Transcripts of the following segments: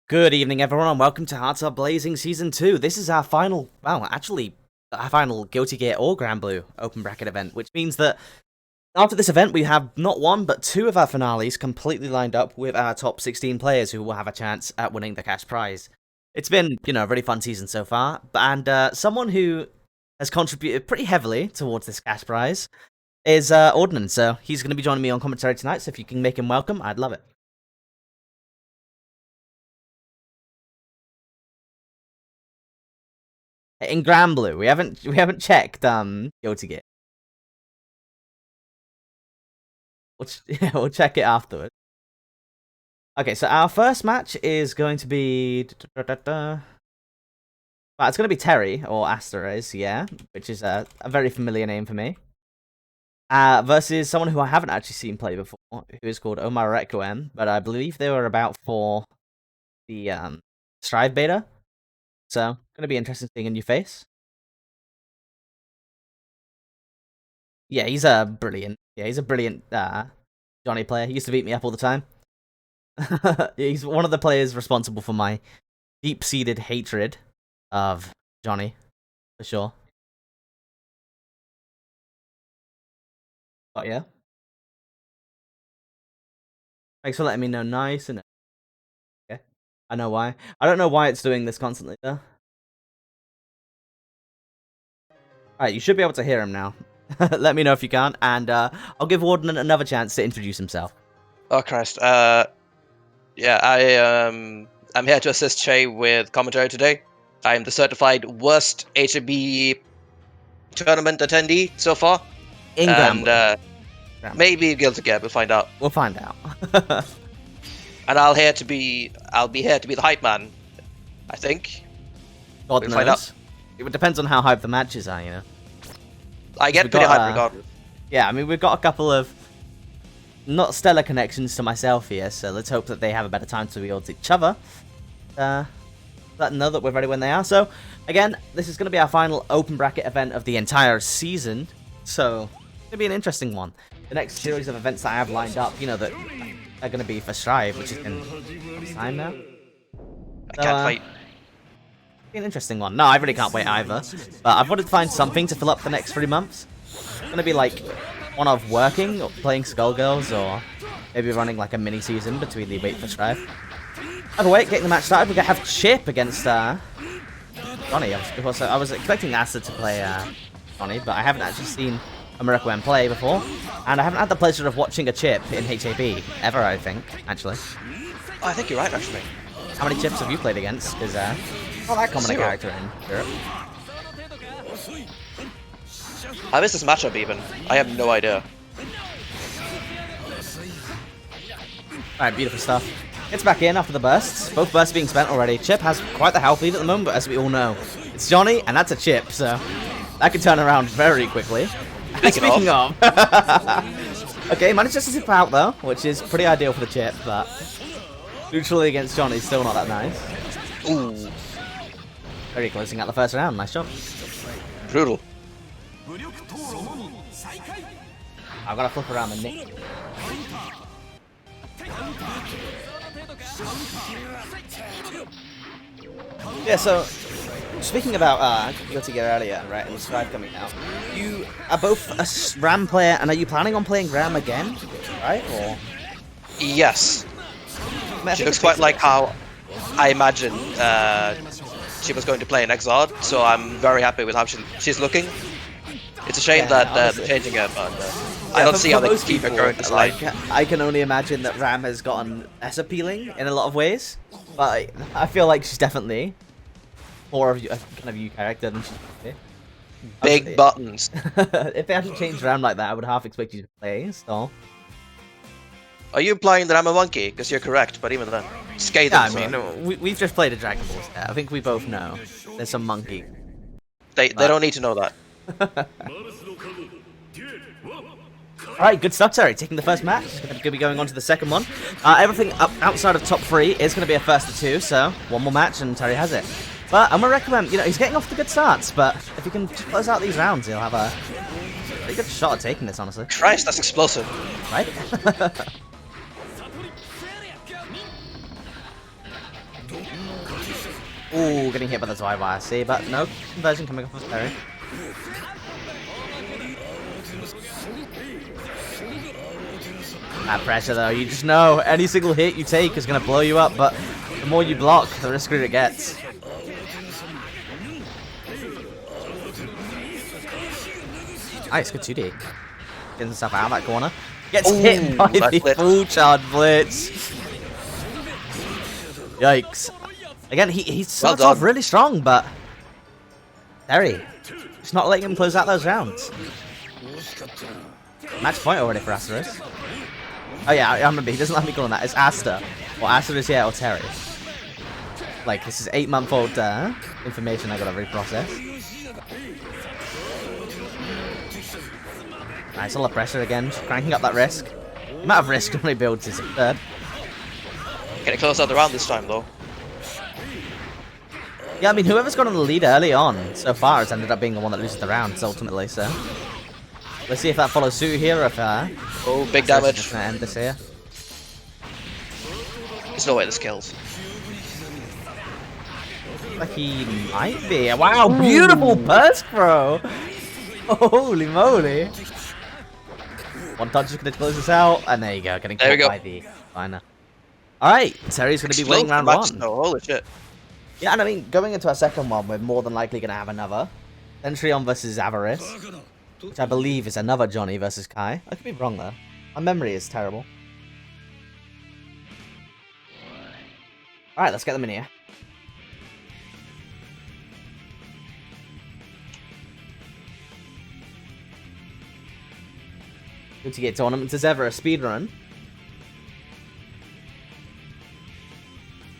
Good evening, everyone, and welcome to Hearts Are Blazing Season 2. This is our final, our final Guilty Gear or Grand Blue open bracket event, which means that after this event, we have not one, but two of our finales completely lined up with our top 16 players who will have a chance at winning the cash prize. It's been, a really fun season so far, and someone who has contributed pretty heavily towards this cash prize is Ordnance, so he's going to be joining me on commentary tonight, so if you can make him welcome, I'd love it. In Grand Blue, we haven't checked Guilty Gear. We'll check it afterwards. Okay, so our first match is going to be well, it's going to be Terry or Asteres, yeah, which is a very familiar name for me. Versus someone who I haven't actually seen play before, who is called Omar Requiem, but I believe they were about for the Strive beta. So, gonna be interesting seeing a new face. Yeah, he's a brilliant Johnny player. He used to beat me up all the time. He's one of the players responsible for my deep-seated hatred of Johnny, for sure. But yeah. Thanks for letting me know. Nice and okay. I know why. I don't know why it's doing this constantly though. Alright, you should be able to hear him now. Let me know if you can, and I'll give Warden another chance to introduce himself. Oh Christ. Yeah, I'm here to assist Shay with commentary today. I'm the certified worst HB tournament attendee so far. And maybe Guilty Gear, we'll find out. We'll find out. And I'll be here to be the hype man, I think. God knows. Find out. It depends on how hype the matches are, you know. I get pretty hype regardless. Yeah, I mean, we've got a couple of not stellar connections to myself here, so let's hope that they have a better time towards each other. Let them know that we're ready when they are. So, again, this is going to be our final open bracket event of the entire season, so it's going to be an interesting one. The next series of events that I have lined up, that are going to be for Strive, which is in time now. I can't wait. Be an interesting one. No, I really can't wait either. But I've wanted to find something to fill up the next 3 months. It's going to be like one of working or playing Skullgirls, or maybe running like a mini season between the wait for Strive. Either way, getting the match started, we're going to have Chip against Johnny. I was expecting Acid to play Johnny, but I haven't actually seen American play before. And I haven't had the pleasure of watching a Chip in HAB ever, I think, actually. Oh, I think you're right, actually. How many Chips have you played against? Because not that common a character in Europe. How is this matchup even? I have no idea. Alright, beautiful stuff. Gets back in after the bursts. Both bursts being spent already. Chip has quite the health lead at the moment, but as we all know, it's Johnny, and that's a Chip, so that can turn around very quickly. Speaking of. Okay, managed just to zip out though, which is pretty ideal for the Chip, but neutrally against Johnny is still not that nice. Ooh. Very closing out the first round. Nice job. Brutal. I've got to flip around the nick. Yeah, so speaking about Guilty Gear earlier, right, and Strive coming out, you are both a Ram player, and are you planning on playing Ram again, right? Or yes. She looks quite like how I imagined she was going to play in Exod, so I'm very happy with how she's looking. It's a shame that they're changing her, but I don't see how they can keep her going this line. I can only imagine that Ram has gotten less appealing in a lot of ways, but I feel like she's definitely more of a kind of you character than she's here. Big buttons. If they hadn't changed Ram like that, I would half expect you to play Stall. Are you implying that I'm a monkey? Because you're correct, but even then, scathing. Yeah, I mean, we've just played a Dragon Ball set. I think we both know there's some monkey. They don't need to know that. Alright, good stuff, Terry. Taking the first match. Going to be going on to the second one. Everything up outside of top 3 is going to be a first to 2, so one more match and Terry has it. But I'm going to recommend, he's getting off to good starts, but if he can close out these rounds, he'll have a pretty good shot at taking this, honestly. Christ, that's explosive. Right? Ooh, getting hit by the Zwei I see, but no conversion coming off of Terry. That pressure though, you just know any single hit you take is going to blow you up, but the more you block, the riskier it gets. Nice, good 2D. Getting himself out of that corner. Gets hit by the full charge blitz. Yikes. Again, he starts off really strong, but Terry, just not letting him close out those rounds. Match point already for Asterisk. Oh yeah, I remember, he doesn't let me call on that. It's Asta. Or Asterisk, yeah, or Terry. Like, this is 8-month-old information I gotta reprocess. Nice, a lot of pressure again, just cranking up that risk. The amount of risk only builds is absurd. Getting close out the round this time, though. Yeah, I mean, whoever's got on the lead early on so far has ended up being the one that loses the rounds, ultimately, so... Let's see if that follows suit here, or if... oh, big damage. Just gonna end this here. There's no way this kills. Like he might be. Wow, beautiful burst throw! Holy moly! One touch is gonna close this out, and there you go, getting caught by the liner. Alright, Terry's gonna be winning round one. Holy shit. Yeah, and I mean, going into our second one, we're more than likely gonna have another. Centurion versus Avarice, which I believe is another Johnny versus Kai. I could be wrong though. My memory is terrible. Alright, let's get them in here. Good to get tournaments as ever, a speedrun.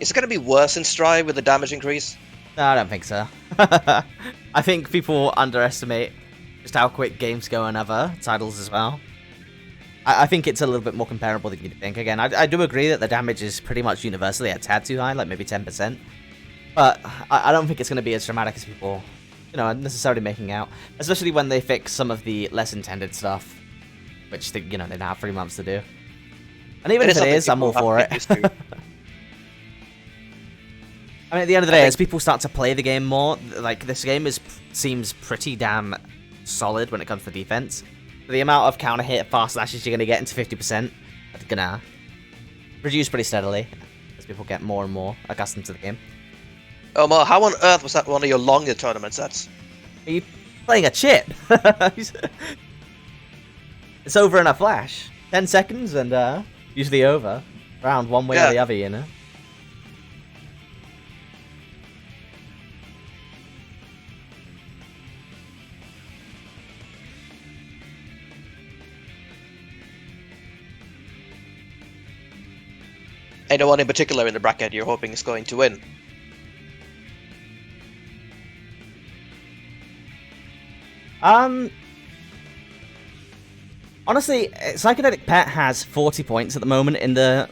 Is it going to be worse in Strive with the damage increase? No, I don't think so. I think people underestimate just how quick games go in other titles as well. I think it's a little bit more comparable than you'd think. Again, I do agree that the damage is pretty much universally a tad too high, like maybe 10%. But I don't think it's going to be as dramatic as people, you know, are necessarily making out. Especially when they fix some of the less intended stuff, which they, you know, they now have 3 months to do. And even if it is, I'm all for it. I mean, at the end of the day, as people start to play the game more, like, this game seems pretty damn solid when it comes to defense. The amount of counter hit fast slashes you're going to get into 50% are going to reduce pretty steadily as people get more and more accustomed to the game. Oh, Mo, how on earth was that one of your longer tournament sets? Are you playing a chit? It's over in a flash. 10 seconds and usually over. Round one way or the other, you know? Anyone in particular in the bracket you're hoping is going to win? Honestly, Psychedelic Pet has 40 points at the moment in the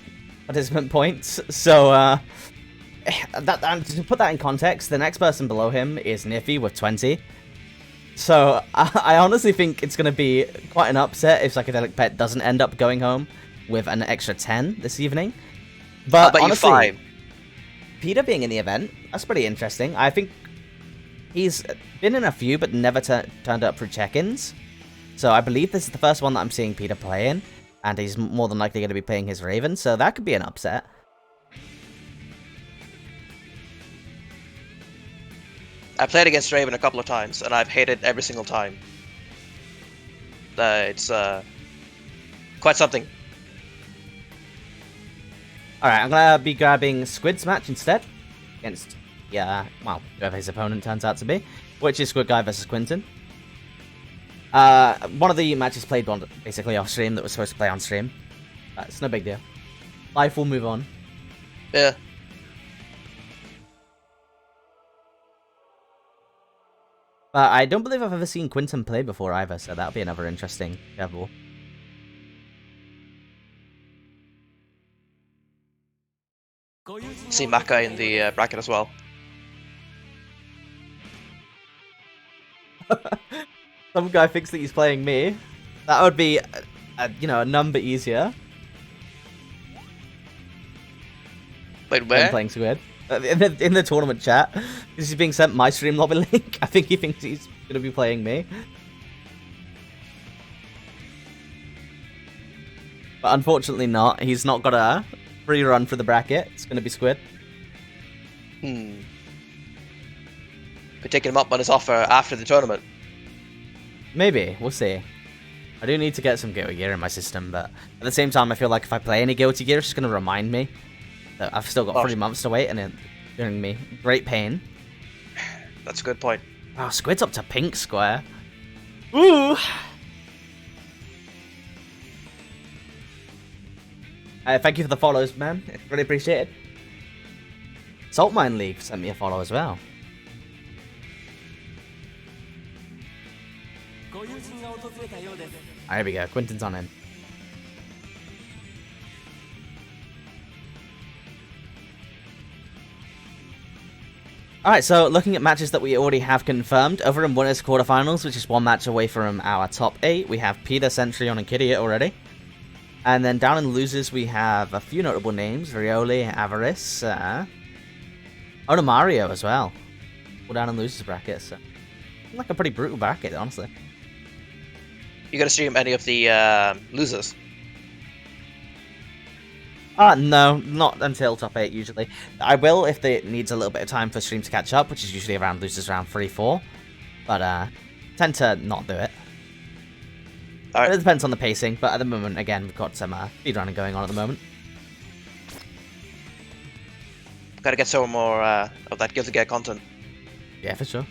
participant points, so to put that in context, the next person below him is Niffy with 20. So I honestly think it's going to be quite an upset if Psychedelic Pet doesn't end up going home with an extra 10 this evening. But honestly, Peter being in the event, that's pretty interesting. I think he's been in a few, but never turned up for check-ins. So I believe this is the first one that I'm seeing Peter play in, and he's more than likely going to be playing his Raven, so that could be an upset. I played against Raven a couple of times, and I've hated every single time. It's quite something. Alright, I'm going to be grabbing Squid's match instead. Against, well, whoever his opponent turns out to be. Which is Squid Guy versus Quinton. One of the matches played basically off stream that was supposed to play on stream. It's no big deal. Life will move on. Yeah. But I don't believe I've ever seen Quinton play before either, so that'll be another interesting level. See Maka in the bracket as well. Some guy thinks that he's playing me. That would be, you know, a number easier. Wait, where? Playing Squid. In the tournament chat, because he's being sent my stream lobby link. I think he thinks he's going to be playing me. But unfortunately not. He's not got a free run for the bracket. It's going to be Squid. We're taking him up on his offer after the tournament. Maybe. We'll see. I do need to get some Guilty Gear in my system, but at the same time, I feel like if I play any Guilty Gear, it's just going to remind me that I've still got 3 months to wait, and it's giving me great pain. That's a good point. Wow, Squid's up to pink square. Ooh! Thank you for the follows, man. Really appreciate it. Salt Mine League sent me a follow as well. There we go, Quinton's on him. Alright, so looking at matches that we already have confirmed, over in winners quarterfinals, which is 1 match away from our top 8, we have Peter, Centurion, and Kadia already. And then down in losers, we have a few notable names, Rioli, Avarice, Mario as well. All down in losers bracket, so like a pretty brutal bracket, honestly. You gonna stream any of the losers? No, not until top 8 usually. I will if it needs a little bit of time for stream to catch up, which is usually around losers round 3-4. But tend to not do it. All right. It depends on the pacing, but at the moment, again, we've got some speedrunning going on at the moment. Gotta get some more of that Guilty Gear content. Yeah, for sure.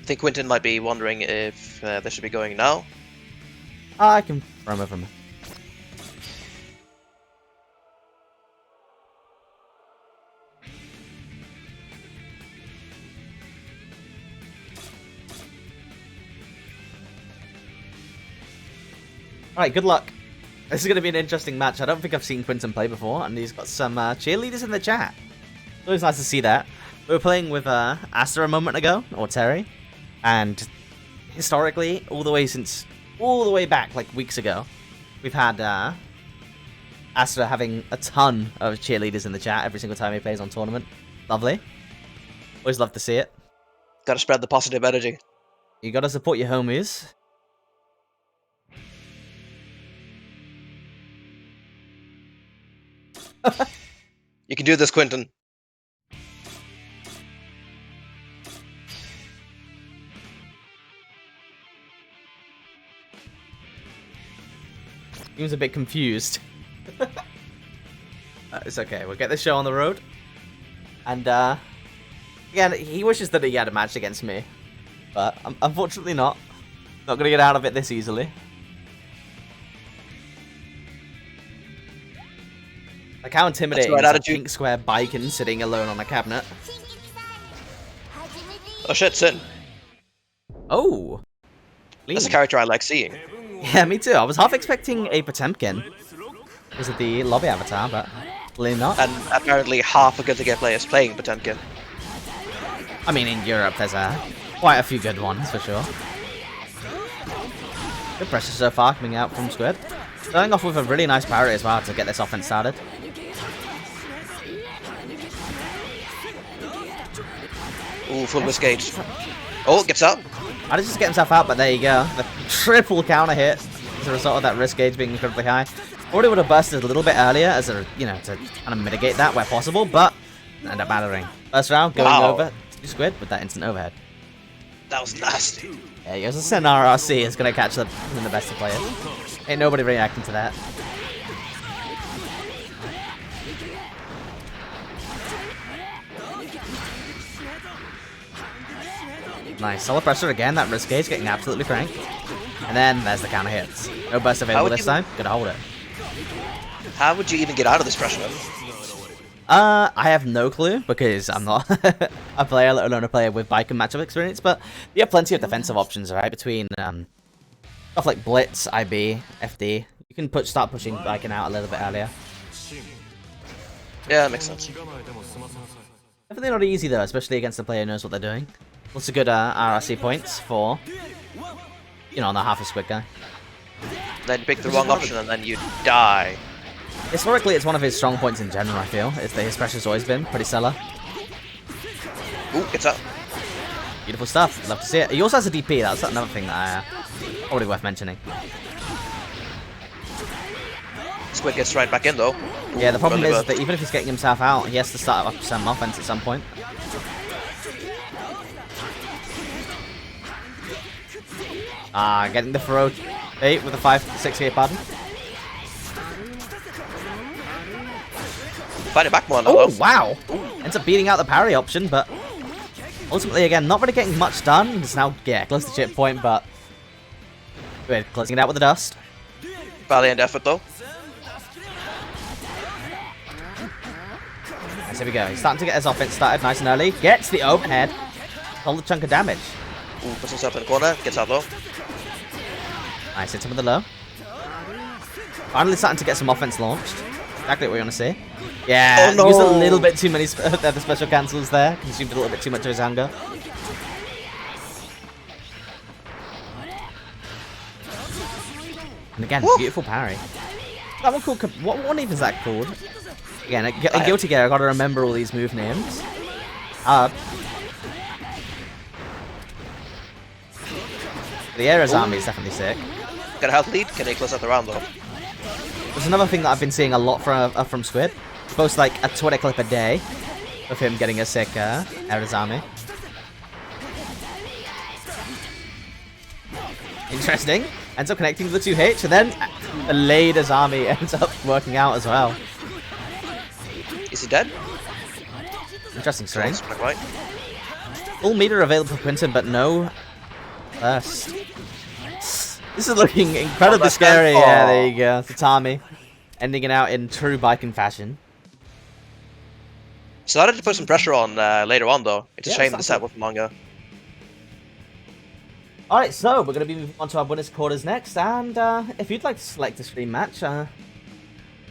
I think Quinton might be wondering if they should be going now. I can run over him. Alright, good luck. This is going to be an interesting match. I don't think I've seen Quinton play before, and he's got some cheerleaders in the chat. It's always nice to see that. We were playing with Asta a moment ago, or Terry, and historically, all the way back, like weeks ago, we've had Asta having a ton of cheerleaders in the chat every single time he plays on tournament. Lovely. Always love to see it. Gotta spread the positive energy. You gotta support your homies. You can do this, Quinton. He was a bit confused. It's okay, we'll get this show on the road. And, again, he wishes that he had a match against me. But, unfortunately not. Not gonna get out of it this easily. Like how intimidating is a pink square Baiken sitting alone on a cabinet? Oh shit, Sin. Oh! That's a character I like seeing. Yeah, me too. I was half expecting a Potemkin. Was it the lobby avatar, but clearly not. And apparently half a Guilty Gear player is playing Potemkin. I mean, in Europe there's quite a few good ones, for sure. Good pressure so far coming out from Squid. Starting off with a really nice parry as well to get this offense started. Ooh, full disengage. Oh, gets up. I just get himself out, but there you go. The triple counter hit as a result of that risk gauge being incredibly high. Already would have bursted a little bit earlier as a, to kind of mitigate that where possible, but end up battering. First round going over to Squid with that instant overhead. That was nasty. Yeah, he goes to send RRC is going to catch the best of players. Ain't nobody reacting to that. Nice. Solid pressure again. That risk gauge getting absolutely cranked. And then there's the counter hits. No burst available this time. Gonna hold it. How would you even get out of this pressure? I have no clue because I'm not a player, let alone a player with bike and matchup experience. But you have plenty of defensive options, right? Between stuff like Blitz, IB, FD. You can start pushing biking out a little bit earlier. Yeah, that makes sense. Definitely not easy though, especially against a player who knows what they're doing. Lots of good RRC points for, not half a Squid guy. Then you pick the wrong option and then you die. Historically, it's one of his strong points in general, I feel. It's that his pressure's always been pretty stellar. Ooh, gets up. Beautiful stuff. Love to see it. He also has a DP. That's another thing that probably worth mentioning. Squid gets right back in though. Yeah, the problem is that even if he's getting himself out, he has to start up some offense at some point. Getting the throw 8 with a 5-6 pardon. Find it back more now, Oh, though. wow! Ends up beating out the parry option, but ultimately, again, not really getting much done. It's now, yeah, close to chip point, but we're closing it out with the dust. Valiant effort, though. Nice, here we go. He's starting to get his offense started nice and early. Gets the overhead. Hold a chunk of damage. Ooh, puts himself in the corner. Gets out, though. Nice, hits him with the low. Finally starting to get some offense launched. Exactly what we want to see. Yeah, oh, no. Used a little bit too many the special cancels there. Consumed a little bit too much of his anger. And again, Woo. beautiful parry. That one called... What one even is that called? Again, a Guilty Gear, I gotta remember all these move names. The Ares army is definitely sick. Got a health lead. Can they close out the round, though? There's another thing that I've been seeing a lot from Squid. Post like a Twitter clip a day of him getting a sick Ares army. Interesting. Ends up connecting to the 2H, and then the Lader's army ends up working out as well. Is he dead? Interesting string. Right. Full meter available for Quinton, but no burst. This is looking incredibly scary. Oh. Yeah, there you go. Tatami ending it out in true Viking fashion. Started to put some pressure on later on, though. It's a shame the set with manga. Alright, so we're going to be moving on to our winners quarters next, and if you'd like to select a stream match, feel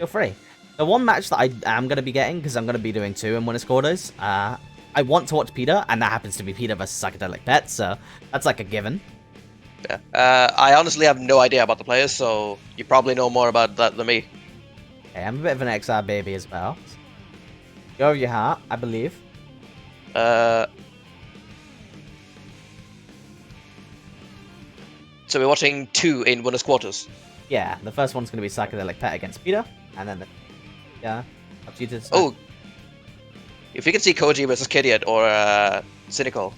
free. The one match that I am going to be getting, because I'm going to be doing 2 in winners quarters, I want to watch Peter, and that happens to be Peter versus Psychedelic Pet, so that's like a given. Yeah. I honestly have no idea about the players, so you probably know more about that than me. Okay, I'm a bit of an XR baby as well. Go over your heart, I believe. So we're watching 2 in winners quarters. Yeah, the first one's going to be Psychedelic Pet against Peter, and then up to you to decide. Oh, if you can see Koji versus Kadia or Cynical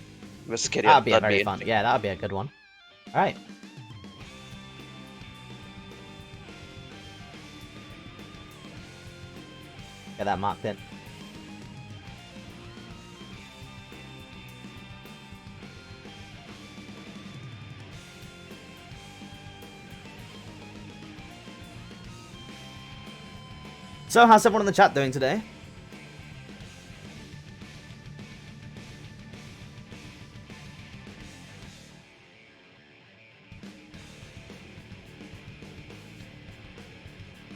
versus Kadia, that'd be very fun. Yeah, that would be a good one. All right. Get that marked in. So, how's everyone in the chat doing today?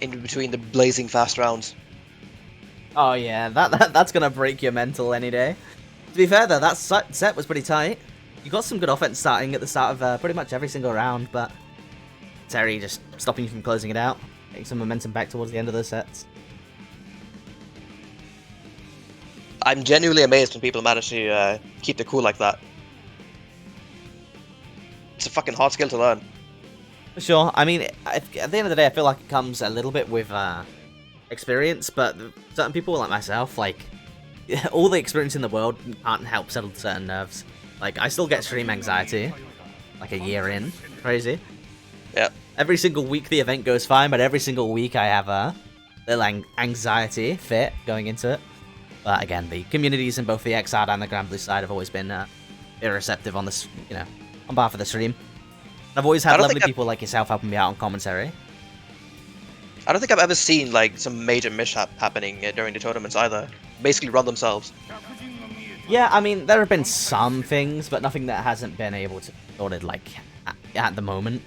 In between the blazing fast rounds. Oh yeah, that's gonna break your mental any day. To be fair though, that set was pretty tight. You got some good offense starting at the start of pretty much every single round, but Terry just stopping you from closing it out, getting some momentum back towards the end of those sets. I'm genuinely amazed when people manage to keep their cool like that. It's a fucking hard skill to learn. For sure. I mean, at the end of the day, I feel like it comes a little bit with experience, but certain people like myself, like, all the experience in the world can't help settle certain nerves. Like, I still get stream anxiety, like a year in. Crazy. Yeah. Every single week the event goes fine, but every single week I have a little anxiety fit going into it. But again, the communities in both the XR and the Grand Blue side have always been irreceptive on this, on behalf of the stream. I've always had lovely people like yourself helping me out on commentary. I don't think I've ever seen like some major mishap happening during the tournaments either. Basically run themselves. Yeah, I mean, there have been some things, but nothing that hasn't been able to be sorted like at the moment.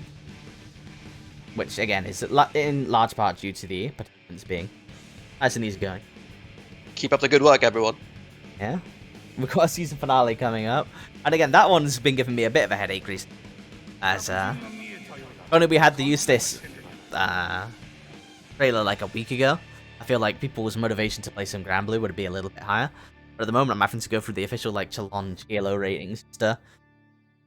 Which again is in large part due to the participants being nice and easy going. Keep up the good work, everyone. Yeah, we've got a season finale coming up, and again, that one's been giving me a bit of a headache recently. As only we had the Eustace trailer like a week ago, I feel like people's motivation to play some Granblue would be a little bit higher. But at the moment, I'm having to go through the official like challenge ELO ratings to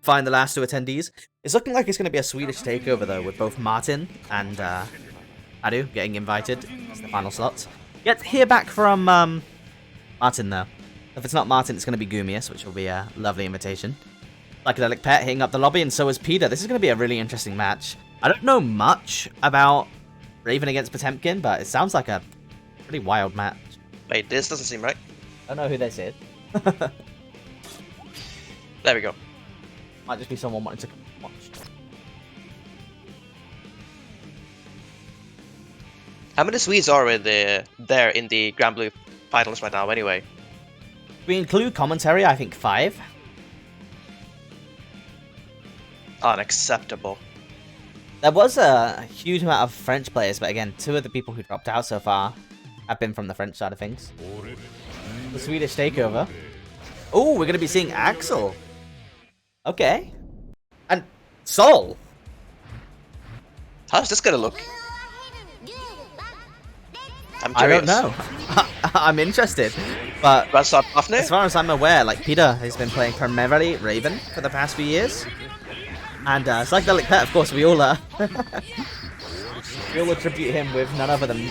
find the last two attendees. It's looking like it's going to be a Swedish takeover though, with both Martin and Adu getting invited as the final slots. Yet to hear back from Martin though. If it's not Martin, it's going to be Gumius, which will be a lovely invitation. Psychedelic Pet hitting up the lobby, and so is Peter. This is going to be a really interesting match. I don't know much about Raven against Potemkin, but it sounds like a pretty wild match. Wait, this doesn't seem right. I don't know who this is. There we go. Might just be someone wanting to watch. How many Swedes are there in the Granblue finals right now, anyway? We include commentary, I think 5. Unacceptable. There was a huge amount of French players, but again, 2 of the people who dropped out so far have been from the French side of things. The Swedish takeover. Oh, we're going to be seeing Axel. Okay. And Sol. How's this gonna look? I'm I curious. don't know. I'm interested. But Let's start off now. as far as I'm aware, like Peter has been playing primarily Raven for the past few years. And Psychedelic Pet, of course, we all attribute him with none other than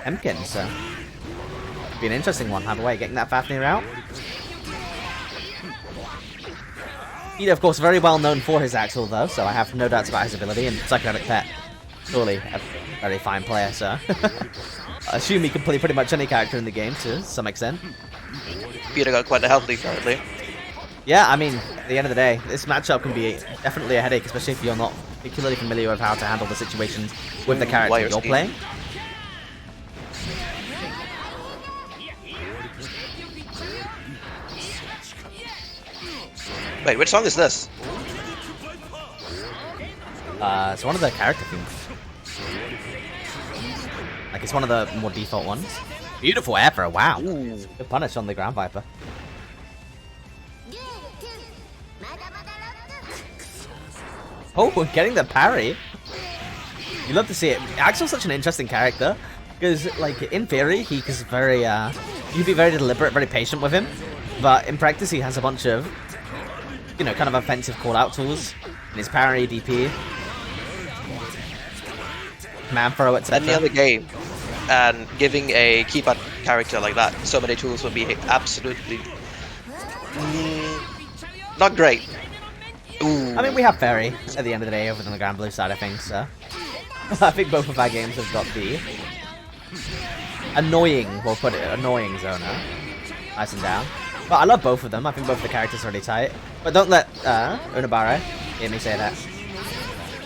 Emkin, so it'll be an interesting one. Either way, getting that Fafnir out. Peter, of course, very well known for his Axel, though, so I have no doubts about his ability. And Psychedelic Pet, surely a very fine player, so I assume he can play pretty much any character in the game to some extent. Peter got quite a health lead currently. Yeah, I mean, at the end of the day, this matchup can be definitely a headache, especially if you're not particularly familiar with how to handle the situations with the character you're playing. Wait, which song is this? It's one of the character themes. Like, it's one of the more default ones. Beautiful Ever, wow. Ooh. Good punish on the Ground Viper. Oh, we're getting the parry. You love to see it. Axel's such an interesting character. Because, like, in theory, he's very, you can be very deliberate, very patient with him. But in practice, he has a bunch of, you know, kind of offensive call-out tools. And his parry, DP, man throw, etc. Any other game, and giving a keypad character like that so many tools would be absolutely not great. Ooh. I mean, we have Fairy at the end of the day over on the Granblue side of things, so I think both of our games have got the annoying, we'll put it, annoying Zona nice and down. But I love both of them. I think both the characters are really tight. But don't let Unabare hear me say that.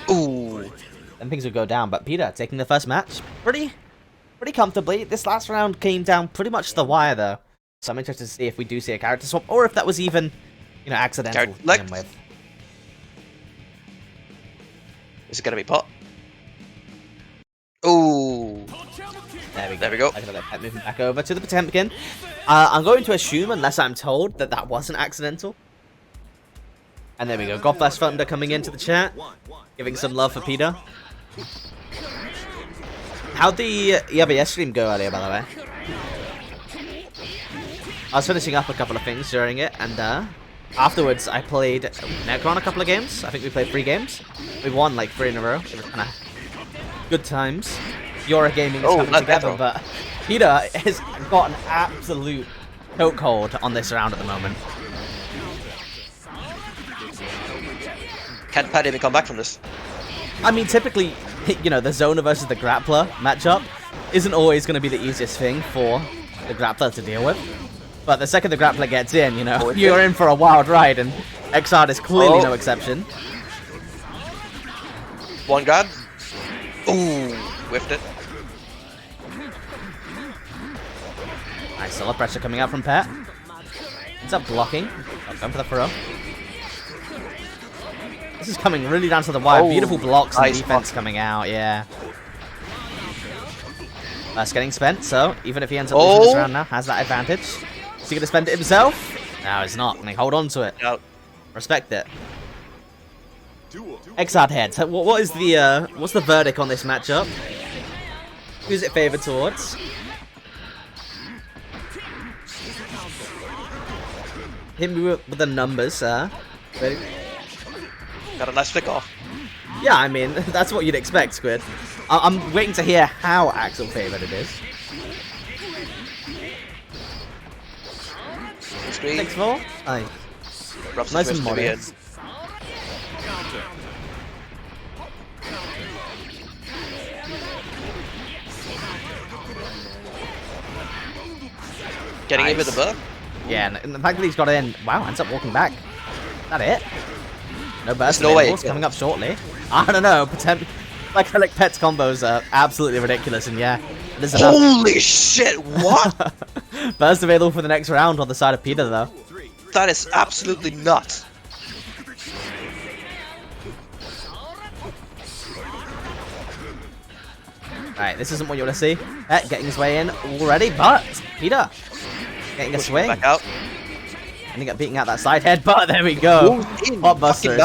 Ooh. Then things will go down. But Peter taking the first match pretty comfortably. This last round came down pretty much to the wire, though. So I'm interested to see if we do see a character swap, or if that was even, you know, accidental to begin with. Is it gonna be pot? Ooh. There we go. I got that pet moving back over to the Potemkin. I'm going to assume, unless I'm told, that that wasn't accidental. And there we go. Godbless Thunder coming into the chat, giving some love for Peter. How'd the ERBS stream go earlier, by the way? I was finishing up a couple of things during it, and afterwards I played Necron a couple of games. I think we played 3 games. We won like 3 in a row. It was kind of good times. Yora Gaming is coming together, but Peter has got an absolute chokehold on this round at the moment. Can Paddy even come back from this? I mean, typically, you know, the Zona versus the Grappler matchup isn't always going to be the easiest thing for the Grappler to deal with. But the second the Grappler gets in, you know, you're in for a wild ride, and Exard is clearly no exception. One guard. Ooh, whiffed it. Nice, solid pressure coming out from Pet. Ends up blocking. Going for the throw. This is coming really down to the wire. Beautiful blocks and defense coming out, yeah. That's getting spent, so even if he ends up losing this round now, has that advantage. Is he going to spend it himself? No, he's not. Going to hold on to it. No. Respect it. Exard heads. What is the what's the verdict on this matchup? Who's it favored towards? Hit me with the numbers, sir. Ready? Got a nice flick off. Yeah, I mean, that's what you'd expect, Squid. I'm waiting to hear how Axel favored it is. Screen. 6-4? Nice and modest. Getting in with the burst. Yeah, and the fact that he's got it in, wow, ends up walking back. Is that it? No burst. No way. Coming up shortly. I don't know. Like Pet's combos are absolutely ridiculous, and yeah, there's enough. Holy shit! What? Burst available for the next round on the side of Peter, though. That is absolutely nuts. Right, this isn't what you want to see. Pet getting his way in already, but Peter getting a swing. Back out. And he got beating out that side head, but there we go. Hot busters.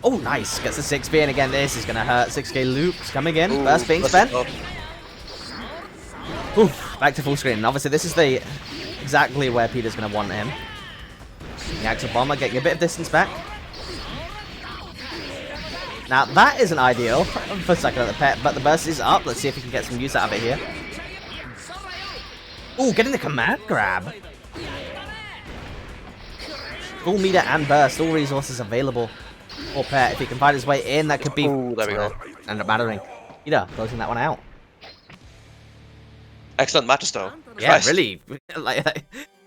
Oh, nice. Gets the 6B, and again, this is going to hurt. 6k loops coming in. Ooh, Burst being spent. Oof, back to full screen. And obviously, this is exactly where Peter's going to want him. The Axel Bomber getting a bit of distance back. Now, that isn't ideal for second at the pet, but the burst is up. Let's see if we can get some use out of it here. Ooh, getting the command grab. Full meter and burst, all resources available for Pet. If he can find his way in, that could be... Ooh, there we go. End up mattering. Peter closing that one out. Excellent matches, though. Yeah, Christ. really. They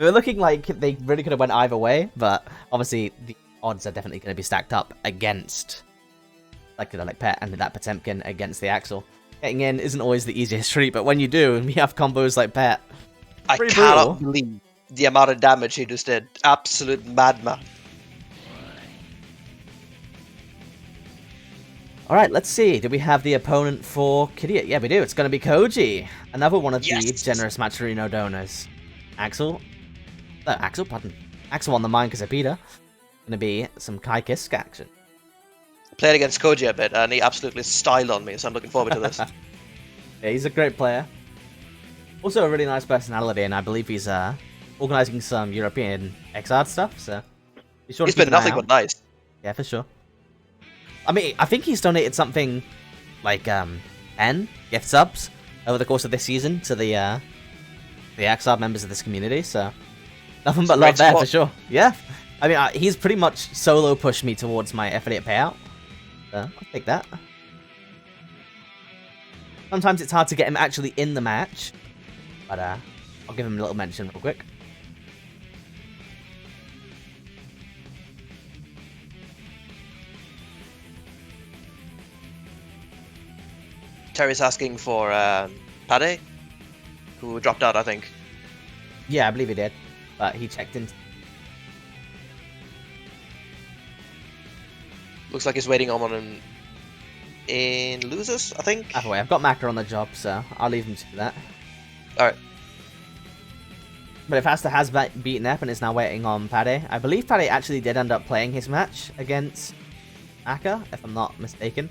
were looking like they really could have went either way, but obviously the odds are definitely going to be stacked up against like Pet and that Potemkin against the Axel. Getting in isn't always the easiest treat, but when you do, and we have combos like Pet, I cannot believe the amount of damage he just did. Absolute madman. Alright, let's see. Do we have the opponent for Kadia? Yeah, we do. It's going to be Koji. Another one of the generous Matcherino donors. Axel. Pardon. Axel on the mind because of Peter. Going to be some Kai Kisk action. Played against Koji a bit, and he absolutely styled on me, so I'm looking forward to this. Yeah, he's a great player. Also a really nice personality, and I believe he's organizing some European XR stuff, so... Sure he's been nothing but nice. Yeah, for sure. I mean, I think he's donated something like 10 gift subs over the course of this season to the XR members of this community, so... Nothing but love there, for sure. Yeah. I mean, he's pretty much solo pushed me towards my affiliate payout. So, I'll take that. Sometimes it's hard to get him actually in the match. But, I'll give him a little mention real quick. Terry's asking for Pade, who dropped out, I think. Yeah, I believe he did. But he checked in. Looks like he's waiting on him in losers, I think. Either way, I've got Maka on the job, so I'll leave him to do that. Alright. But if Asta has beaten Ep and is now waiting on Pade, I believe Pade actually did end up playing his match against Aka, if I'm not mistaken.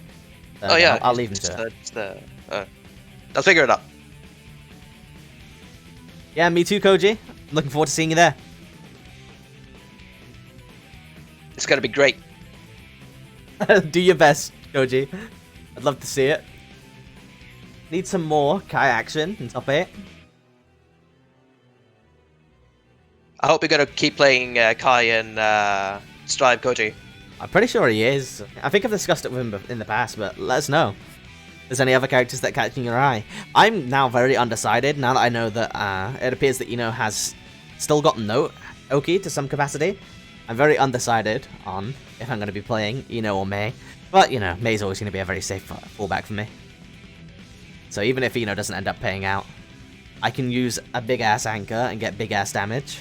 So oh yeah, I'll leave him to it. I'll figure it out. Yeah, me too, Koji. Looking forward to seeing you there. It's gonna be great. Do your best, Koji. I'd love to see it. Need some more Kai action in top 8. I hope you're gonna keep playing Kai and Strive, Koji. I'm pretty sure he is. I think I've discussed it with him in the past, but let us know. If there's any other characters that catch your eye. I'm now very undecided, now that I know that it appears that Ino has still got Oki to some capacity. I'm very undecided on if I'm going to be playing Ino or Mei. But, you know, Mei's always going to be a very safe fallback for me. So even if Ino doesn't end up paying out, I can use a big-ass anchor and get big-ass damage.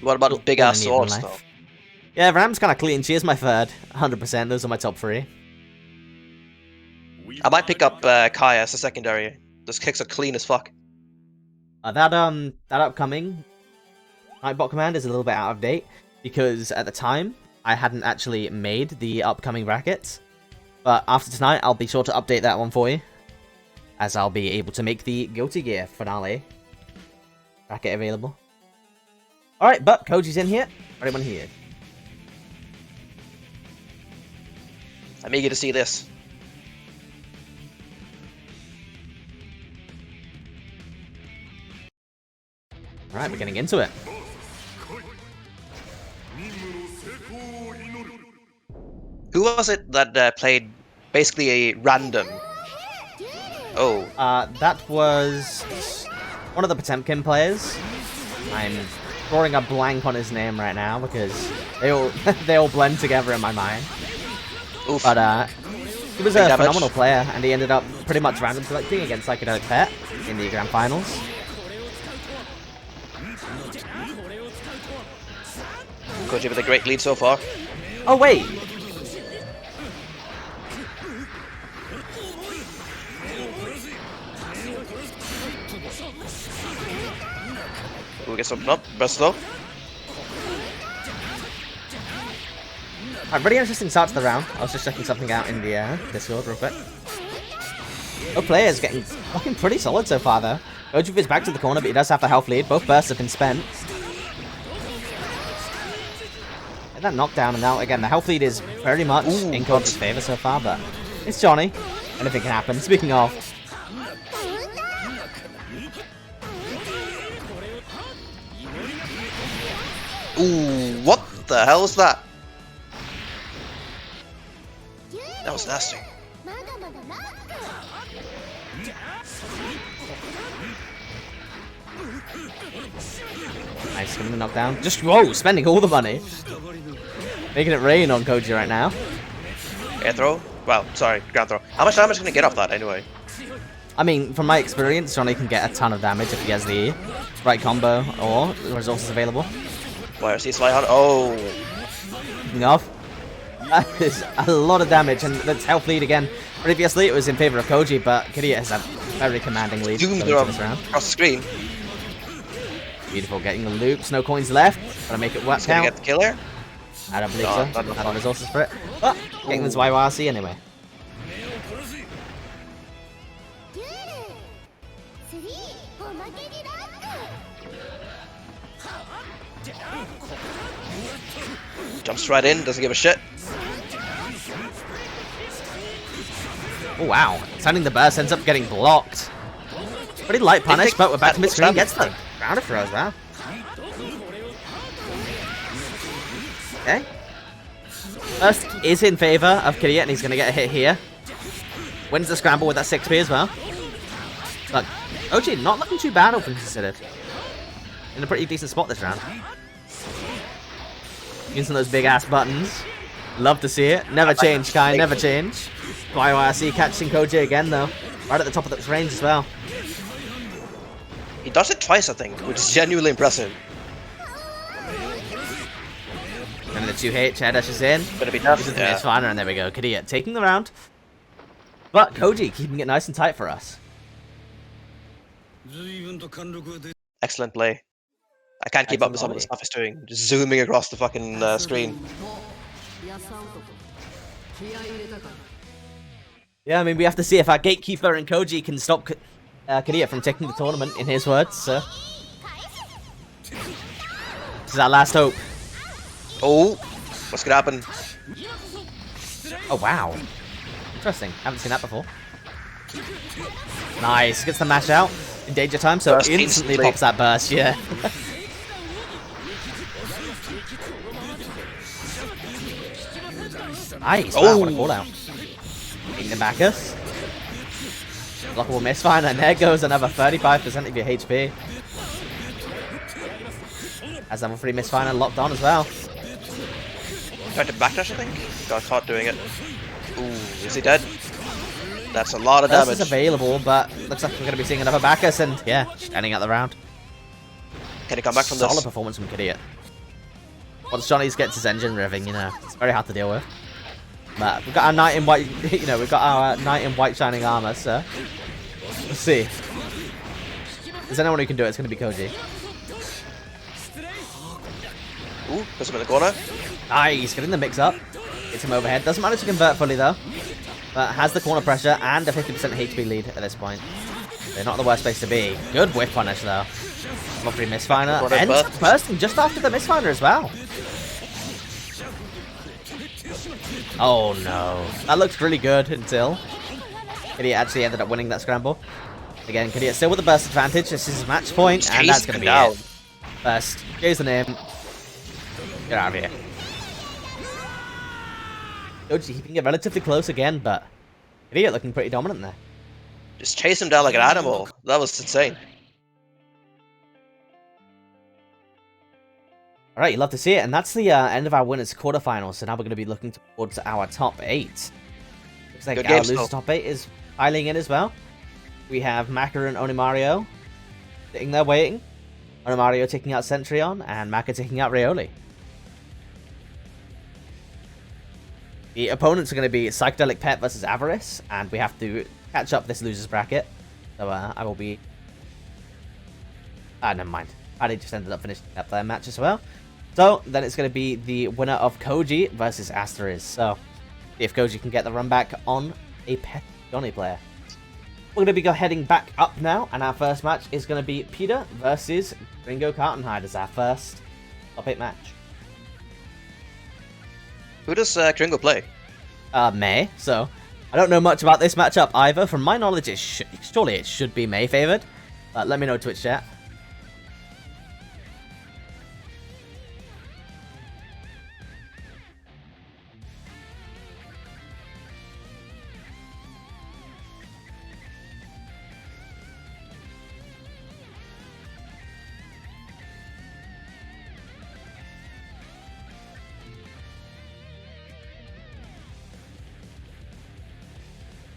What about big-ass swords, though? Yeah, Ram's kind of clean. She is my third. 100%. Those are my top 3. I might pick up Kai as a secondary. Those kicks are clean as fuck. That upcoming Nightbot command is a little bit out of date, because at the time, I hadn't actually made the upcoming brackets. But after tonight, I'll be sure to update that one for you, as I'll be able to make the Guilty Gear finale bracket available. Alright, but Koji's in here. Anyone here? I'm eager to see this. Alright, we're getting into it. Who was it that played basically a random? Oh. That was one of the Potemkin players. I'm drawing a blank on his name right now because they all they all blend together in my mind. Oof. But he was Big a damage. phenomenal player, and he ended up pretty much random selecting against Psychedelic Pet in the grand finals. Koji with a great lead so far. Oh wait, We'll get something up. Burst low. a really interesting start to the round. I was just checking something out in the Discord real quick. Both players getting looking pretty solid so far though. Koji is back to the corner, but he does have the health lead. Both bursts have been spent. And that knockdown, and now again the health lead is very much in Koji's favor so far, but it's Johnny. Anything can happen. Speaking of, Ooh, what the hell is that? That was nasty. nice, getting the knockdown. Just whoa, spending all the money, making it rain on Koji right now. Air throw? Well, sorry, ground throw. How much damage can I get off that anyway? I mean, from my experience, Johnny can get a ton of damage if he has the right combo or the resources available. Where is he slide on? Oh, Speaking of, that is a lot of damage, and that's health lead again. Previously, it was in favor of Koji, but Kadia has a very commanding lead Doom going throw into this round. across the screen. Beautiful, getting the loops, no coins left. Gotta make it work He's gonna out. get the killer. I don't believe No, so. not enough. I don't have resources for it. But getting this YYRC anyway. Jumps right in, doesn't give a shit. Oh wow, sending the burst ends up getting blocked. Pretty light punish, but we're back to mid-screen. Gets the grounder throw as well. Okay. First is in favor of Kadia, and he's going to get a hit here. Wins the scramble with that 6P as well. But Koji not looking too bad, all things considered. In a pretty decent spot this round. Using those big ass buttons. Love to see it. Never change, Kai. Never change. YYRC catching Koji again, though. Right at the top of the range as well. He does it twice, I think, which is genuinely impressive. And the 2H air dashes in. Gonna be tough. Uses the misfire, and there we go. Kadia taking the round. But Koji keeping it nice and tight for us. Excellent play. I can't keep up with some of the stuff he's doing. Just zooming across the fucking screen. Yeah, I mean, we have to see if our gatekeeper and Koji can stop Kadia from taking the tournament, in his words, so. This is our last hope. Oh, what's gonna happen? Oh, wow. Interesting. Haven't seen that before. Nice. Gets the mash out in danger time, so Burst instantly instantly. pops that burst, yeah. Nice. Wow, what a call out. Taking the backers. Blockable misfire, and there goes another 35% of your HP. As level 3 misfire locked on as well. Tried to backdash, I think. Got caught doing it. Ooh, is he dead? That's a lot of Burst damage. is available, but looks like we're going to be seeing another backers, and yeah, ending out the round. Can he come back from Solid this? performance from Kadia. Once Johnny's gets his engine revving, you know, it's very hard to deal with. But we've got our knight in white, you know, we've got our knight in white shining armor, so let's see. If there's anyone who can do it, it's going to be Koji. Ooh, puts him in the corner. Nice, getting the mix up. Gets him overhead. Doesn't manage to convert fully though. but has the corner pressure and a 50% HP lead at this point. They're not the worst place to be. Good whip punish though. Lovely misfire. Ends up bursting just after the misfire as well. Oh no. That looked really good until Kadia actually ended up winning that scramble. Again, Kadia still with the burst advantage. This is match point, and that's going to be it. Burst. Jason in. Get out of here. Koji keeping it relatively close again, but Kadia looking pretty dominant there. Just chase him down like an animal. That was insane. Alright, you love to see it, and that's the end of our winners quarterfinals, so now we're going to be looking towards our top 8. Looks like our losers top 8 is piling in as well. We have Maka and Onimario sitting there waiting. Onimario taking out Centurion, and Maka taking out Rioli. The opponents are going to be Psychedelic Pet versus Avarice, and we have to catch up this losers bracket. So I will be... never mind. Kadia just ended up finishing up their match as well. So then it's going to be the winner of Koji versus Asterisk. So see if Koji can get the run back on a Pet Johnny player. We're going to be heading back up now, and our first match is going to be Peter versus Gringo Cartonhide as our first top 8 match. Who does Gringo play? May. So I don't know much about this matchup either. From my knowledge, surely it should be May favored. But let me know Twitch chat.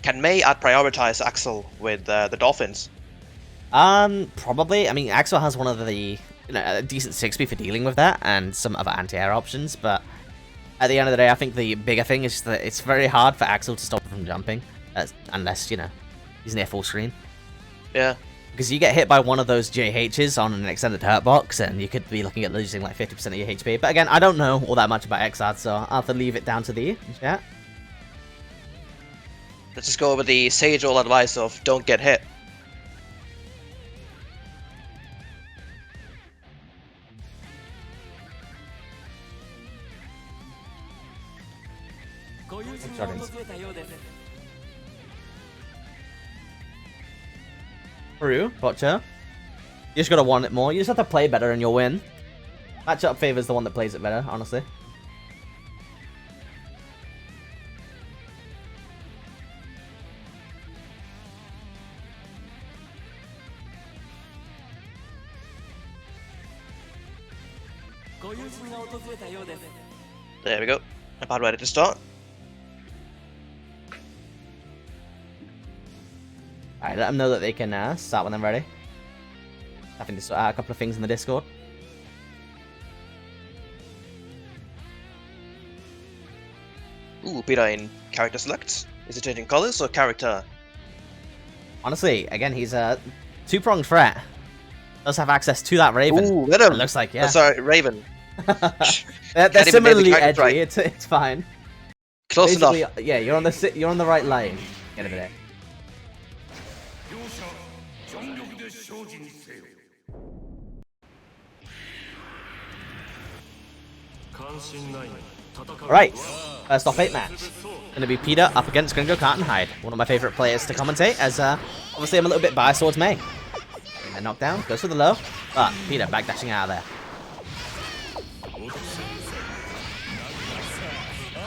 Can May out-prioritize Axel with the Dolphins? Probably. I mean, Axel has one of the, a decent 6B for dealing with that, and some other anti-air options, but at the end of the day, I think the bigger thing is that it's very hard for Axel to stop him from jumping, unless, he's near full screen. Yeah. Because you get hit by one of those JHs on an extended hurt box, and you could be looking at losing like 50% of your HP. But again, I don't know all that much about Xrd, so I'll have to leave it down to the chat. Let's just go over the sage-old advice of don't get hit. Peru, Botcha. You just gotta want it more. You just have to play better and you'll win. Matchup favors the one that plays it better, honestly. There we go. About ready to start. Alright, let them know that they can start when they're ready. Having to sort out a couple of things in the Discord. Ooh, Peter in character select. Is he changing colors or character? Honestly, again, he's a two-pronged threat. Does have access to that Raven. Ooh, let him. It looks like, yeah. Oh, sorry, Raven. they're similarly edgy. Right. It's fine. Close Basically, enough. Yeah, you're on the right lane. Get over there. Alright, first off 8 match. Gonna be Peter up against Gringo Cartonhide. One of my favourite players to commentate, as obviously I'm a little bit biased towards May. And knockdown, goes for the low, but Peter backdashing out of there.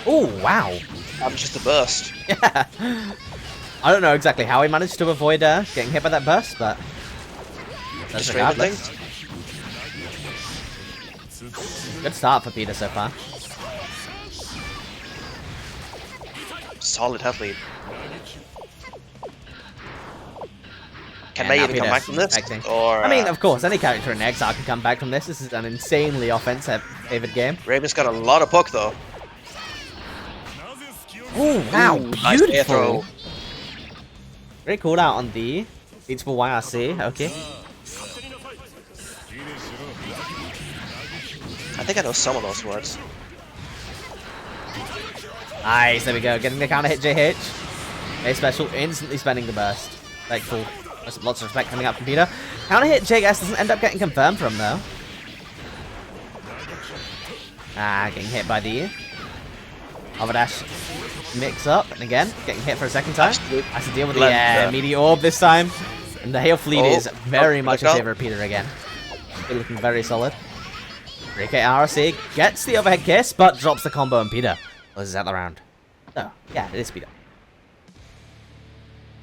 Oh, wow. I'm just a burst. Yeah. I don't know exactly how he managed to avoid getting hit by that burst, but that's regardless. Good start for Peter so far. Solid health lead. Can May even come back from this? Or, I mean, of course, any character in Exile can come back from this. This is an insanely offensive-favored game. Raven's got a lot of poke, though. Oh, wow. Nice air throw. Great call out on the Beachball YRC. Okay. I think I know some of those words. Nice, there we go. Getting the counter hit JH. A special, instantly spending the burst. Like, full. Lots of respect coming up from Peter. Counter hit JS doesn't end up getting confirmed from, though. Ah, getting hit by the Hover Dash mix up. And again, getting hit for a second time. Has to deal with the immediate orb this time. And the Hail Fleet is very much in favor of Peter again. They're looking very solid. 3K RC gets the overhead kiss, but drops the combo, and Peter loses out the round. Oh, yeah, it is Peter.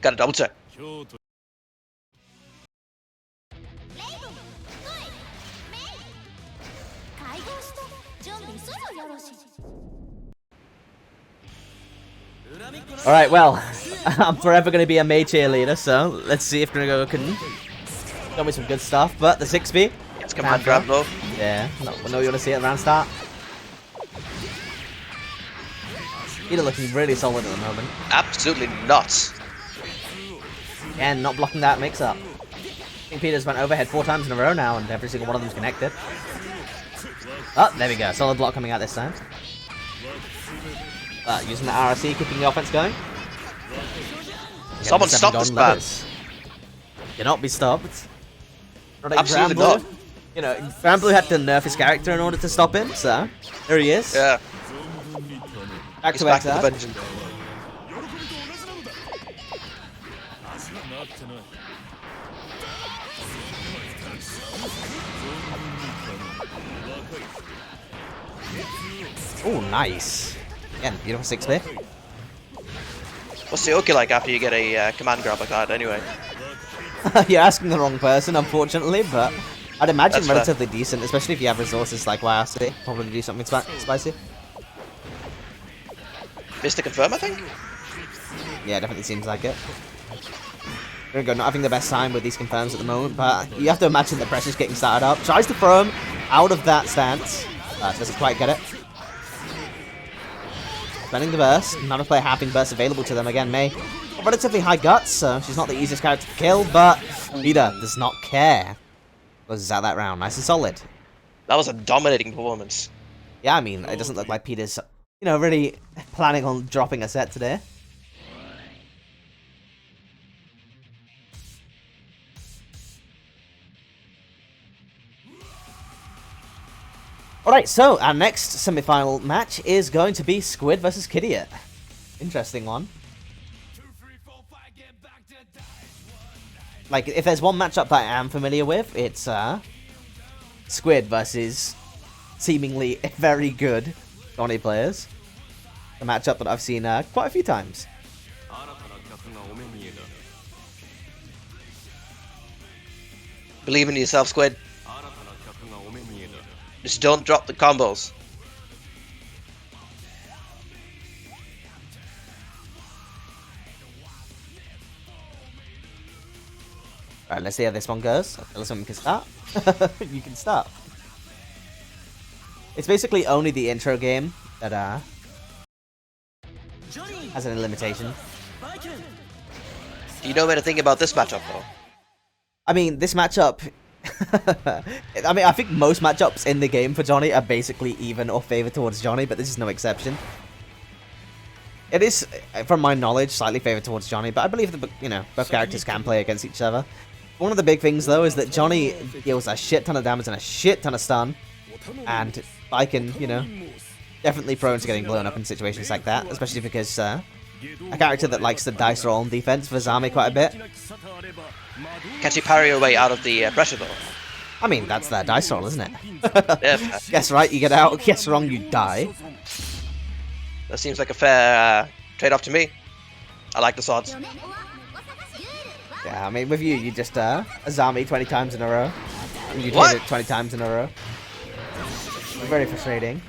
Gotta double check. Alright, well, I'm forever going to be a Mei cheerleader, so let's see if Gringo can show me some good stuff. But the 6B. It's command grab though. Yeah, no you want to see it at the round start. Peter looking really solid at the moment. Absolutely nuts. And not blocking that mix up. I think Peter's went overhead 4 times in a row now, and every single one of them's connected. Oh, there we go. Solid block coming out this time. Using the RRC, keeping the offense going. Someone stop this man. Cannot be stopped. Absolutely not. You know, Granblue had to nerf his character in order to stop him, so there he is. Yeah. Back He's to back to the XR. vengeance. Oh, nice. Again, beautiful 6B. What's the Oki like after you get a command grab like that anyway? You're asking the wrong person, unfortunately, but I'd imagine That's relatively decent, especially if you have resources like YRC. Probably do something spicy. Missed to confirm, I think? Yeah, definitely seems like it. Gringo not having the best time with these confirms at the moment, but you have to imagine the pressure's getting started up. Tries to throw him out of that stance. Doesn't quite get it. Spending the burst. Another player having burst available to them again. Mei, relatively high guts, so she's not the easiest character to kill, but Peter does not care. Closes out that round. Nice and solid. That was a dominating performance. Yeah, I mean, it doesn't look like Peter's, you know, really planning on dropping a set today. Alright, so our next semi-final match is going to be Squid versus Kadia. Interesting one. Like, if there's one matchup that I am familiar with, it's Squid versus seemingly very good Johnny players. A matchup that I've seen quite a few times. Believe in yourself, Squid. Just don't drop the combos. Alright, let's see how this one goes. Listen, you can start. You can start. It's basically only the intro game that has any limitation. Do you know anything about this matchup, though? I mean, this matchup... I mean, I think most matchups in the game for Johnny are basically even or favored towards Johnny, but this is no exception. It is, from my knowledge, slightly favored towards Johnny, but I believe that, you know, both characters can play against each other. One of the big things, though, is that Johnny deals a shit ton of damage and a shit ton of stun, and Viken, you know, definitely prone to getting blown up in situations like that, especially because a character that likes to dice roll on defense for Zami quite a bit. Can she parry her way out of the pressure, though? I mean, that's that dice roll, isn't it? Yeah. Guess right, you get out. Guess wrong, you die. That seems like a fair trade-off to me. I like the odds. Yeah, I mean, with you, you just Azami 20 times in a row. And you What? hit it 20 times in a row. Very frustrating.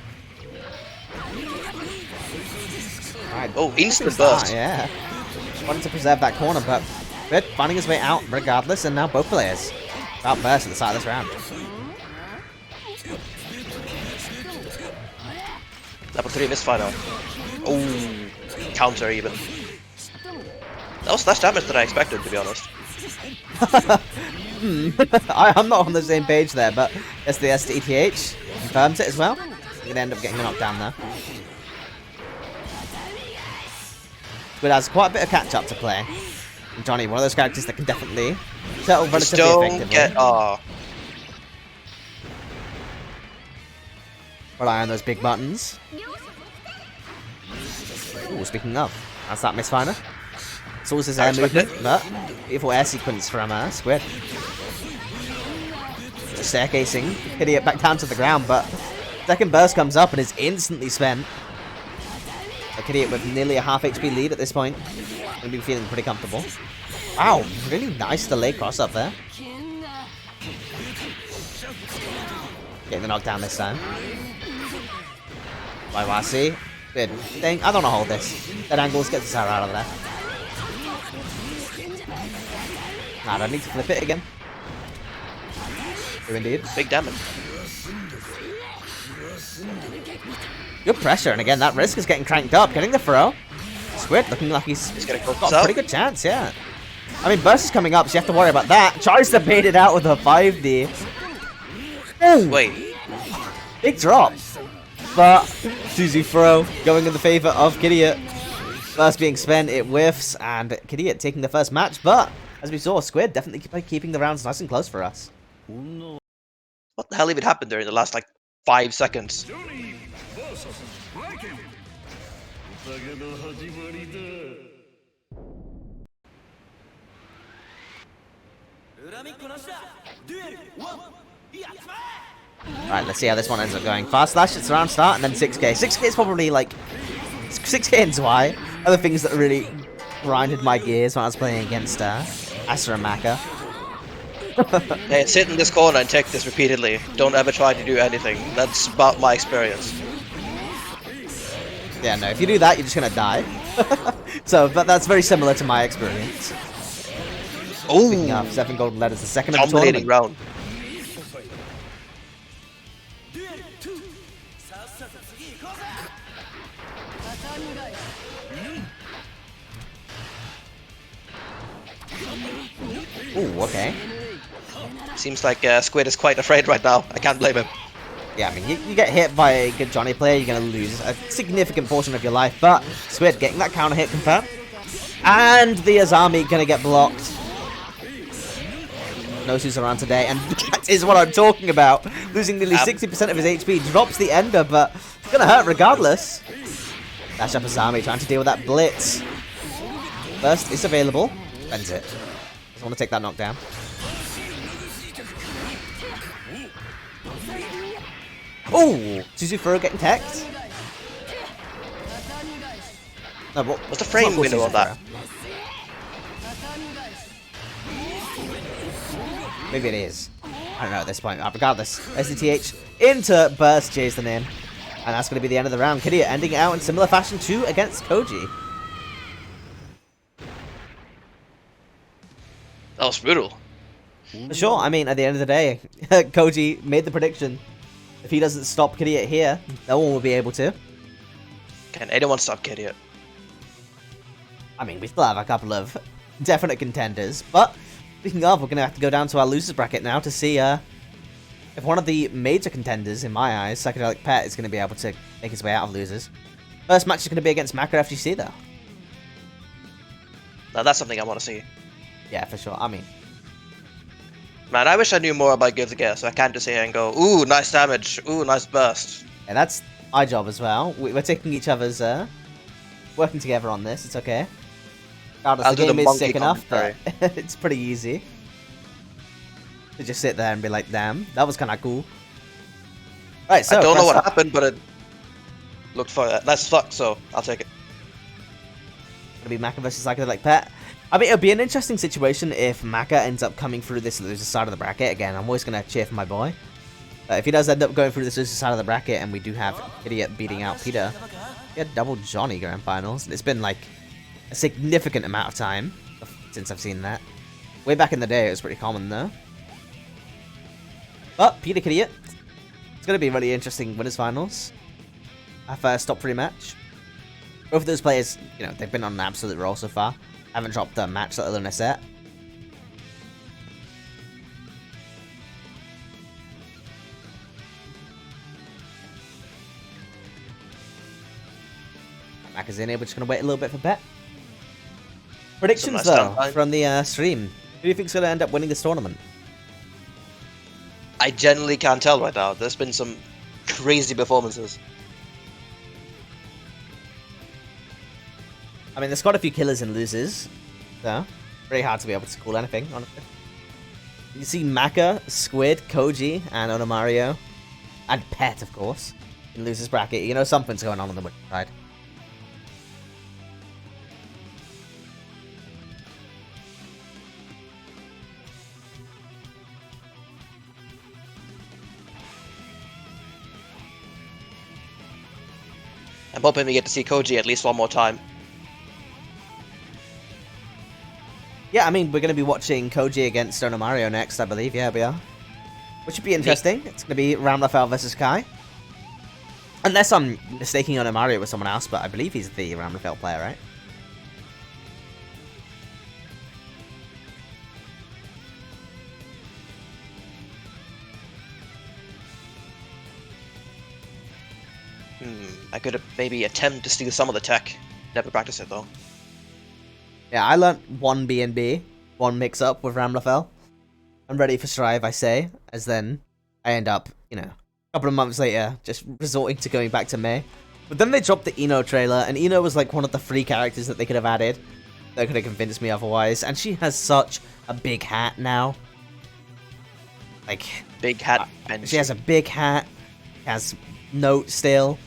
Right, Oh, instant start, burst. yeah. Wanted to preserve that corner, but Red finding his way out regardless, and now both players about burst at the start of this round. Level 3 misfire now. Oh, counter even. That was less damage than I expected, to be honest. I'm not on the same page there, but it's the SDTH confirms it as well. You're gonna end up getting a knockdown there. Squid has quite a bit of catch-up to play. And Johnny, one of those characters that can definitely settle Just relatively don't effectively. get... Oh. Rely on those big buttons. Ooh, speaking of, that's that misfire. It's always his air movement, but beautiful air sequence from Squid. Just staircasing, hitting it back down to the ground, but second burst comes up and is instantly spent. Kadia with nearly a half HP lead at this point. Gonna be feeling pretty comfortable. Wow, really nice delay cross up there. Getting the knockdown this time. YYC. Good thing. I don't know how to hold this. That angles gets us out of there. Nah, I don't need to flip it again. Do indeed. Big damage. Good pressure, and again, that risk is getting cranked up. Getting the throw. Squid looking like he's got a pretty good chance, yeah. I mean, burst is coming up, so you have to worry about that. Tries to bait it out with a 5D. Ooh. Wait. Big drop. But Suzu throw going in the favor of Kadia. First being spent, it whiffs, and Kadia taking the first match. But as we saw, Squid definitely keeping the rounds nice and close for us. What the hell even happened there in the last, like, 5 seconds? Alright, let's see how this one ends up going. Fast slash, it's around start, and then 6k. 6k is probably like 6k and Zwei are the things that really grinded my gears when I was playing against Asa and Maka. Hey, sit in this corner and take this repeatedly. Don't ever try to do anything. That's about my experience. Yeah, no, if you do that, you're just gonna die. So, but that's very similar to my experience. Oh, Picking up 7 golden letters, the second of the dominating tournament. round. Ooh, okay. Seems like Squid is quite afraid right now. I can't blame him. Yeah, I mean, you get hit by a good Johnny player, you're going to lose a significant portion of your life, but Squid getting that counter hit confirmed. And the Azami going to get blocked. No Su's around today, and that is what I'm talking about. Losing nearly 60% of his HP, drops the Ender, but it's going to hurt regardless. Dash up Azami trying to deal with that blitz. Burst is available. Spends it. Doesn't want to take that knockdown. Oh, Suzu getting teched. No, but what's the frame window on that? Maybe it is. I don't know at this point. Regardless, SDTH into burst chasing in. And that's going to be the end of the round. Kadia ending it out in similar fashion too against Koji. That was brutal. For sure, I mean, at the end of the day, Koji made the prediction. If he doesn't stop Kadia here, no one will be able to. Can anyone stop Kadia? I mean, we still have a couple of definite contenders, but speaking of, we're going to have to go down to our losers bracket now to see if one of the major contenders, in my eyes, Psychedelic Pet, is going to be able to make his way out of losers. First match is going to be against Maka FGC, though. Now that's something I want to see. Yeah, for sure. I mean, man, I wish I knew more about Guilty Gear, so I can't just sit here and go, ooh, nice damage, ooh, nice burst. yeah, that's my job as well. We're taking each other's, working together on this. It's okay. Regardless, the game is sick enough that it's pretty easy to just sit there and be like, damn, that was kind of cool. Right, so I don't know what happened, but it looked for nice as fuck, so I'll take it. It'll be Maka versus Psychedelic Pet. I mean, it'll be an interesting situation if Maka ends up coming through this loser side of the bracket. Again, I'm always going to cheer for my boy. If he does end up going through this loser side of the bracket and we do have Idiot beating out Peter, he had double Johnny Grand Finals. It's been like a significant amount of time since I've seen that. Way back in the day, it was pretty common though. But Peter Idiot, it's going to be really interesting winners finals. Our first top 3 match. Both of those players, you know, they've been on an absolute roll so far. Haven't dropped a match that they're in a set. Maka's in here, we're just going to wait a little bit for Bet. Predictions nice though downtime. from the stream. Who do you think's going to end up winning this tournament? I genuinely can't tell right now. There's been some crazy performances. I mean, there's quite a few killers and losers, so pretty hard to be able to call anything, honestly. You see Maka, Squid, Koji, and Onomario, and Pet, of course, in losers bracket. You know something's going on the winning side. I'm hoping we get to see Koji at least one more time. Yeah, I mean, we're going to be watching Koji against Onomario next, I believe. Yeah, we are. Which should be interesting. It's going to be Ramlafel versus Kai. Unless I'm mistaking Onomario with someone else, but I believe he's the Ramlafel player, right? I could maybe attempt to steal some of the tech. Never practice it though. Yeah, I learnt one B&B, one mix-up with Ramlafel. I'm ready for Strive, I say, as then I end up, you know, a couple of months later, just resorting to going back to May. But then they dropped the Ino trailer, and Ino was like one of the 3 characters that they could have added. That could have convinced me otherwise, and she has such a big hat now. Like, big hat. She has a big hat, has note still.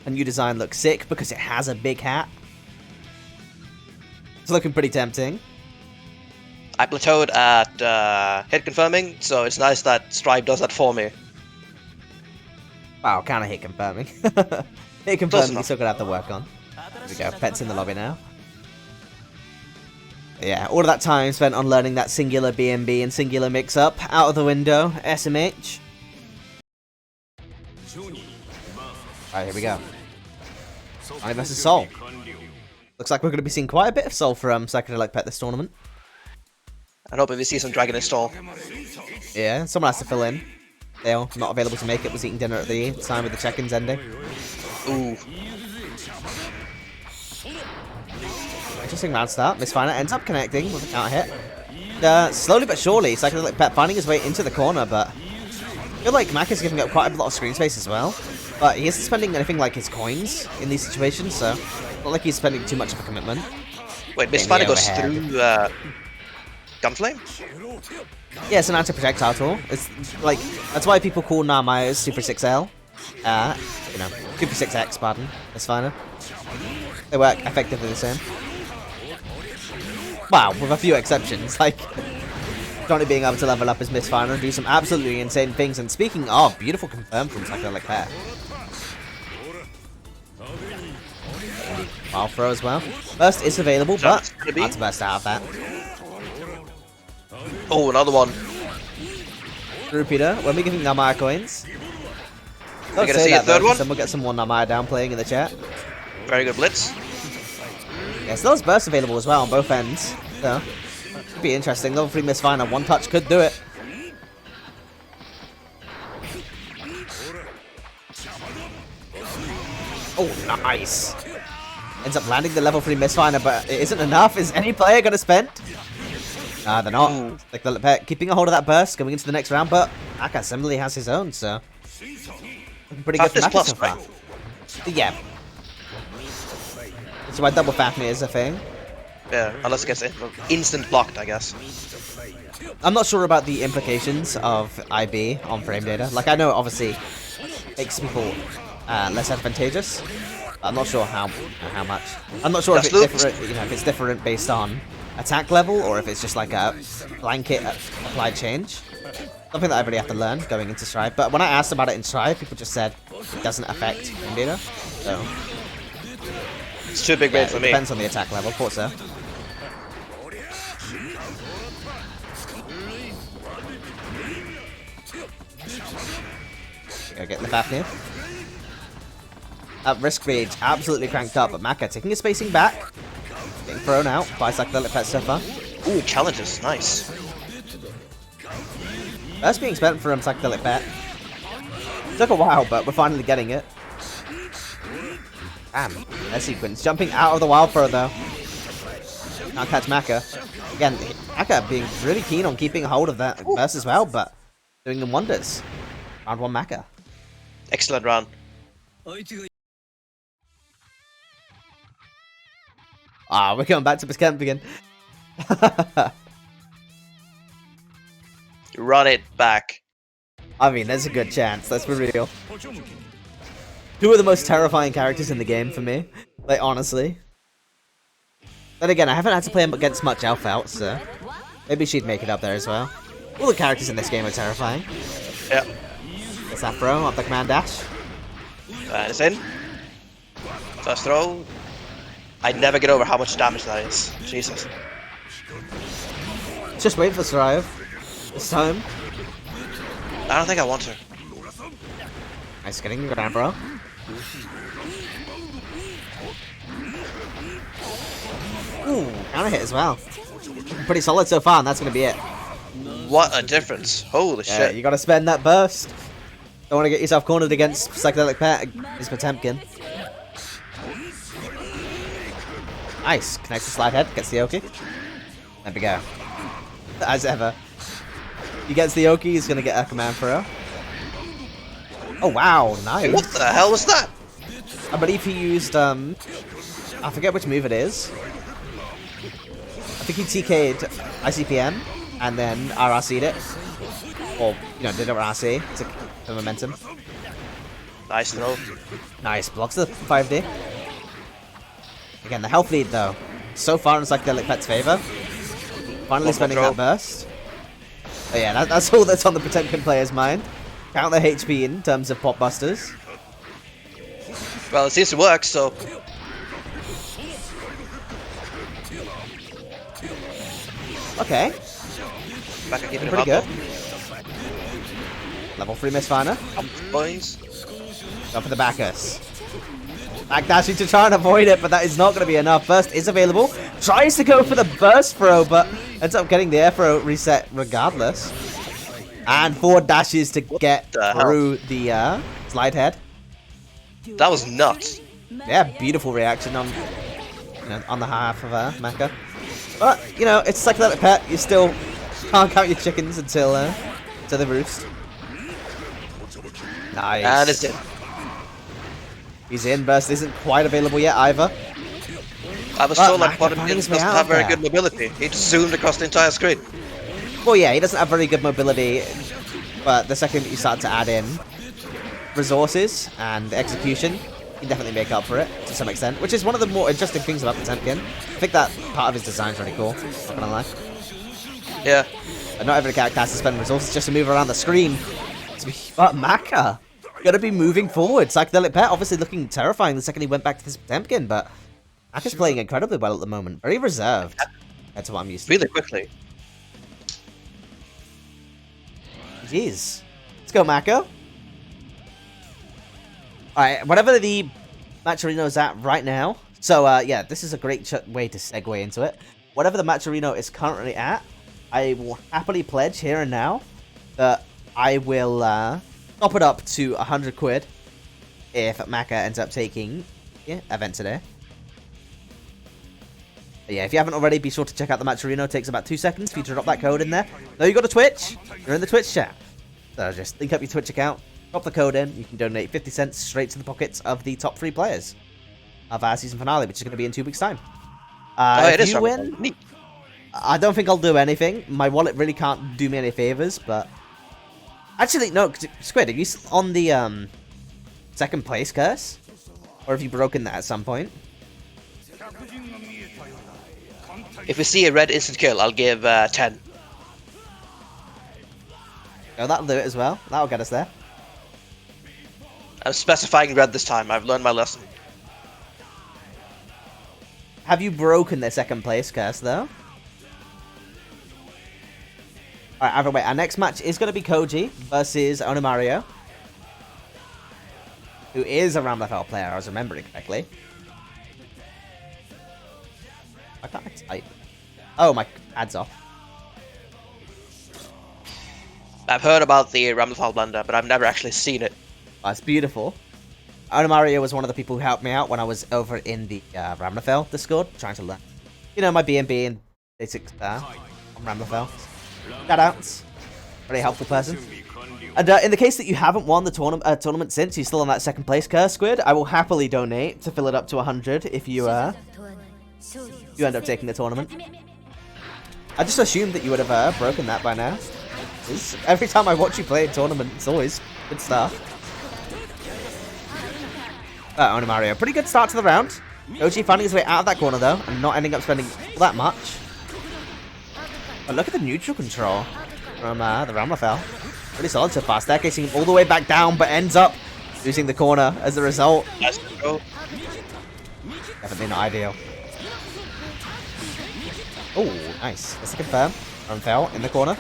Her new design looks sick because it has a big hat. It's looking pretty tempting. I plateaued at hit confirming, so it's nice that Stripe does that for me. Wow, kind of hit confirming. Hit confirming, you still gotta have to work on. There we go, Pet's in the lobby now. Yeah, all of that time spent on learning that singular B&B and singular mix-up, out of the window, SMH. Alright, here we go. Sonic versus Soul. Looks like we're going to be seeing quite a bit of Soul from Psychedelic Pet this tournament. I'm hoping we see some Dragon install. Yeah, someone has to fill in. Dale, not available to make it, was eating dinner at the time with the check-ins ending. Ooh. Interesting round start. Misfire ends up connecting with a counter hit. Slowly but surely, Psychedelic Pet finding his way into the corner, but I feel like Mac is giving up quite a lot of screen space as well. But he isn't spending anything like his coins in these situations, so not like he's spending too much of a commitment. Wait, Misfire goes through Gunflame? Yeah, it's an anti-projectile tool. It's like, that's why people call Narmaya's Super 6L. You know, Super 6X, pardon. Misfire. They work effectively the same. Wow, with a few exceptions, like Johnny being able to level up his Misfire and do some absolutely insane things. And speaking of, beautiful confirm from Psychedelic Pet. Wild throw as well. Burst is available, but hard to burst out of that. Oh, another one. Repeater, when we giving Namaya coins. We're gonna see a third one. Then we'll get some more Namaya down playing in the chat. Very good blitz. Yeah, so there's burst available as well on both ends. So, could be interesting. Level 3 Misfire and one touch could do it. Oh, nice. Ends up landing the level 3 Misfire, but it isn't enough. Is any player going to spend? Nah, they're not. Like the Pet keeping a hold of that burst, going into the next round, but Aka similarly has his own, so looking pretty good for Maka so far. Yeah. That's why double Fafnir is a thing. Yeah, unless it gets instant blocked, I guess. I'm not sure about the implications of IB on frame data. Like, I know it obviously makes people less advantageous. But I'm not sure how much. I'm not sure if it's different. You know, if it's different based on attack level or if it's just like a blanket applied change. Something that I really have to learn going into Strive. But when I asked about it in Strive, people just said it doesn't affect frame data. So it's too big brain for me. Depends on the attack level. Thought so. Go get the Fafnir. Risk rage absolutely cranked up, but Maka taking his spacing back. Getting thrown out by Psychedelic Pet so far. Ooh, challenges, nice. That's being spent from Psychedelic Pet. Took a while, but we're finally getting it. Damn, that sequence. Jumping out of the wild throw though. Can't catch Maka. Again, Maka being really keen on keeping a hold of that burst as well, but doing them wonders. Round 1 Maka. Excellent round. Ah, we're going back to this camp again. Run it back. I mean, there's a good chance, let's be real. Two of the most terrifying characters in the game for me. Like, honestly. Then again, I haven't had to play him against much Elf out, so maybe she'd make it up there as well. All the characters in this game are terrifying. Yeah. Gets that throw, up the command dash. And it's in. First throw. I'd never get over how much damage that is. Jesus. Just wait for Strive. This time. I don't think I want to. Nice getting your ground, bro. Ooh, counter hit as well. Pretty solid so far, and that's gonna be it. What a difference. Holy Yeah, shit. you gotta spend that burst. Don't want to get yourself cornered against Psychedelic Pet. Is Potemkin. Nice. Connects the slide head, gets the Oki. There we go. As ever. He gets the Oki, he's gonna get a command throw. Oh wow, nice. What the hell was that? I believe he used I forget which move it is. I think he TK'd ICPM and then RRC'd it. Or, you know, did it RRC to the momentum. Nice throw. Nice, blocks the 5D. Again, the health lead though. So far in Psychedelic Pet's favor. Finally spending that burst. But yeah, that's all that's on the Potemkin player's mind. Count the HP in terms of pop busters. Well, it seems to work, so. Okay, Back and keeping him pretty up. good. Level 3 Mistfinder. Boys. Go for the Bacchus. Backdashing to try and avoid it, but that is not going to be enough. Burst is available. Tries to go for the burst throw, but ends up getting the air throw reset regardless. And forward dashes to get through the slide head. That was nuts. Yeah, beautiful reaction on on the half of Mecha. But, you know, it's Psychedelic Pet. You still can't count your chickens until they roost. Nice. And it's in. He's in. Burst isn't quite available yet either. I was told like Potemkin doesn't have very good mobility. He just zoomed across the entire screen. Well, yeah, he doesn't have very good mobility, but the second you start to add in resources and execution, you can definitely make up for it to some extent, which is one of the more interesting things about Potemkin. I think that part of his design is really cool, not gonna lie. Yeah. And not every character has to spend resources just to move around the screen. But Maka, gotta be moving forward. Psychedelic Pet obviously looking terrifying the second he went back to this Potemkin, but Maka's playing incredibly well at the moment. Very reserved. That's what I'm used to. Really quickly. Jeez. Let's go, Mako. Alright, whatever the match arena is at right now. So, yeah, this is a great way to segue into it. Whatever the match arena is currently at, I will happily pledge here and now that I will top it up to 100 quid if Maka ends up taking event today. But yeah, if you haven't already, be sure to check out the match arena. It takes about 2 seconds for you to drop that code in there. Now you got a Twitch, you're in the Twitch chat. So just link up your Twitch account, drop the code in, you can donate 50 cents straight to the pockets of the top 3 players of our season finale, which is going to be in 2 weeks' time. If you win, neat. I don't think I'll do anything. My wallet really can't do me any favors, but actually, no, Squid, are you on the second place curse, or have you broken that at some point? If we see a red instant kill, I'll give 10. Oh, that'll do it as well. That'll get us there. I'm specifying red this time. I've learned my lesson. Have you broken the second place curse, though? Alright, either way, our next match is going to be Koji versus Onimario, who is a Ramlethal player, I was remembering correctly. I can't type. Oh, my ad's off. I've heard about the Ramlethal blunder, but I've never actually seen it. Oh, it's beautiful. Onimario was one of the people who helped me out when I was over in the Ramlethal Discord, trying to learn You know, my B&B and basic on Ramblefell. Shout outs. Very helpful person. And in the case that you haven't won the tournament since, you're still on that second place curse, Squid, I will happily donate to fill it up to 100 if you end up taking the tournament. I just assumed that you would have broken that by now. Every time I watch you play a tournament, it's always good stuff. Only Mario. Pretty good start to the round. Koji finding his way out of that corner, though, and not ending up spending all that much. But look at the neutral control from the Ramblefell. Pretty solid so far. Staircasing him all the way back down, but ends up losing the corner as a result. Definitely not ideal. Oh, nice. That's a confirm. Ramblefell in the corner.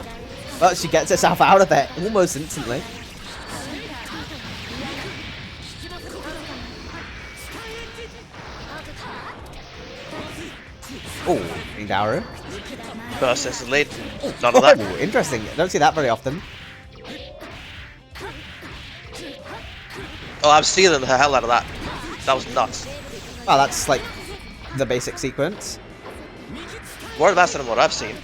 But she gets herself out of there almost instantly. Oh, Daru. Versus lead. None of that. Interesting. I don't see that very often. Oh, I'm stealing the hell out of that. That was nuts. Well, that's like the basic sequence. More better than what I've seen.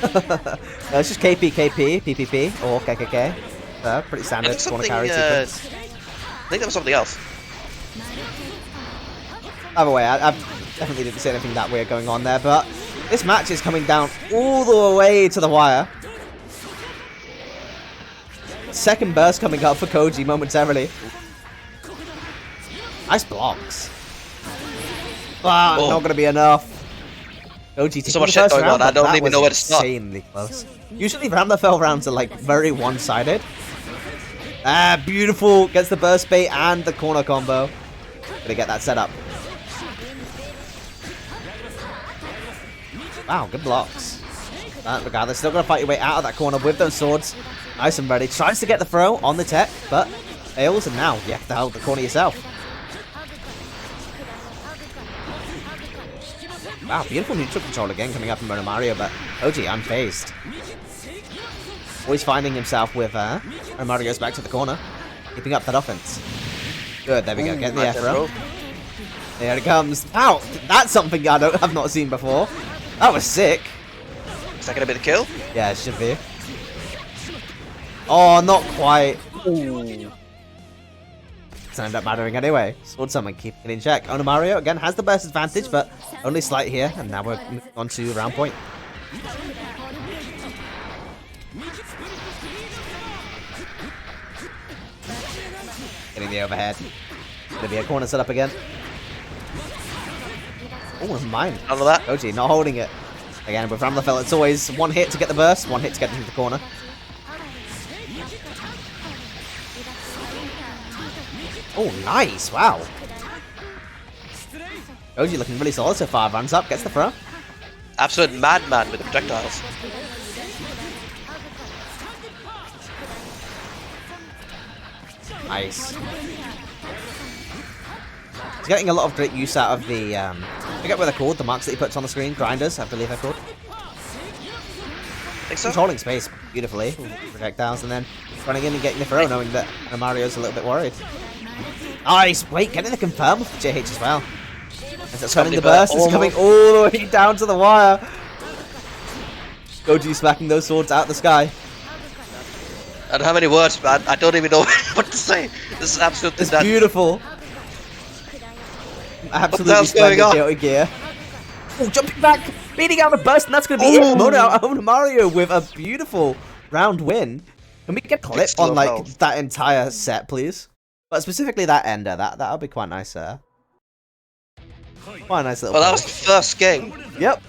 No, it's just KP, KP, PPP, or KKK. Pretty standard corner carry sequence. I think that was something else. Either way, I definitely didn't see anything that weird going on there, but this match is coming down all the way to the wire. Second burst coming up for Koji momentarily. Nice blocks. Wow, not going to be enough. Koji so much shit going on, I don't even know where to start. Insanely close. Usually Ramblefell rounds are like very one-sided. Beautiful. Gets the burst bait and the corner combo. Gonna get that set up. Wow, good blocks. Regardless, still gonna fight your way out of that corner with those swords. Nice and ready. Tries to get the throw on the tech, but fails, and now you have to hold the corner yourself. Wow, beautiful neutral control again coming up from Mario, but Koji unfazed. Always finding himself with Mario's back to the corner, keeping up that offense. Good, there we go, getting the F throw. There it comes. Wow, that's something I've not seen before. That was sick. Is that gonna be the kill? Yeah, it should be. Oh, not quite. Ooh. It's ended up mattering anyway. Sword Summon keeping it in check. Mario again has the burst advantage, but only slight here, and now we're on to round point. Getting the overhead. Gonna be a corner set up again. Oh, mine. None of that. Koji not holding it. Again, with Ramblefell, it's always one hit to get the burst, one hit to get into the corner. Oh, nice. Wow. Koji looking really solid so far. Runs up, gets the throw. Absolute madman with the projectiles. Nice. He's getting a lot of great use out of the, I forget what they're called, the marks that he puts on the screen. Grinders, I believe they're called. Think so? Controlling space beautifully. Projectiles, and then running in and getting the throw, knowing that Mario's a little bit worried. Nice! Wait, getting the confirm with JH as well. As it's turning the burst, it's coming all the way down to the wire. Koji smacking those swords out the sky. I don't have any words, man. I don't even know what to say. This is absolutely It's beautiful. Absolutely splendid gear. Oh, jumping back, beating out the burst, and that's going to be it. Mono Mario with a beautiful round win. Can we get a clip on like that entire set, please? But specifically that ender, that'll be quite nice, Quite a nice little. Well, that was the first game. Yep,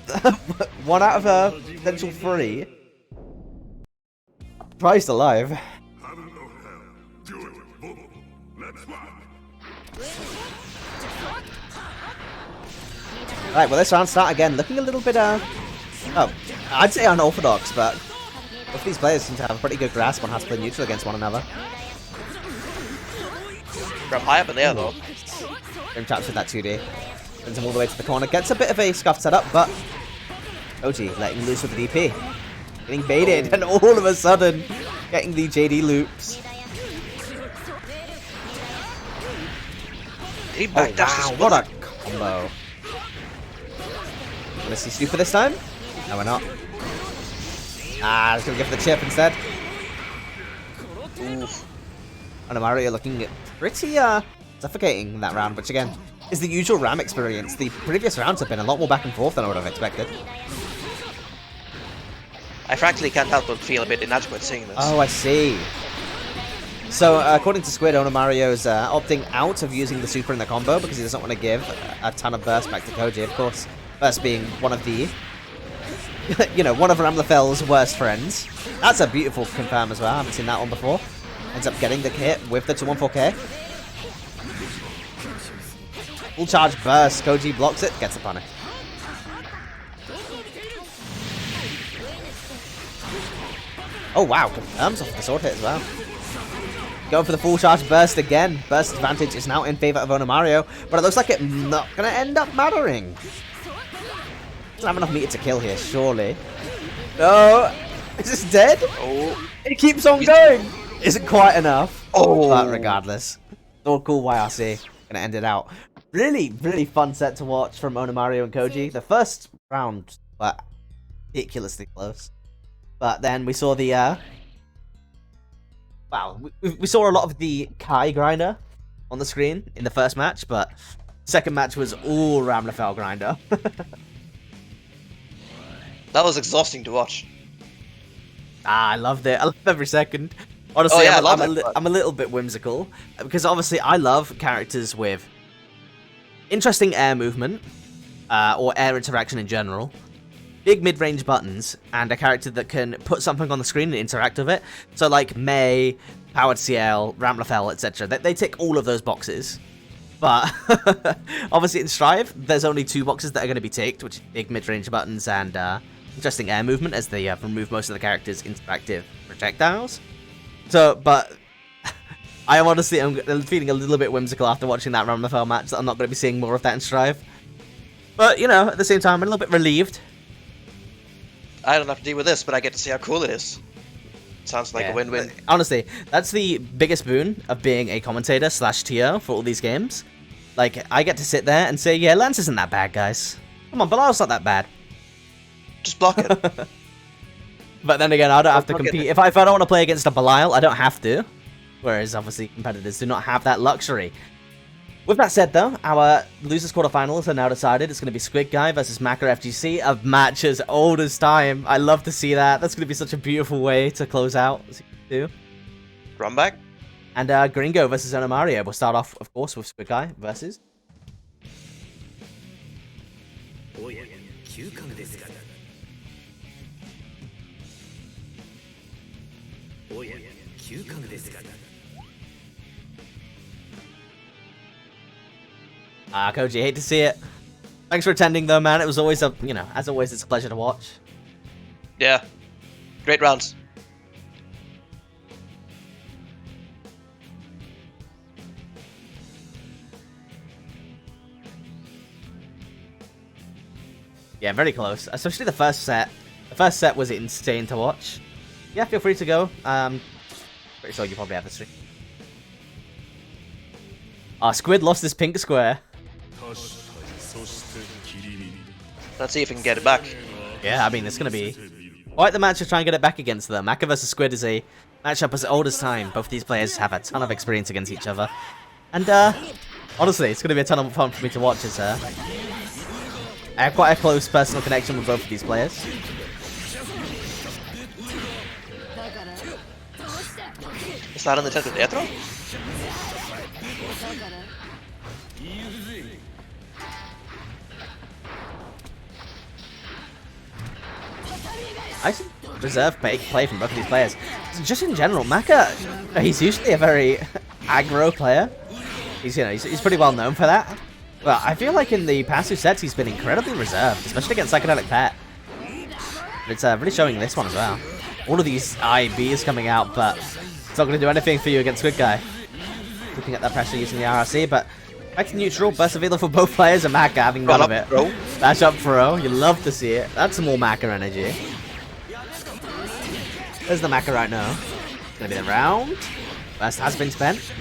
1 out of potential 3. Priced alive. Right, well, this round start again, looking a little bit, oh, I'd say unorthodox, but both these players seem to have a pretty good grasp on how to play neutral against one another. Grab high up in the air, though. Grim traps with that 2D. Sends him all the way to the corner, gets a bit of a scuffed setup, but Koji letting loose with the DP. Getting baited, and all of a sudden, getting the JD loops. He backdashed his what a combo. Gonna see super this time? No, we're not. Ah, just gonna give the chip instead. Oof. And Mario looking pretty suffocating in that round, which again is the usual Ram experience. The previous rounds have been a lot more back and forth than I would have expected. I frankly can't help but feel a bit inadequate seeing this. Oh, I see. So, according to Squid, Mario's opting out of using the super in the combo because he doesn't want to give a ton of burst back to Koji, of course. Burst being one of the, one of Ramlafel's worst friends. That's a beautiful confirm as well. I haven't seen that one before. Ends up getting the hit with the 214K. Full charge burst. Koji blocks it, gets the punish. Oh wow, confirms off the sword hit as well. Going for the full charge burst again. Burst advantage is now in favor of Mario, but it looks like it's not going to end up mattering. Doesn't have enough meter to kill here, surely. No! Is this dead? Oh. It keeps on going! Isn't quite enough. Oh. But regardless. All cool YRC. Gonna end it out. Really, really fun set to watch from Mario and Koji. The first round were ridiculously close. But then we saw the, wow, we saw a lot of the Kai grinder on the screen in the first match, but second match was all Ramlafel grinder. That was exhausting to watch. I loved it. I love every second. Honestly, yeah, I'm a little bit whimsical, because obviously I love characters with interesting air movement, or air interaction in general. Big mid-range buttons, and a character that can put something on the screen and interact with it. So like May, Powered CL, Ramlafel, etc. They tick all of those boxes. But obviously in Strive, there's only 2 boxes that are going to be ticked, which is big mid-range buttons and interesting air movement, as they remove most of the character's interactive projectiles. So, but I am honestly, I'm feeling a little bit whimsical after watching that Ramlafel match, that I'm not going to be seeing more of that in Strive. But, at the same time, I'm a little bit relieved. I don't have to deal with this, but I get to see how cool it is. Sounds like a win-win. Honestly, that's the biggest boon of being a commentator / TO for all these games. Like, I get to sit there and say, yeah, Lance isn't that bad, guys. Come on, Bilal's not that bad. Just block it. But then again, I don't have to compete. If I don't want to play against a Belial, I don't have to. Whereas, obviously, competitors do not have that luxury. With that said, though, our losers quarterfinals are now decided. It's going to be Squid Guy versus Maka FGC, a match as old as time. I love to see that. That's going to be such a beautiful way to close out Season 2. Run back. And Gringo versus Mario. We'll start off, of course, with Squid Guy versus... Koji, hate to see it. Thanks for attending, though, man. It was always as always, it's a pleasure to watch. Yeah. Great rounds. Yeah, very close. Especially the first set. The first set was insane to watch. Yeah, feel free to go. Pretty sure you probably have the stream. Squid lost his pink square. Let's see if we can get it back. Yeah, I mean, it's going to be quite the match to try and get it back against them. Maka versus Squid is a matchup as old as time. Both these players have a ton of experience against each other. And, honestly, it's going to be a ton of fun for me to watch as, I have quite a close personal connection with both of these players. Is that on the Untitled Chapter? I should reserve play from both of these players. Just in general, Maka, he's usually a very aggro player. He's pretty well known for that. But I feel like in the past 2 sets, he's been incredibly reserved, especially against Psychedelic Pet. It's really showing this one as well. All of these IBs coming out, but it's not going to do anything for you against Squid Guy. Looking at that pressure using the RRC, but back to neutral, burst available for both players, and Maka having none of it. Dash up throw, you love to see it. That's some more Maka energy. There's the Maka right now. It's going to be the round. Burst has been spent.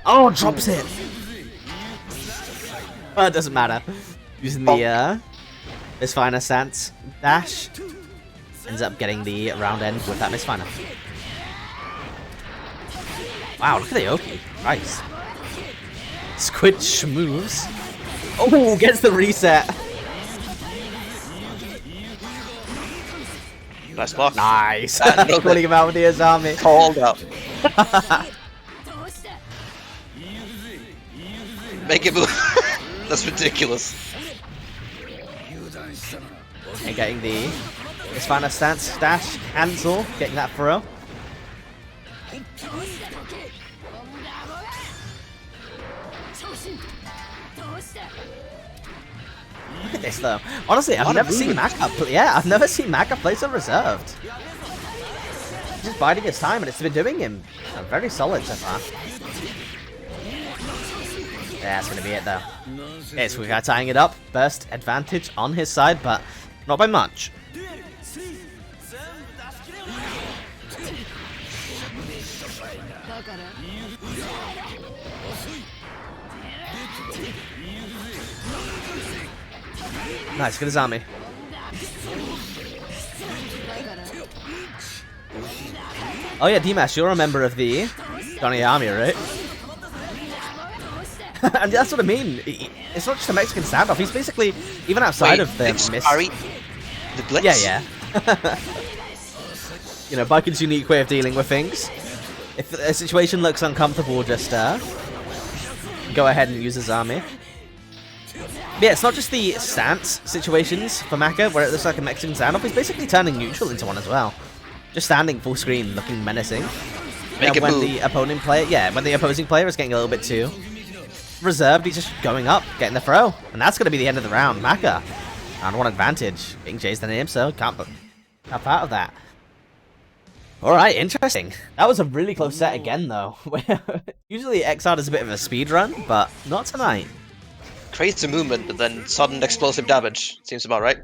Oh, drops it! Well, it doesn't matter. Using the Misfire stance dash. Ends up getting the round end with that Misfire. Wow, look at the Oki. Nice. Squid schmoves. Oh, gets the reset. Nice block. Nice. Calling him out with the Azami. Called up. Make it move. That's ridiculous. And getting the Misfire stance dash cancel. Getting that throw. Look at this though. Honestly, I've never seen Maka play. Yeah, I've never seen Maka play so reserved. Just biding his time, and it's been doing him very solid so far. Yeah, that's gonna be it though. It's we got tying it up. Burst advantage on his side, but not by much. Nice, good Azami. Oh yeah, Dimash, you're a member of the Johnny Army, right? And that's what I mean. It's not just a Mexican standoff. He's basically, even outside of the the blitz? Yeah. You know, Biken's unique way of dealing with things. If a situation looks uncomfortable, just go ahead and use Azami. But yeah, it's not just the stance situations for Maka where it looks like a Mexican standoff. He's basically turning neutral into one as well. Just standing full screen, looking menacing. Make it when move. the opponent player, when the opposing player is getting a little bit too reserved, he's just going up, getting the throw, and that's going to be the end of the round. Maka, round one advantage, being chased in him, so can't tap out of that. All right, interesting. That was a really close set again, though. Usually XR is a bit of a speed run, but not tonight. Crazy movement, but then sudden explosive damage. Seems about right.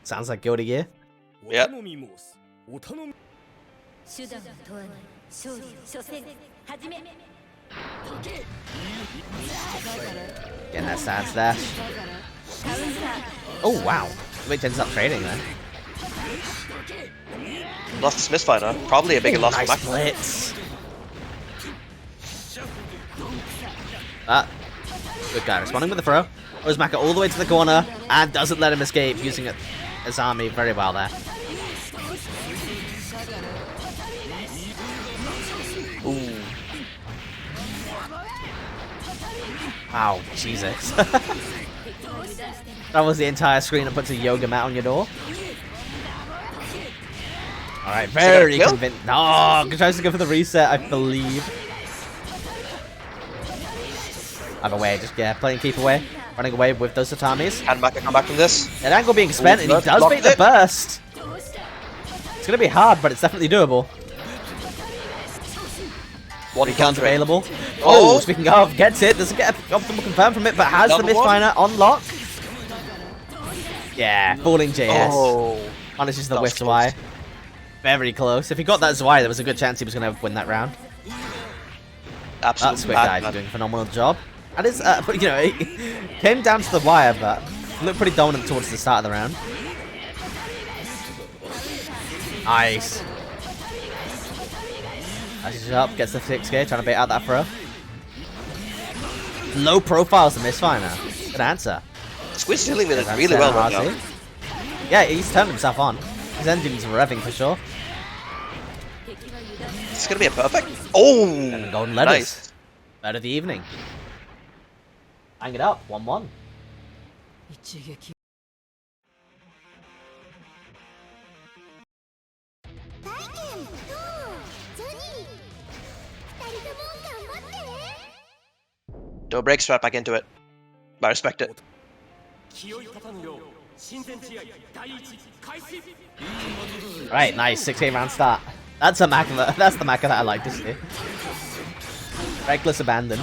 Sounds like Guilty Gear. Yep. Getting that stance dash. Oh wow, which ends up trading then. Lost to Misfire, probably a bigger loss for Nice Maka. blitz. Good guy, responding with the throw. Goes Maka all the way to the corner and doesn't let him escape, using it as army very well there. Ooh. Wow, Jesus. That was the entire screen that puts a yoga mat on your door. Alright, very convinced. No, tries to go for the reset, I believe. Other way, just playing keep away. Running away with those Tatamis. Can Maka come back from this? That angle being spent, and he does beat the burst. It's gonna be hard, but it's definitely doable. One counter available. Oh, speaking of, gets it. Doesn't get an optimal confirm from it, but has the Misfire on lock. Yeah, falling JS. Oh, punishes the whiff Zwei. Very close. If he got that Zwei, there was a good chance he was going to win that round. Absolutely. That's Squid Guy doing a phenomenal job. That is, you know, he came down to the wire, but looked pretty dominant towards the start of the round. Nice. Dashes up, gets the 6K, trying to bait out that throw. Low profile's the Misfire now. Good answer. Squid's dealing with it really well right now. Yeah, he's turned himself on. His engine's revving for sure. It's gonna be a perfect. Oh, golden letters. Nice. Bird of the evening. Hang it up, 1-1. Do a break strap back into it. But I respect it. Right, nice 6K round start. That's a Maka. That's the Maka that I like to see. Reckless abandon.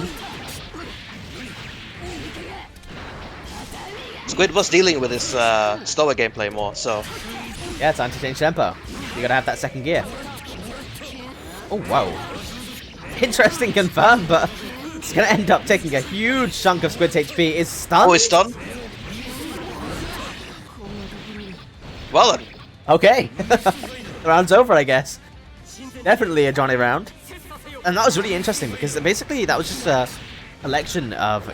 Squid was dealing with his slower gameplay more, so yeah, time to change tempo. You gotta have that second gear. Oh whoa! Interesting confirm, but it's gonna end up taking a huge chunk of Squid's HP. Is stunned. Oh, he's stunned. Well then. Okay. The round's over, I guess. Definitely a Johnny round. And that was really interesting because basically that was just a collection of,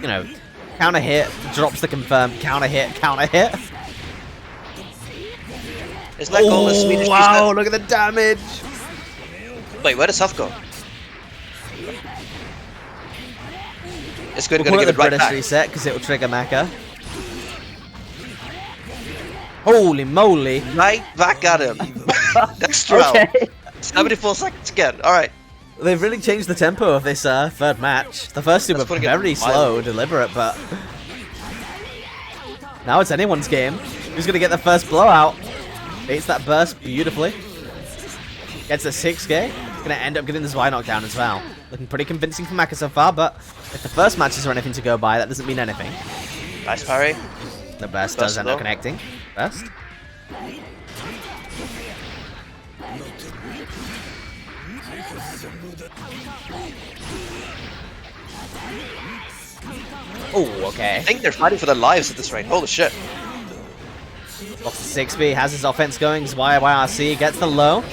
you know, counter hit, drops the confirm, counter hit, counter hit. Isn't that goal the Swedish wow, look at the damage. Wait, where does health go? It's good, We'll gonna give the it right British back. reset because it will trigger Mecha. Holy moly. Right back at him. Next round. Okay. 74 seconds again. Alright. They've really changed the tempo of this third match. The first two were very slow, deliberate, but now it's anyone's game. Who's going to get the first blowout? Baits that burst beautifully. Gets a 6K. Going to end up getting the Y knockdown as well. Looking pretty convincing for Maka so far, but if the first matches are anything to go by, that doesn't mean anything. Nice parry. The burst does end up connecting. Burst. Oh, okay. I think they're fighting for their lives at this rate. Holy shit. Blocks the 6B, has his offense going. His YYRC gets the low.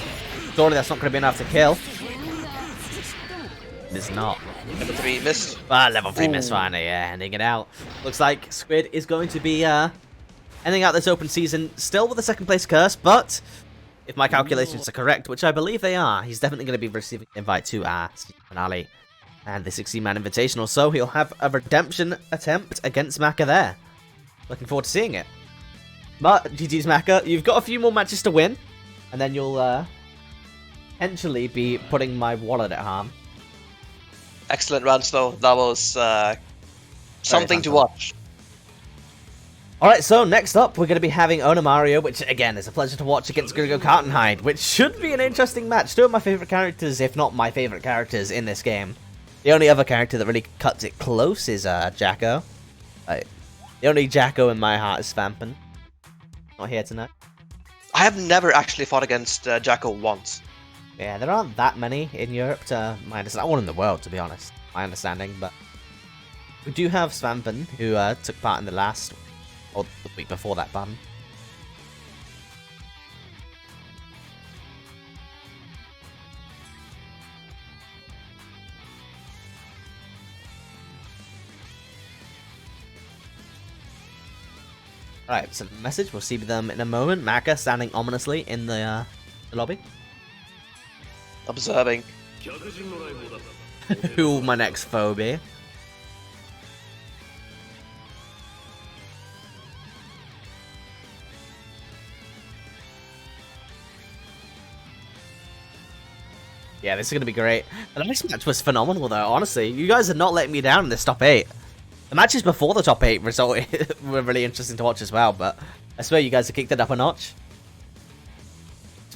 Surely that's not going to be enough to kill. It's not. Level 3 missed. Ah, level 3 missed finally, yeah, ending it out. Looks like Squid is going to be ending out this open season still with a second place curse, but if my calculations are correct, which I believe they are, he's definitely going to be receiving an invite to our season finale and the 16-man invitational, so he'll have a redemption attempt against Maka there. Looking forward to seeing it. But, GG's Maka, you've got a few more matches to win, and then you'll potentially be putting my wallet at harm. Excellent round, though. That was something to watch. Alright, so next up, we're going to be having Ona Mario, which, again, is a pleasure to watch against Gringo Cartonhide, which should be an interesting match. Two of my favourite characters, if not my favourite characters in this game. The only other character that really cuts it close is Jacko. The only Jacko in my heart is Svampin. Not here tonight. I have never actually fought against Jacko once. Yeah, there aren't that many in Europe, to my understanding. One in the world, to be honest. My understanding, but we do have Svampin, who took part in the last, or the week before that, pardon. Alright, so message, we'll see them in a moment. Maka standing ominously in the lobby. Observing. Who will my next foe be? Yeah, this is going to be great. The next match was phenomenal, though, honestly. You guys are not letting me down in this top 8. The matches before the top 8 were really interesting to watch as well, but I swear you guys have kicked it up a notch.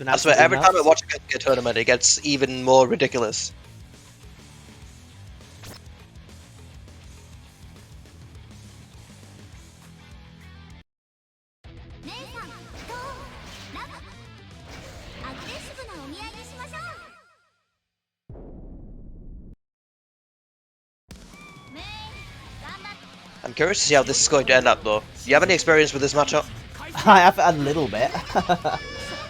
I swear, every time I watch a tournament, it gets even more ridiculous. I'm curious to see how this is going to end up, though. Do you have any experience with this matchup? I have a little bit.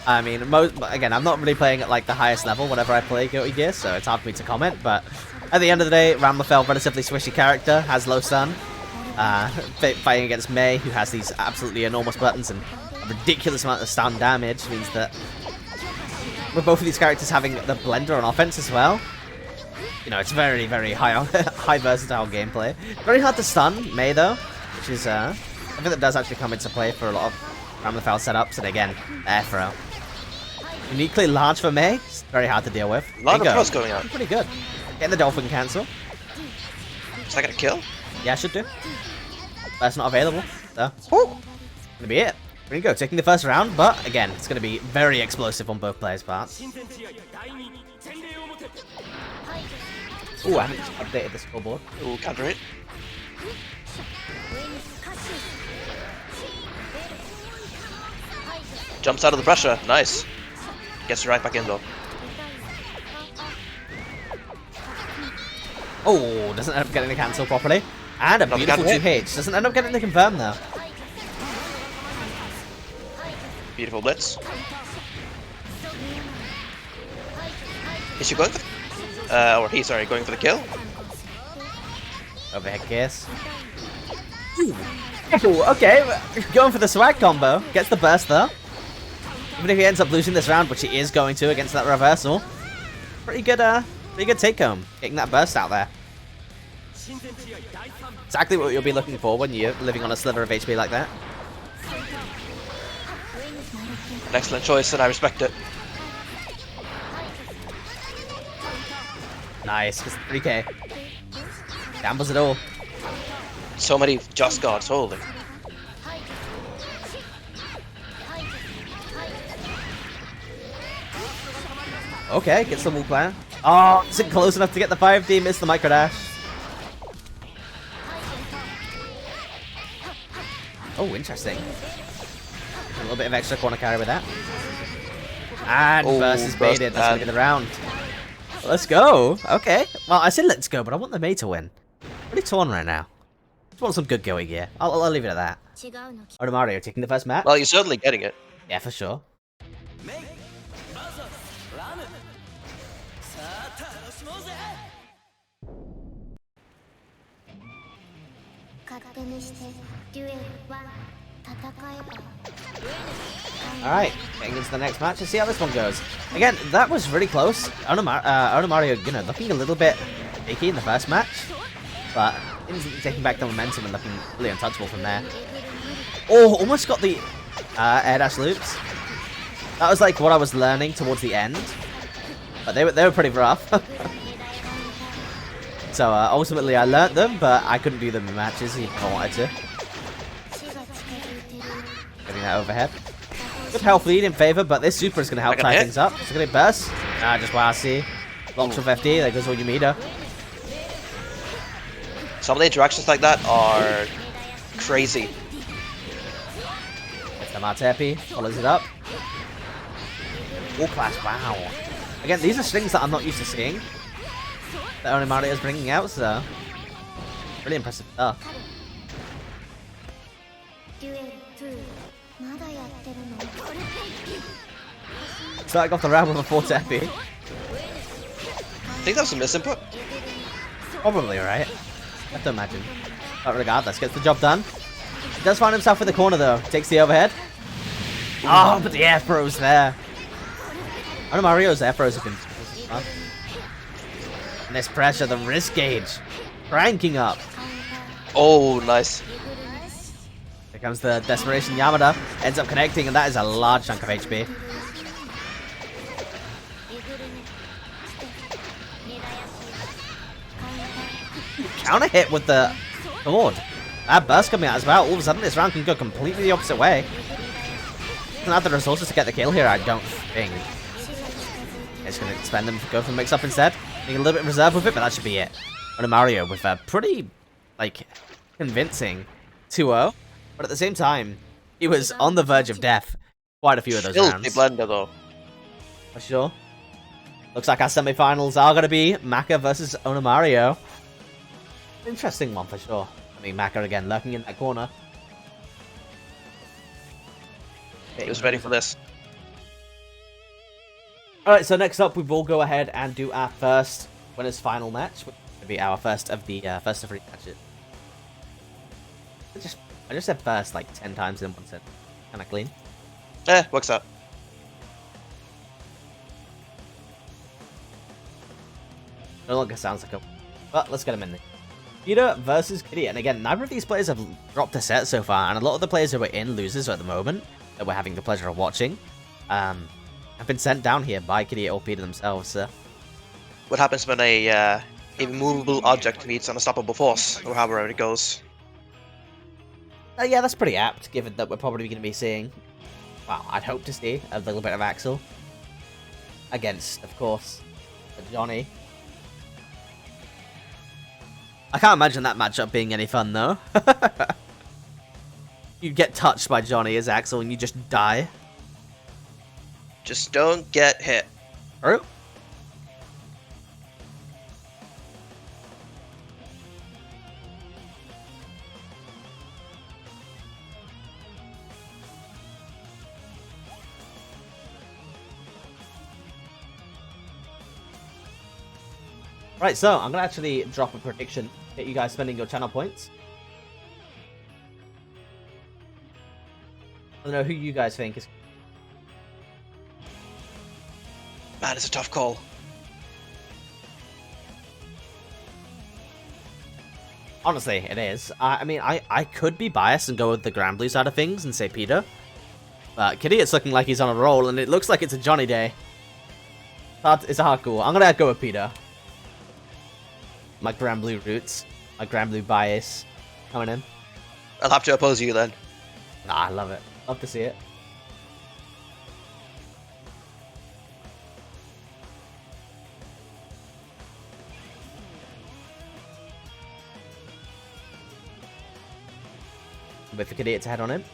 I mean, again, I'm not really playing at like the highest level whenever I play Guilty Gear, so it's hard for me to comment, but at the end of the day, Ramlafel, relatively swishy character, has low stun. Fighting against Mei, who has these absolutely enormous buttons and a ridiculous amount of stun damage, means that with both of these characters having the blender on offense as well, you know, it's very, very high versatile gameplay. Very hard to stun Mei, though, which is, I think that does actually come into play for a lot of Ramlafel setups, and again, air throw. Uniquely large for Mei, it's very hard to deal with. A lot of throws going on. Pretty good. Getting the dolphin cancel. Is that gonna kill? Yeah, should do. That's not available, so. Gonna be it. There you go, taking the first round, but again, it's gonna be very explosive on both players' parts. Ooh, I haven't updated the scoreboard. Ooh, counter it. Jumps out of the pressure. Nice. Gets right back in, though. Oh, doesn't end up getting the cancel properly. And a beautiful 2H. Doesn't end up getting the confirm, though. Beautiful blitz. Is she going for or he's sorry, going for the kill? Overhead kiss. Ooh, okay, going for the swag combo. Gets the burst though. Even if he ends up losing this round, which he is going to against that reversal. Pretty good take home. Getting that burst out there. Exactly what you'll be looking for when you're living on a sliver of HP like that. An excellent choice, and I respect it. Nice, just 3k. Gambles it all. So many just guards, holy. Okay, gets the wall plan. Oh, isn't close enough to get the 5D, missed the micro dash. Oh, interesting. A little bit of extra corner carry with that. And burst is baited. That's going to be the round. Let's go. Okay. Well, I said let's go, but I want the May to win. Pretty torn right now. Just want some good going gear. I'll leave it at that. Mario taking the first map. Well, you're certainly getting it. Yeah, for sure. Alright, getting into the next match. Let's see how this one goes. Again, that was really close. Mario, you know, looking a little bit shaky in the first match, but instantly taking back the momentum and looking really untouchable from there. Oh, almost got the air dash loops. That was like what I was learning towards the end, but they were pretty rough. So ultimately I learnt them, but I couldn't do them in matches even if I wanted to. Getting that overhead. Good health lead in favor, but this super is going to help tie things up. So going to burst. Just YRC. Blocks with FD. There goes all your meter. Some of the interactions like that are crazy. Gets the Martepi. Follows it up. Wall clash. Wow. Again, these are strings that I'm not used to seeing. That only Mario is bringing out, so really impressive stuff. Starting off the round with a 4 tepi. I think that was a misinput. Probably, right? I have to imagine. But regardless, gets the job done. He does find himself in the corner though. Takes the overhead. Oh, but the air throws there. I know Mario's air throws have been fun. And this pressure, the wrist gauge, cranking up. Oh, nice. Here comes the Desperation Yamada. Ends up connecting, and that is a large chunk of HP. Counter hit with the sword. That burst coming out as well. All of a sudden, this round can go completely the opposite way. Doesn't have the resources to get the kill here, I don't think. It's going to spend them, go for the mix-up instead. Being a little bit reserved with it, but that should be it. On Mario with a pretty, like, convincing 2-0. But at the same time, he was on the verge of death quite a few of those rounds. Still blender, though. For sure. Looks like our semi-finals are going to be Maka versus Mario. Interesting one for sure. I mean, Maka again lurking in that corner. He was ready for this. Alright, so next up we will go ahead and do our first winners final match, which will be our first of the first of 3 matches. I just said first like 10 times in one sentence. Kinda clean. Works out. No longer sounds like a... But let's get him in there. Kadia versus Kadia. And again, neither of these players have dropped a set so far, and a lot of the players who are in losers at the moment, that we're having the pleasure of watching, have been sent down here by Kadia or Peter themselves, so... What happens when a immovable object meets unstoppable force, or however it goes? Yeah, that's pretty apt, given that we're probably going to be seeing... Well, I'd hope to see a little bit of Axel. Against, of course, Johnny. I can't imagine that matchup being any fun, though. You get touched by Johnny as Axel and you just die. Just don't get hit. True. Right, so I'm gonna actually drop a prediction. Get you guys spending your channel points. I don't know who you guys think is. Man, it's a tough call. Honestly, it is. I mean, I could be biased and go with the Grand Blue side of things and say Peter. But Kadia's looking like he's on a roll, and it looks like it's a Johnny day. It's a hard call. I'm gonna go with Peter. My Grand Blue roots. My Grand Blue bias. Coming in. I'll have to oppose you then. Nah, I love it. Love to see it. Wait for Kadia to head on in.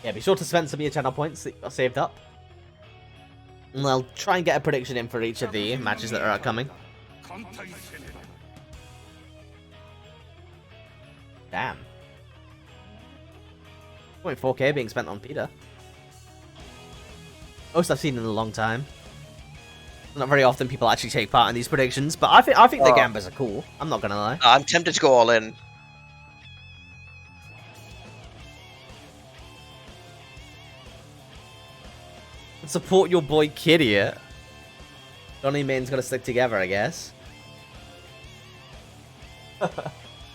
Yeah, be sure to spend some of your channel points that you got saved up. And I'll try and get a prediction in for each of the matches that are upcoming. Damn. 0.4k being spent on Peter. Most I've seen in a long time. Not very often people actually take part in these predictions, but I think the Gambas are cool. I'm not gonna lie. I'm tempted to go all in. Support your boy Kadia. Johnny Main's gotta stick together, I guess.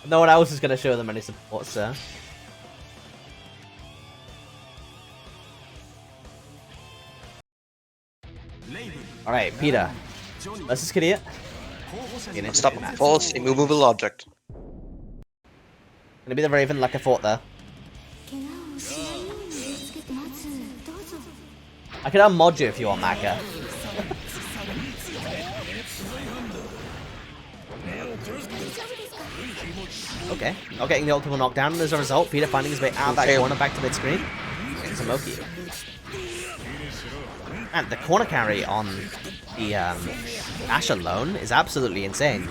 No one else is gonna show them any support, sir. Alright, Peter. Versus Kadia. Unstoppable force, immovable object. Gonna be the Raven like I thought there. I can unmod you if you want, Maka. Okay, not getting the ultimate knockdown, and as a result, Peter finding his way out of that corner back to mid-screen. Getting some Oki. And the corner carry on the Ash alone is absolutely insane.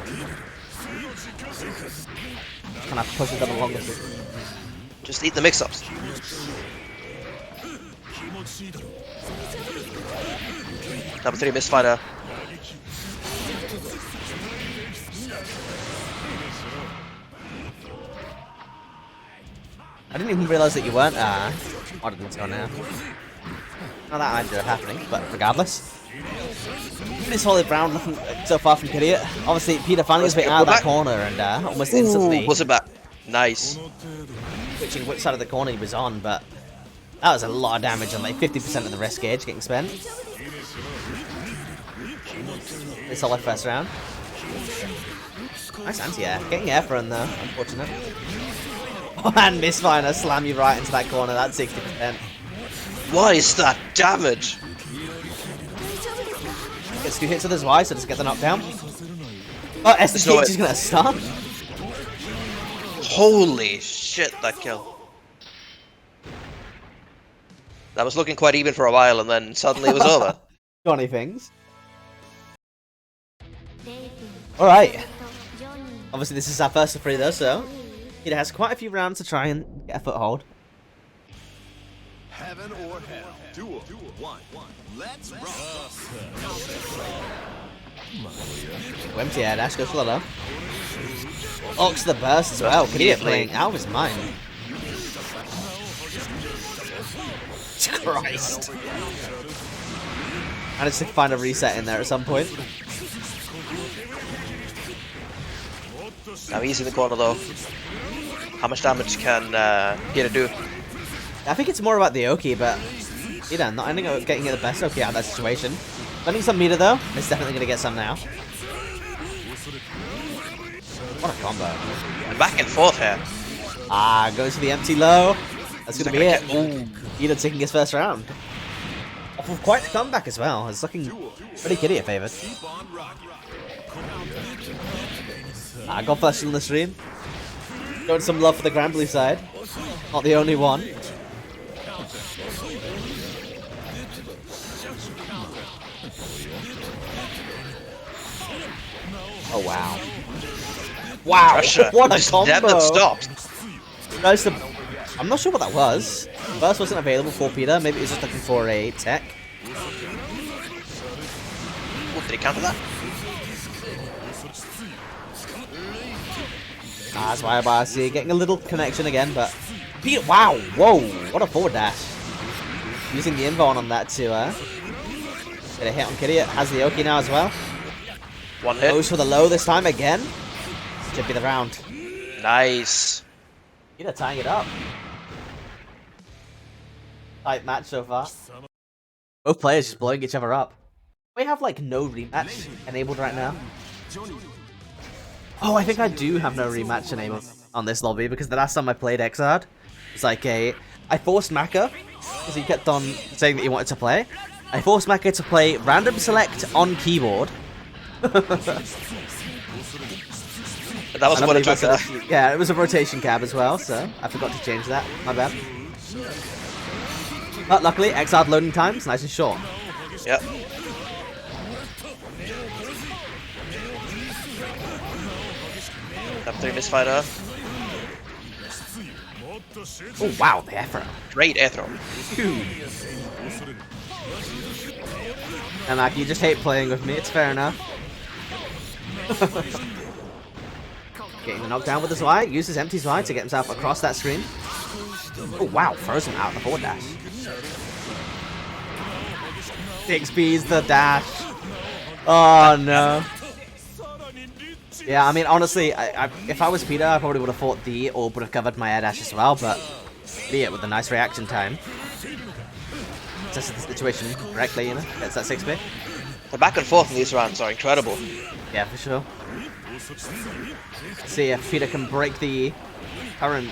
Kind of pushes them along with it. Just eat the mix-ups. Number 3 misfighter. I didn't even realize that you weren't modded into on now. Not that might be happening, but regardless. This solid round looking so far from Kadia. Obviously, Peter finding his way out of that corner and almost instantly Was it back? Nice. switching which side of the corner he was on, but that was a lot of damage on like 50% of the rest gauge getting spent. A solid first round. Nice anti-air. Getting air front though, unfortunate. Oh, and Misfire slam you right into that corner, that's 60%. What is that damage? Gets 2 hits with his Y, so just get the knockdown. Oh, SDH is gonna stun. Holy shit, that kill. That was looking quite even for a while, and then suddenly it was over. Johnny things. Alright. Obviously this is our first of 3 though, so it has quite a few rounds to try and get a foothold. Heaven or hell. Duel. 1. Let's rock. Empty air dash, goes for the low. Ox the burst as well. Kadia playing out of his mind. Christ. Managed to find a reset in there at some point. Now he's in the corner though. How much damage can Peter do? I think it's more about the Oki, but you know, not ending up getting the best Oki out of that situation. Spending some meter though, it's definitely going to get some now. What a combo. And back and forth here. Ah, goes for the empty low. That's going to be it. Ooh, Peter taking his first round. Off of quite the comeback as well. It's looking pretty Kadia favoured. God bless you on the stream. Showing some love for the Grand Blue side. Not the only one. Oh wow. Wow, Pressure. what a Just combo! that stopped. Nice to I'm not sure what that was. Burst wasn't available for Peter. Maybe he was just looking for a tech. Oh, did he counter that? That's why I see getting a little connection again, but Peter, wow, whoa, what a forward dash. Using the invuln on that to get a hit on Kadia. Has the Oki now as well. One hit. Goes for the low this time again. Should be the round. Nice. Peter tying it up. Tight match so far. Both players just blowing each other up. We have like no rematch enabled right now. Oh, I think I do have no rematch enabled on this lobby because the last time I played Xrd, it's like I forced Maka because he kept on saying that he wanted to play. I forced Maka to play random select on keyboard. That was what it took. Yeah, it was a rotation cab as well, so I forgot to change that. My bad. But luckily, Xrd loading time's nice and short. Yep. Top 3 misfighter. Oh wow, the air throw. Great air throw. And Maki, you just hate playing with me, it's fair enough. Getting the knockdown with the Zwei, uses empty Zwei to get himself across that screen. Oh wow, throws him out the forward dash. 6B's the dash. Oh no. Yeah, I mean, honestly, if I was Peter, I probably would have fought the orb would have covered my air dash as well, but be it with a nice reaction time. Tested the situation correctly, you know, gets that 6B. The back and forth in these rounds are incredible. Yeah, for sure. See if Peter can break the current,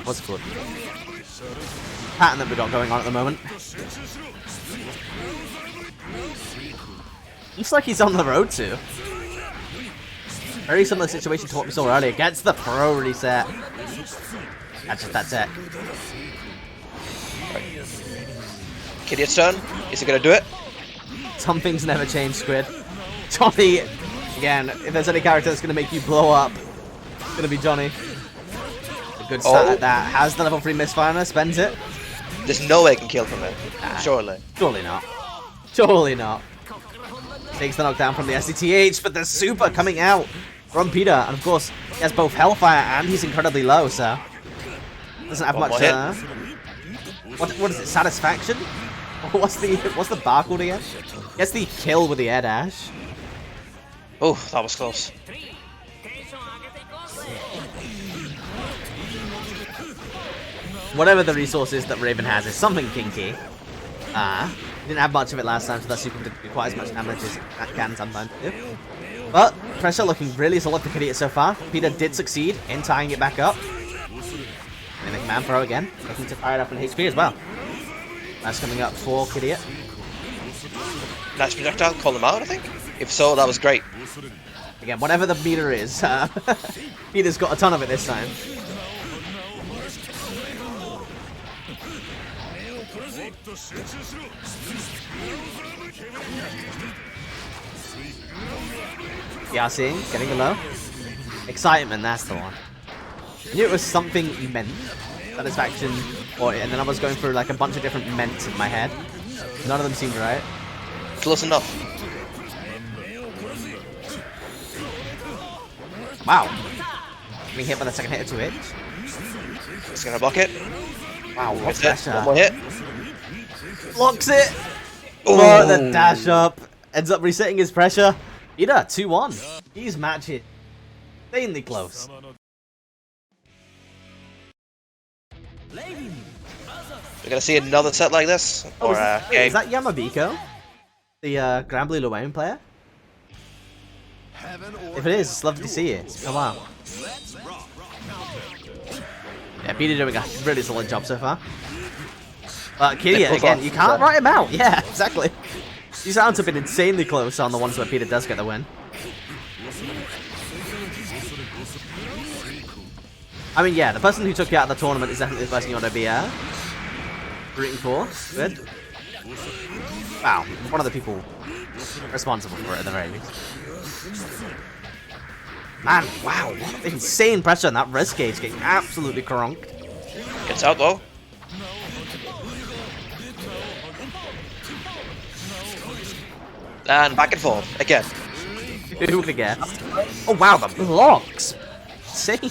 what's it called? Pattern that we got going on at the moment. Looks like he's on the road to. Very similar situation to what we saw earlier. Gets the pro reset. That's just that tech. Kadia's turn. Is he gonna do it? Some things never change, Squid. Johnny, again, if there's any character that's gonna make you blow up, it's gonna be Johnny. A good start at that. Has the level 3 misfire, spends it. There's no way he can kill from it. Surely. Surely not. Surely not. Takes the knockdown from the SCTH, but the super coming out from Peter. And of course, he has both Hellfire and he's incredibly low, so doesn't have much. What is it? Satisfaction? What's the bar called again? Gets the kill with the air dash. Oh, that was close. Whatever the resource is that Raven has is something kinky. Didn't have much of it last time, so that super didn't do quite as much damage as it can sometimes do. But pressure looking really solid for Kadia so far. Peter did succeed in tying it back up. And the command throw again, looking to fire it up on HP as well. That's coming up for Kadia. Nice projectile, call him out, I think. If so, that was great. Again, whatever the meter is, Peter's got a ton of it this time. Yeah, seeing, getting a low. Excitement, that's the one. I knew it was something meant. Satisfaction, and then I was going through like a bunch of different ments in my head. None of them seemed right. Close enough. Wow. Being hit by the second hit of 2H. He's gonna block it. Wow, what's that? that? One more hit. Blocks it! Ooh. Oh, the dash up. Ends up resetting his pressure. Peter, 2-1. These matches insanely close. We're gonna see another set like this? Or, wait, is that Yamabiko? The Grand Blue Luane player? If it is, it's lovely to see you. Come on. Yeah, Peter doing a really solid job so far. But Kadia, again, you can't write him out. Yeah, exactly. These rounds have been insanely close on the ones where Peter does get the win. I mean, yeah, the person who took you out of the tournament is definitely the person you want to be rooting for. Good. Wow, one of the people responsible for it at the very least. Man, wow, what insane pressure on that wrist gauge getting absolutely cronked. Gets out though. And back and forth again. Who would guess? Oh wow, the blocks! Insane.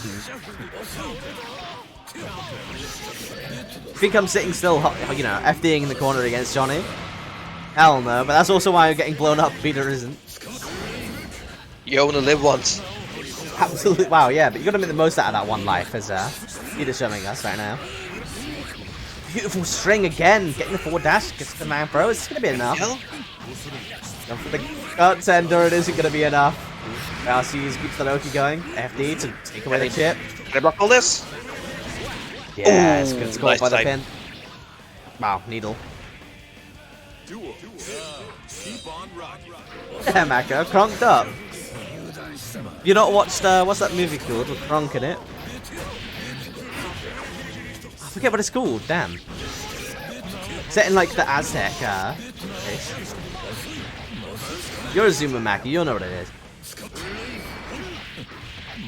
Think I'm sitting still, you know, FDing in the corner against Johnny? Hell no, but that's also why I'm getting blown up. Peter isn't. You only live once. Absolutely. Wow, yeah, but you gotta make the most out of that one life, as Peter's showing us right now. Beautiful string again, getting the forward dash, gets the man throw. Is this gonna be enough? Going for the gut tender, it isn't gonna be enough. Sees keeps the Loki going. FD to take away the chip. Can I block all this? Yeah, it's good score nice by the type. pin. Wow, needle. Duel. Keep on rocking. Yeah, Mako, crunked up. You not watched, what's that movie called with Kronk in it? I forget what it's called, damn. Set in like the Aztec, place. You're a Zoomer, Mako, you'll know what it is.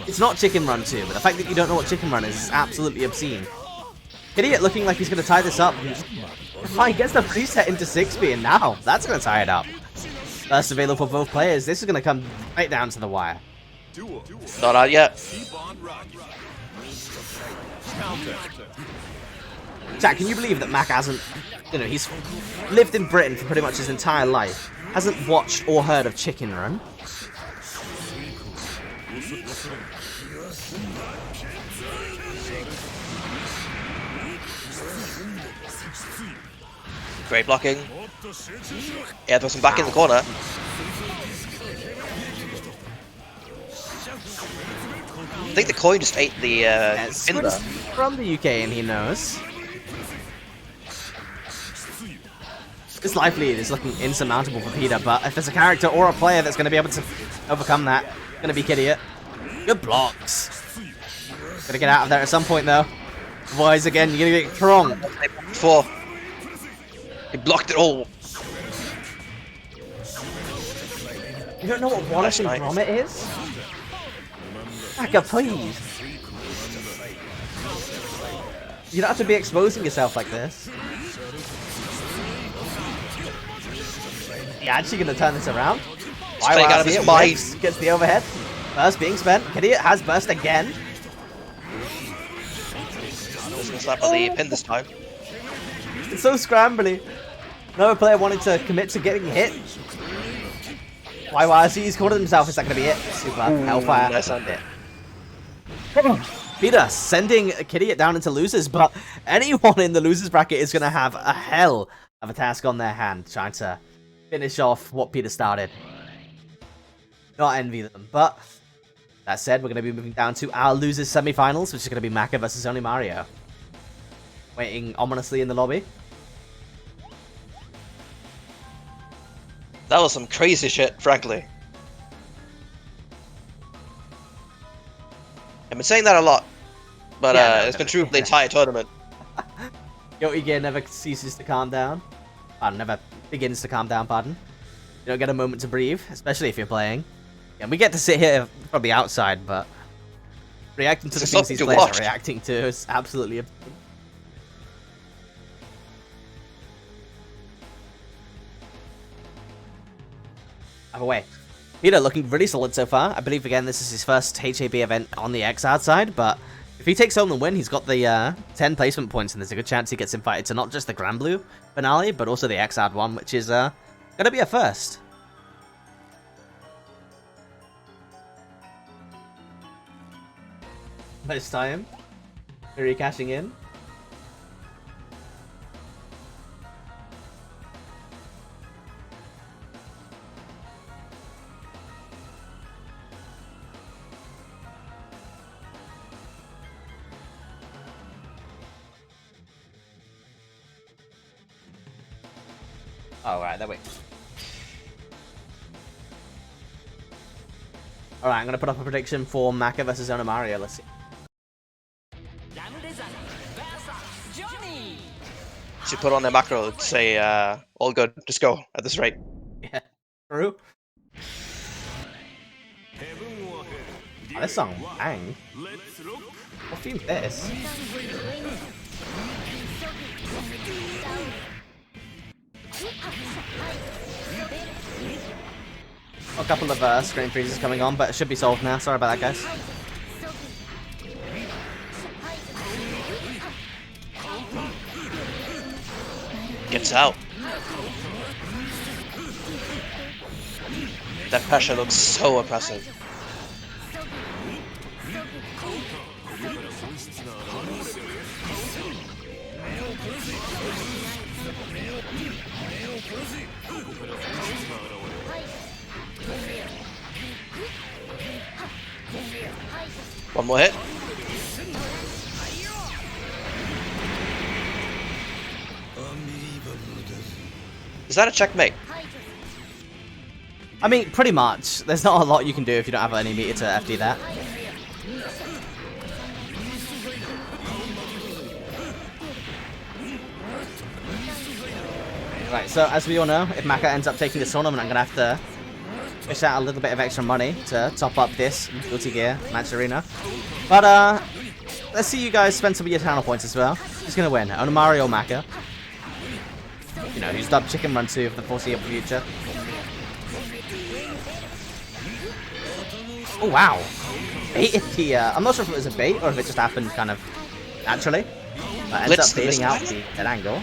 It's not Chicken Run 2, but the fact that you don't know what Chicken Run is absolutely obscene. Idiot looking like he's going to tie this up. Fine, gets the preset into 6B, and now that's going to tie it up. First available for both players. This is going to come right down to the wire. Duel. Not out yet. Keep on rocking. Jack, can you believe that Mac hasn't, you know, he's lived in Britain for pretty much his entire life, hasn't watched or heard of Chicken Run? Great blocking. Yeah, throws him back in the corner. I think the coin just ate the Yes, pin we're there. just from the UK and he knows. This life lead is looking insurmountable for Peter, but if there's a character or a player that's going to be able to overcome that, it's going to be Kadia. Good blocks. Gotta get out of there at some point though. Otherwise, again, you're going to get thrown. Before. He blocked it all. You don't know what Wallace and Nice. Gromit is? Becca, please. You don't have to be exposing yourself like this. Yeah, actually gonna turn this around. playing out of his mind. Gets the overhead. Burst being spent. Kadia has burst again. Just gonna slap on the pin this time. It's so scrambly. Another player wanted to commit to getting hit. YYC's cornered himself. Is that gonna be it? Super. Hellfire. Nice on it. Peter sending Kadia down into losers, but anyone in the losers bracket is going to have a hell of a task on their hand trying to finish off what Peter started. Not envy them, but that said, we're going to be moving down to our losers semi-finals, which is going to be Maka versus Only Mario. Waiting ominously in the lobby. That was some crazy shit, frankly. I've been saying that a lot, but Yeah, no, it's been no, true for the yeah. entire tournament. Guilty Gear never ceases to calm down. Pardon, never begins to calm down, pardon. You don't get a moment to breathe, especially if you're playing. Yeah, we get to sit here from the outside, but reacting to the It's things something these to players watch. are reacting to is absolutely obscene. Either way, Peter looking really solid so far. I believe, again, this is his first HAB event on the XR side, but if he takes home the win, he's got the 10 placement points, and there's a good chance he gets invited to not just the Grand Blue finale, but also the XR one, which is going to be a first. Nice time. Very cashing in. Oh, right, there we go. Alright, I'm going to put up a prediction for Maka versus Zona Mario. Let's see. Should put on their macro to say, all good, just go at this rate. Yeah, true. Oh, this song, bang. What theme's this? A couple of screen freezes coming on, but it should be solved now. Sorry about that, guys. Gets out. That pressure looks so oppressive. One more hit. Is that a checkmate? I mean, pretty much. There's not a lot you can do if you don't have any meter to FD that. Right, so as we all know, if Maka ends up taking this tournament, I'm going to have to fish out a little bit of extra money to top up this Guilty Gear match arena. But, let's see you guys spend some of your channel points as well. Who's going to win? Onamari or Maka? You know, who's dubbed Chicken Run 2 for the foreseeable future. Oh, wow. Baited the, I'm not sure if it was a bait or if it just happened kind of naturally. But ends up baiting out that angle.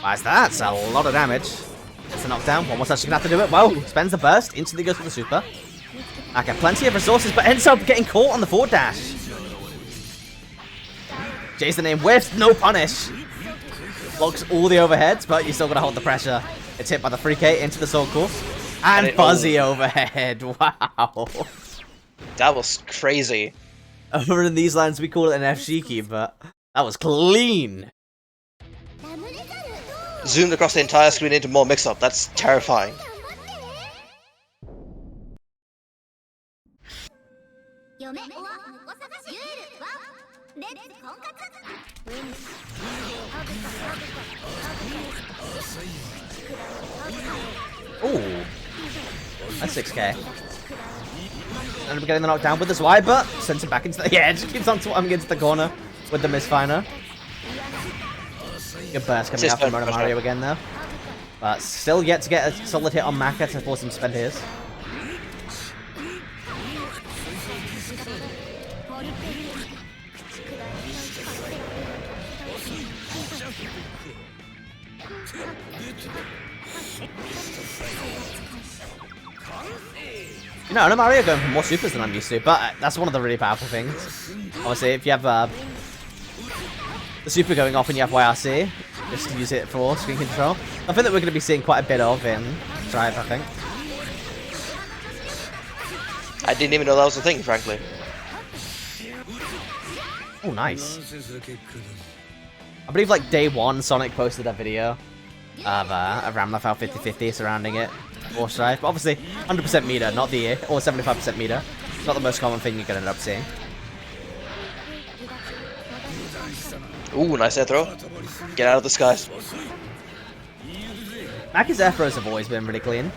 That's that's a lot of damage. It's a knockdown. One more touch, gonna have to do it. Whoa, spends the burst, instantly goes for the super. Okay, plenty of resources, but ends up getting caught on the forward dash. Jason in with no punish. Blocks all the overheads, but you're still gonna hold the pressure. It's hit by the 3K into the sword course. And fuzzy overhead. Wow. That was crazy. Over in these lines, we call it an F-Shiki, but that was clean. Zoomed across the entire screen into more mix-up. That's terrifying. Ooh. That's 6K. Ended up getting the knockdown with the swipe, but sends him back into the... Yeah, just keeps on swapping against the corner with the misfiner. Good burst coming out from Mario again, though. But still yet to get a solid hit on Maka to force him to spend his. You know, Mario going for more supers than I'm used to, but that's one of the really powerful things. Obviously, if you have the super going off and you have YRC, just to use it for screen control. I think that we're going to be seeing quite a bit of in Drive, I think. I didn't even know that was a thing, frankly. Oh, nice. I believe like day one, Sonic posted a video of Ramlafal 50-50 surrounding it for Strife. But obviously, 100% meter, not the or 75% meter. Not the most common thing you're going to end up seeing. Ooh, nice air throw. Get out of the skies. Maka's air throws have always been really clean.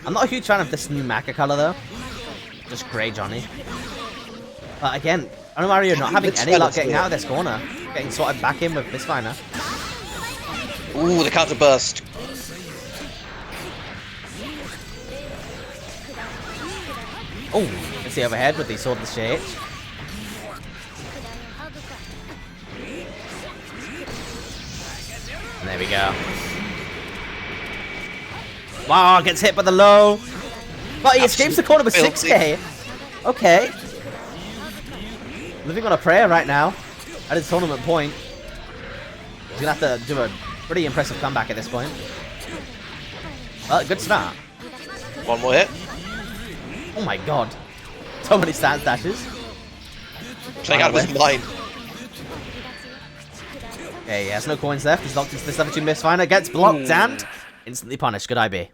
I'm not a huge fan of this new Maka color though. Just grey Johnny. But again, Mario not having any luck getting out of this corner. Getting swatted back in with Misfiner. Ooh, the counter burst. Oh, let's see overhead with the swordless shade. And there we go. Wow, gets hit by the low. But he escapes the corner with 6K. Okay. Living on a prayer right now. At his tournament point. He's going to have to do a pretty impressive comeback at this point. Well, good start. One more hit. Oh my god. So many stats dashes. Playing out of his mind. Okay, he has no coins left. He's locked into this level 2 Misfiner. Gets blocked and instantly punished. Good IB.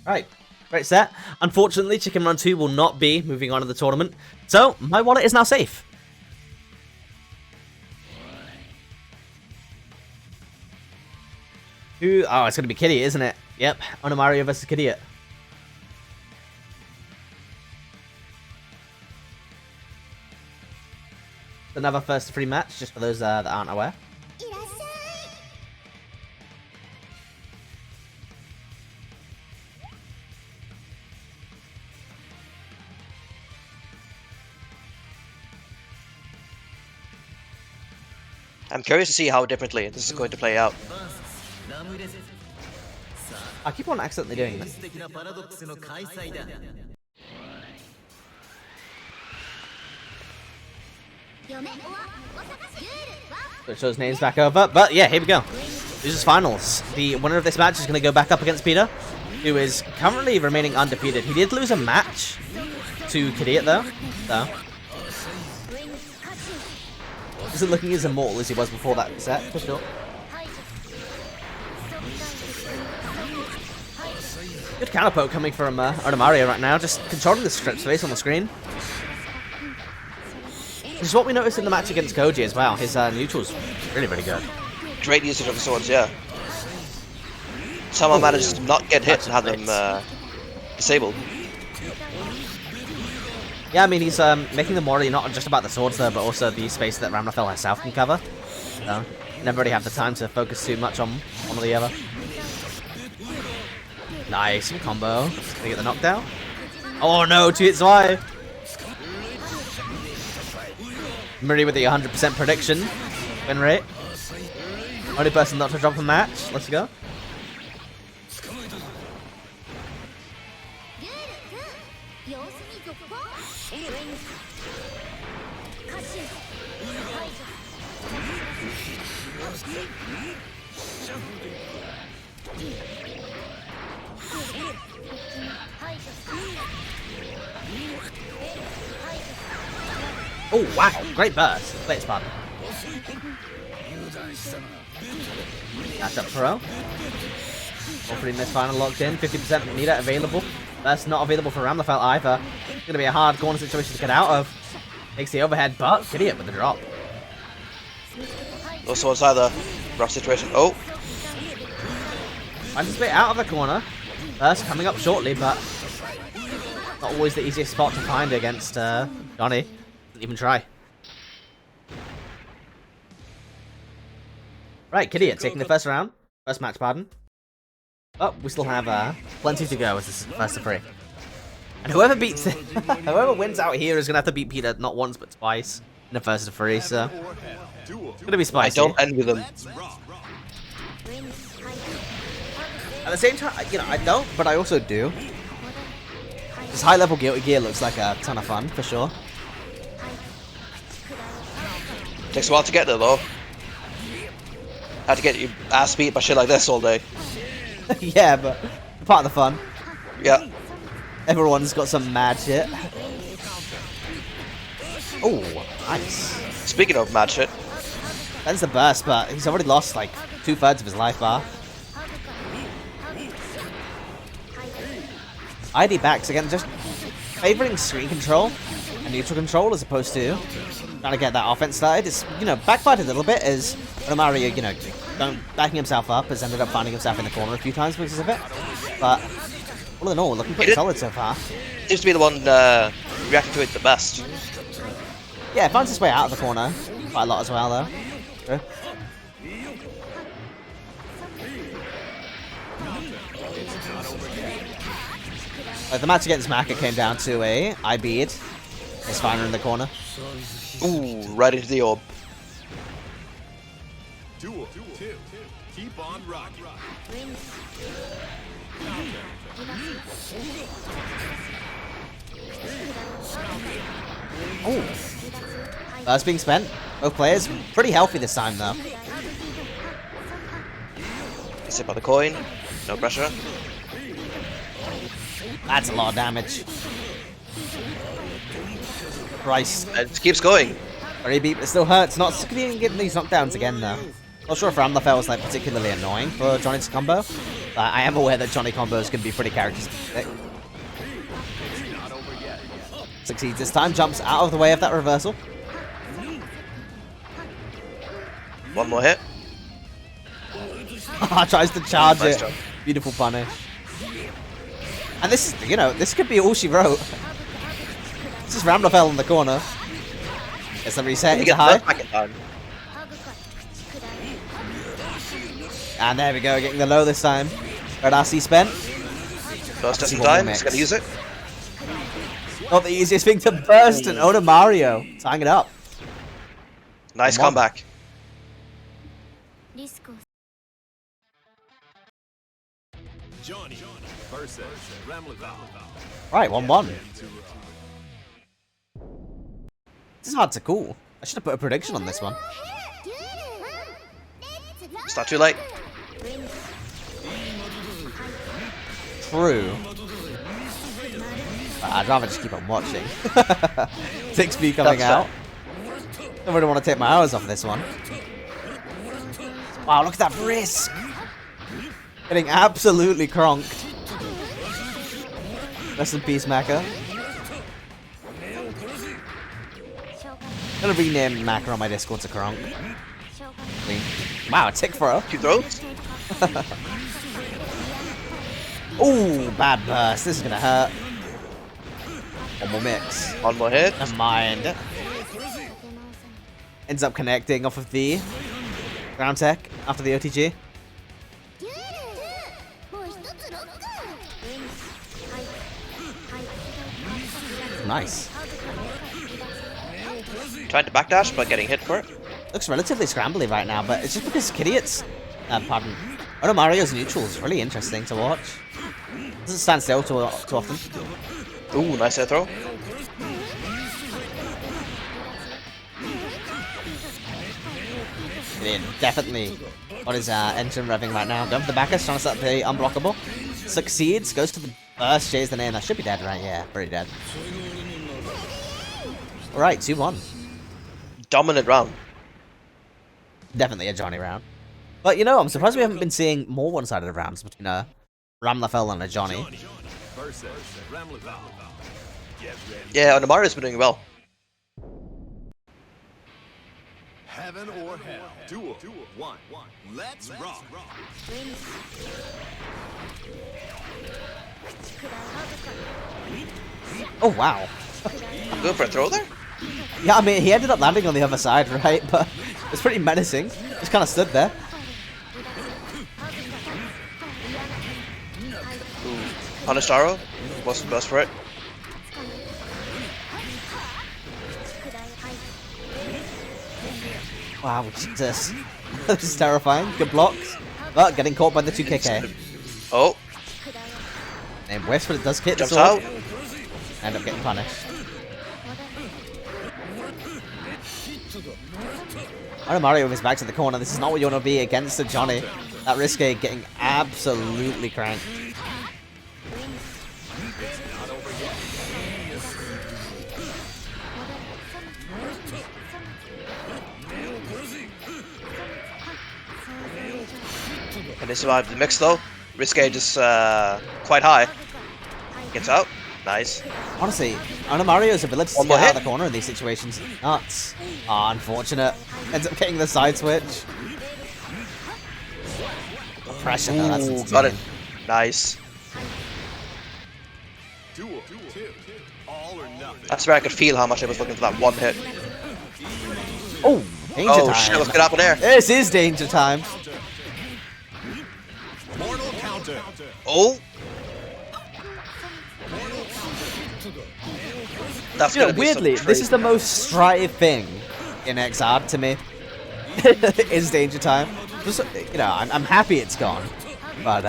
Right. Great set. Unfortunately, Chicken Run 2 will not be moving on to the tournament, so my wallet is now safe. Who? Oh, it's going to be Kadia, isn't it? Yep, Onamario versus Kadia. Another first free match, just for those that aren't aware. I'm curious to see how differently this is going to play out. I keep on accidentally doing this. So it shows names back over, but yeah, here we go. This is finals. The winner of this match is going to go back up against Peter, who is currently remaining undefeated. He did lose a match to Kadia though, so isn't looking as immortal as he was before that set, for sure. Good counter poke coming from Onamario right now, just controlling the strip space on the screen. This is what we noticed in the match against Koji as well. His neutral's really, really good. Great usage of the swords, yeah. Someone managed to not get hit and have them disabled. Yeah, I mean, he's making them worry not just about the swords though, but also the space that Ramnafel herself can cover. So, never really have the time to focus too much on one or the other. Nice combo. Gonna get the knockdown. Oh no, 2 hits wide. Murray with the 100% prediction win rate. Only person not to drop a match. Let's go. Oh wow, great burst. Great spot. That's up pro. Hopefully in this final locked in. 50% Nita available. That's not available for Ramlafel either. It's going to be a hard corner situation to get out of. Takes the overhead, but Kadia with the drop. Also inside the rough situation. Oh! Finds his way out of the corner. Burst coming up shortly, but not always the easiest spot to find against Johnny. Didn't even try. Right, Kadia taking the first round. First match, pardon. Oh, we still have plenty to go as this is first of 3. And whoever beats it, whoever wins out here is going to have to beat Peter not once but twice in the first of 3, so it's going to be spicy. I don't envy them. At the same time, you know, I don't, but I also do. This high-level Guilty Gear looks like a ton of fun, for sure. Takes a while to get there though. Had to get your ass beat by shit like this all day. Yeah, but part of the fun. Yeah. Everyone's got some mad shit. Oh, nice. Speaking of mad shit. That's the burst, but he's already lost like 2/3 of his life bar. ID backs again, just favoring screen control and neutral control as opposed to trying to get that offense started. It's, you know, backfired a little bit as Mario, you know, backing himself up, has ended up finding himself in the corner a few times because of it. But all in all, looking pretty solid so far. Seems to be the one reacting to it the best. Yeah, finds his way out of the corner quite a lot as well, though. True. The match against Maka came down to a I bead. His final in the corner. Ooh, right into the orb. Duel 2. Keep on rocking. Oh, that's being spent. Both players pretty healthy this time, though. Sip on the coin. No pressure. That's a lot of damage. Christ. It keeps going. Very beat, but it still hurts. Not getting these knockdowns again, though. Not sure if Ramlafel was like particularly annoying for Johnny's combo, but I am aware that Johnny combos can be pretty characteristic. Succeeds this time, jumps out of the way of that reversal. One more hit. Tries to charge Nice it. job. Beautiful punish. And this is, you know, this could be all she wrote. This is Ramlafell in the corner. It's the reset You into get high. back in time. And there we go, getting the low this time. Red RC spent. First just See in what we'll time. mix. He's gonna use it. Not the easiest thing to burst, and Oda Mario tying it up. Nice Come on. comeback. Johnny versus Ramlethal. Right, 1-1. This is hard to call. I should have put a prediction on this one. It's not too late. True. I'd rather just keep on watching. 6B coming That's out. Don't really want to take my hours off this one. Wow, look at that risk! Getting absolutely cronked. Rest in peace, Maka. I'm gonna rename Maka on my Discord to Kronk. Wow, a tick throw. Two throws. Ooh, bad burst. This is gonna hurt. One more mix. One more hit. Never mind. Ends up connecting off of the ground tech after the OTG. Nice. Trying to backdash, but getting hit for it. Looks relatively scrambly right now, but it's just because Kadia's, pardon, Oda Mario's neutral is really interesting to watch. Doesn't stand still too often. Ooh, nice air throw. Kadia definitely got his engine revving right now. Going for the backers, trying to set up the unblockable. Succeeds, goes to the burst, Jay's the name. That should be dead, right? Yeah, pretty dead. Alright, 2-1. Dominant round. Definitely a Johnny round. But you know, I'm surprised we haven't been seeing more one-sided rounds between a Ramlafell and a Johnny. Versus Ramlethal. Get ready. Yeah, and Mario's been doing well. Heaven or hell. Duel. One. Let's rock. Oh wow. Good for a throw there. Yeah, I mean, he ended up landing on the other side, right? But it's pretty menacing. Just kind of stood there. Punished arrow. Wasn't best for it. Wow, Jesus. This is terrifying. Good blocks. But getting caught by the 2KK. Oh, And West, but it does hit the jumps sword. out. End up getting punished. Oda Mario with his back to the corner. This is not what you want to be against a Johnny. That risque getting absolutely cranked. And they survived the mix though. Risk gauge is quite high. Gets out. Nice. Honestly, Oda Mario's ability to One get more out of hit. the corner in these situations is nuts. Ah, unfortunate. Ends up getting the side switch. The pressure, though, that's Ooh, insane. got it. Nice. Duel. All or nothing. That's where I could feel how much I was looking for that one hit. Oh, danger Oh time. shit, what's gonna happen there? This is danger time. Mortal counter. Oh. That's You know, gonna be weirdly, some this is the crazy- most strive thing in XR to me. Is danger time. Just, you know, I'm happy it's gone, but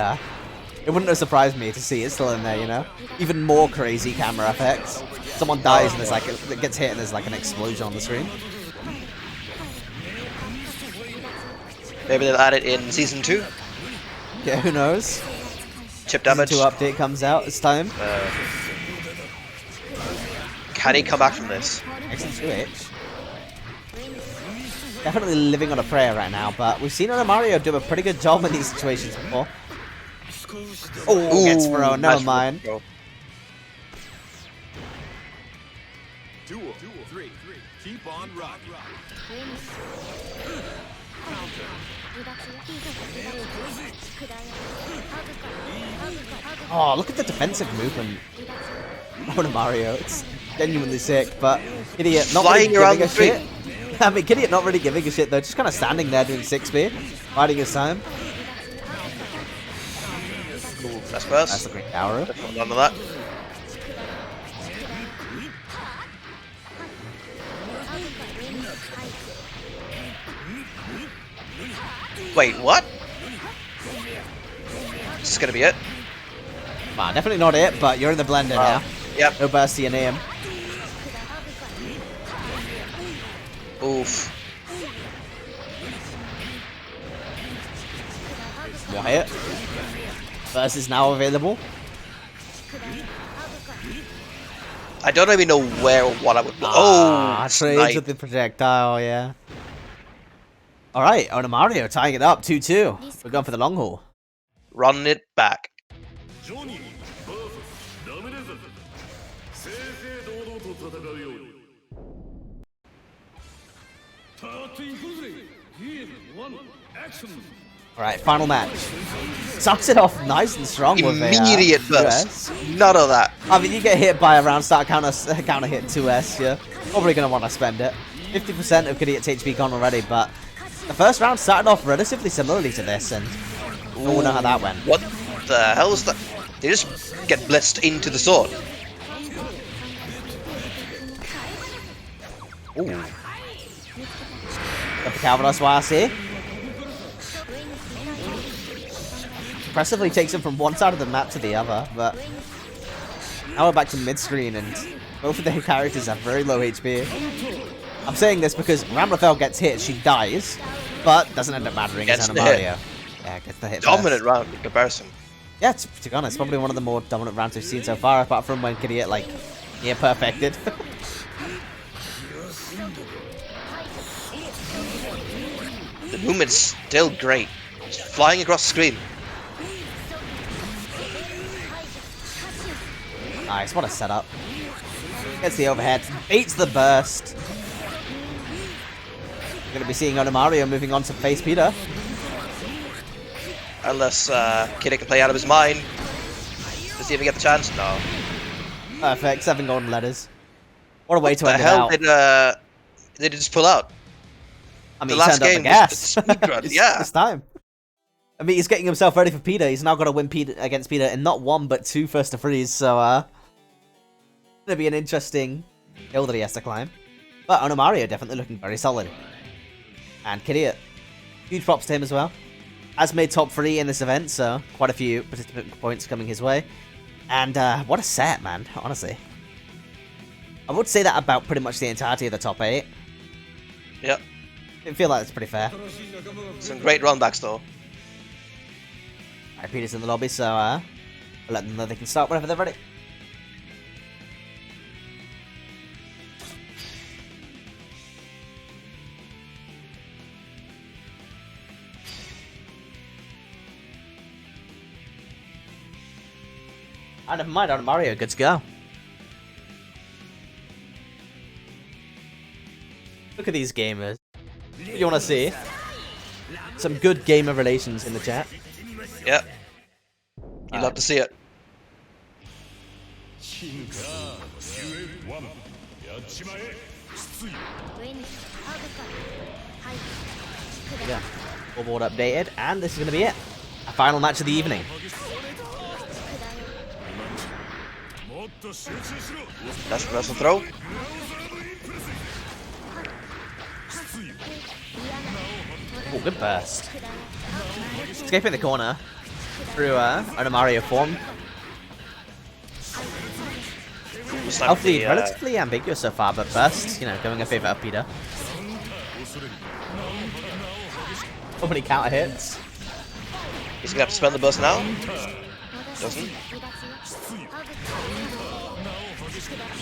it wouldn't have surprised me to see it still in there. You know, even more crazy camera effects. Someone dies and there's like it gets hit and there's like an explosion on the screen. Maybe they'll add it in season 2. Yeah, who knows? Chip Season damage. 2 update comes out. It's time. Can he come back from this? Excellent 2H. Definitely living on a prayer right now, but we've seen Oda Mario do a pretty good job in these situations before. Oh, gets thrown. Never nice mind. throw. Duel 3. Keep on rocking. Oh, look at the defensive movement on Mario. It's genuinely sick, but Idiot not really Flying around giving a the shit. I mean, Idiot not really giving a shit though, just kind of standing there doing 6B, biding his time. Cool. That's first. That's a great power. None of that. Wait, what? Is this gonna be it? Nah, definitely not it, but you're in the blender now. Yep. No burst to your name. Oof. More hit. Burst is now available. I don't even know where or what I would. Trades snipe. with the projectile, yeah. Alright, Mario tying it up 2-2. We're going for the long haul. Run it back. Alright, final match. Starts it off nice and strong with a Immediate burst. None of that. I mean, you get hit by a round start counter hit 2S, you're probably going to want to spend it. 50% of Kadia's HP gone already, but the first round started off relatively similarly to this, and we'll know how that went. What the hell was that? They just get blitzed into the sword. Ooh. Got the Calvados YRC. Impressively takes him from one side of the map to the other, but now we're back to mid-screen, and both of their characters have very low HP. I'm saying this because Ramlethal gets hit, she dies, but doesn't end up mattering as Mario. Yeah, gets the hit. Dominant first. round in comparison. Yeah, to be honest, probably one of the more dominant rounds we've seen so far, apart from when Kadia, like, near perfected. The movement's still great. Just flying across the screen. Nice, what a setup. Gets the overhead, beats the burst. We're going to be seeing Mario moving on to face Peter. Unless Kadia can play out of his mind. Does he even get the chance? No. Perfect, 7 golden letters. What a way to The end it hell out. did he just pull out? I mean, the he last turned up game the was gas. the speedrun, yeah. It's time. I mean, he's getting himself ready for Peter. He's now got to win Peter against Peter in not 1 but 2 first to freeze. So, gonna be an interesting hill that he has to climb. But Mario definitely looking very solid. And Kadia, huge props to him as well. Has made top 3 in this event, so quite a few participant points coming his way. And what a set, man, honestly. I would say that about pretty much the entirety of the top 8. Yep. I feel like that's pretty fair. Some great runbacks though. Alright, Peter's in the lobby, so I'll let them know they can start whenever they're ready. Oh, never mind, Mario, good to go. Look at these gamers. What do you want to see? Some good gamer relations in the chat. Yep. You love to see it. Yeah. Scoreboard updated, and this is going to be it. A final match of the evening. That's the throw. Oh, good burst. Escaping the corner through Mario form. Health lead relatively ambiguous so far, but burst, you know, going in favor of Peter. So many counter hits. He's gonna have to spend the burst now. Doesn't.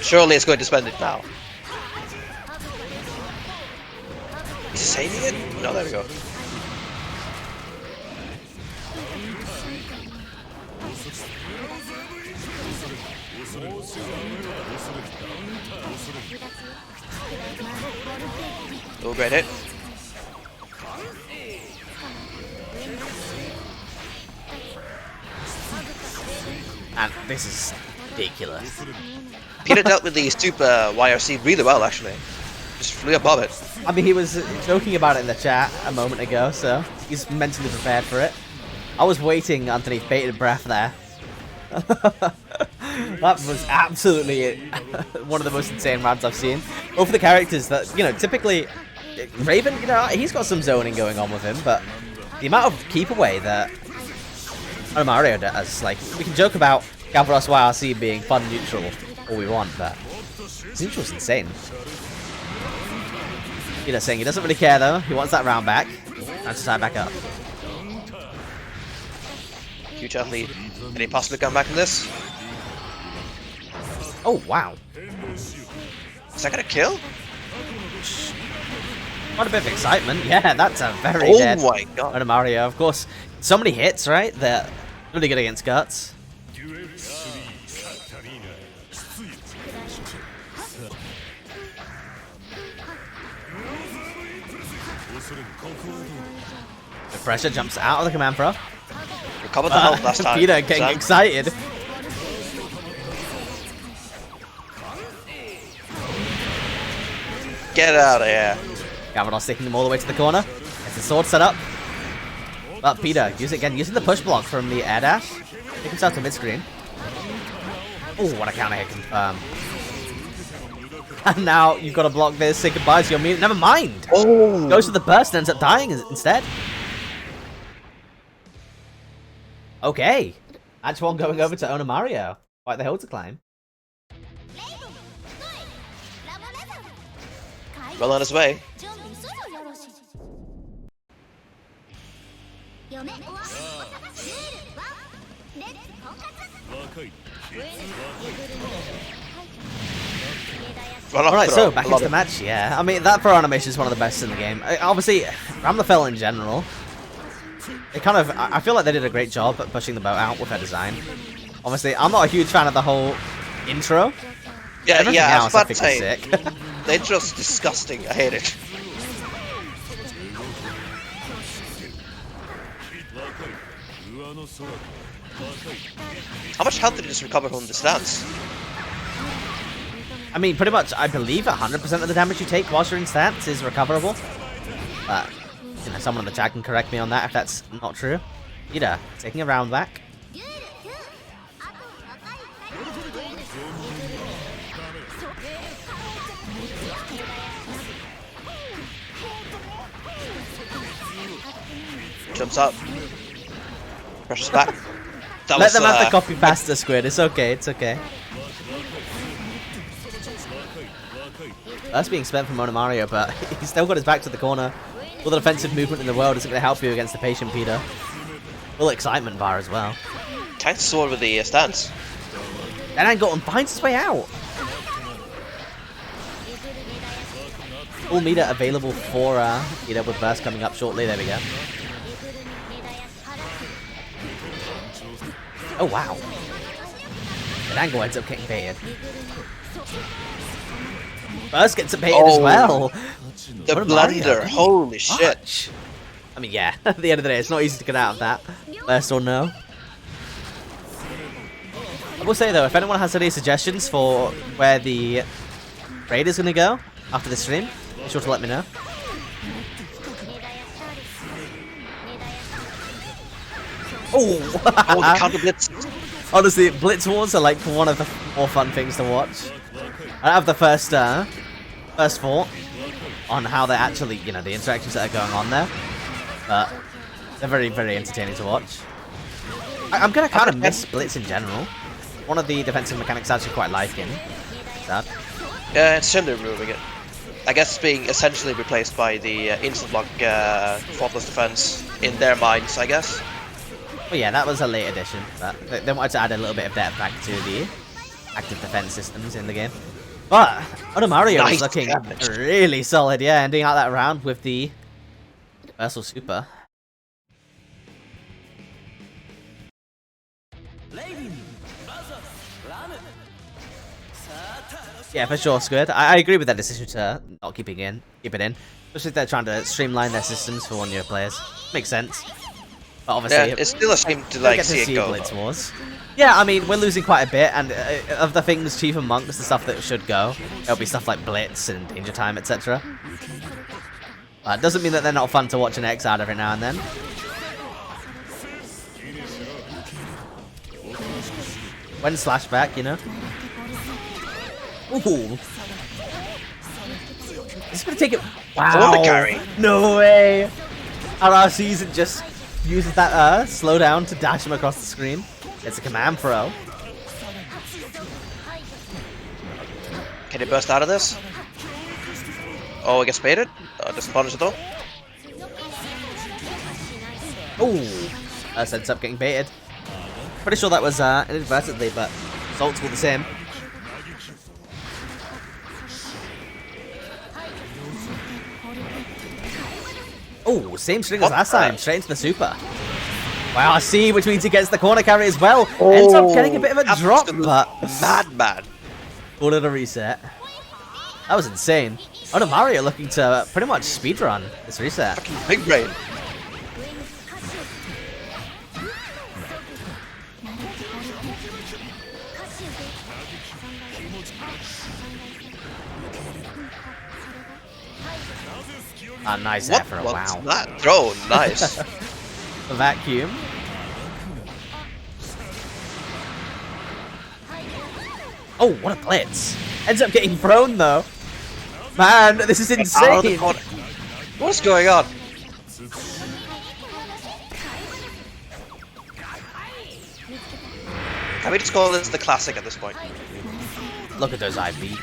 Surely it's going to spend it now. Is he saving it? No, there we go. Oh, great hit. And this is ridiculous. Peter dealt with the super YRC really well, actually. Just flew above it. I mean, he was joking about it in the chat a moment ago, so he's mentally prepared for it. I was waiting underneath bated breath there. That was absolutely one of the most insane rounds I've seen. Over the characters that, you know, typically Raven, you know, he's got some zoning going on with him, but the amount of keep away that Mario does, like, we can joke about Galvaros YRC being fun neutral all we want, but neutral's insane. You know, saying he doesn't really care though. He wants that round back. And to tie back up. Huge athlete. Can he possibly come back from this? Oh wow. Is that gonna kill? Quite a bit of excitement. Yeah, that's a very Oh dead my god. Mario. Of course, so many hits, right? They're really good against Guts. The pressure jumps out of the command pro. Recovered the health last time. Peter getting excited. Get out of here. Galvados taking them all the way to the corner. Gets the sword set up. But Peter, using the push block from the air dash. Take himself to mid-screen. Oh, what a counter hit confirm. And now you've got to block this, say goodbye to your meat. Never mind. Oh. Goes to the burst and ends up dying instead. Okay. Match 1 going over to Mario. Quite the hill to climb. Well on his way. Alright, so back into the match, yeah. I mean, that throw animation is one of the best in the game. Obviously, Ramlafell in general, it kind of, I feel like they did a great job at pushing the boat out with their design. Obviously, I'm not a huge fan of the whole intro. Yeah, yeah, I was about to think say, is sick. they're just disgusting. I hate it. How much health did he just recover from the stance? I mean, pretty much, I believe 100% of the damage you take whilst you're in stance is recoverable. But, you know, someone in the chat can correct me on that if that's not true. Ida, taking a round back. Jumps up. Pressure's back. Let them have the copy pasta squid. It's okay, it's okay. That's being spent from Mario, but he's still got his back to the corner. All the defensive movement in the world isn't going to help you against the patient Peter. Full excitement bar as well. Tank sword with the stance. And Angoton finds his way out. Full meter available for Peter with burst coming up shortly. There we go. Oh wow. And Angle ends up getting baited. Burst gets baited as well. The blender, holy shit. I mean, yeah, at the end of the day, it's not easy to get out of that. Burst or no. I will say though, if anyone has any suggestions for where the raid is going to go after the stream, be sure to let me know. Oh, Oh, the counter blitz. Honestly, Blitz Wars are like one of the more fun things to watch. I have the first thought on how they actually, you know, the interactions that are going on there. But they're very, very entertaining to watch. I'm gonna kind of miss Blitz in general. One of the defensive mechanics I actually quite like in. Sad. Yeah, it's shame they're removing it. I guess it's being essentially replaced by the instant block faultless defense in their minds, I guess. Well, yeah, that was a late addition, but they wanted to add a little bit of depth back to the active defense systems in the game. But Mario is looking really solid, yeah, ending out that round with the Universal Super. Yeah, for sure, Squid. I agree with that decision to not keep it in. Especially if they're trying to streamline their systems for one-year players. Makes sense. But obviously, Yeah, it's still a shame to we like get to see see it go. Blitz Wars. Yeah, I mean, we're losing quite a bit, and of the things chief amongst the stuff that should go, there'll be stuff like Blitz and Danger Time, etc. But it doesn't mean that they're not fun to watch an X out every now and then. When slash back, you know. Ooh. It's gonna take it. Wow. The carry. No way. Our season just uses that slow down to dash him across the screen. It's a command throw. Can he burst out of this? Oh, he gets baited. Doesn't punish at all. Ooh. Ends up getting baited. Pretty sure that was inadvertently, but results were the same. Oh, same string as last time, straight into the super. Wow, I see, which means he gets the corner carry as well. Ends up getting a bit of a drop, but mad. called it a reset. That was insane. Oh no, Mario looking to pretty much speedrun this reset. Fucking big brain. Ah, nice What effort, was wow. that throw? Nice. The vacuum. Oh, what a blitz. Ends up getting thrown though. Man, this is insane. What's going on? Can we just call this the classic at this point? Look at those IV.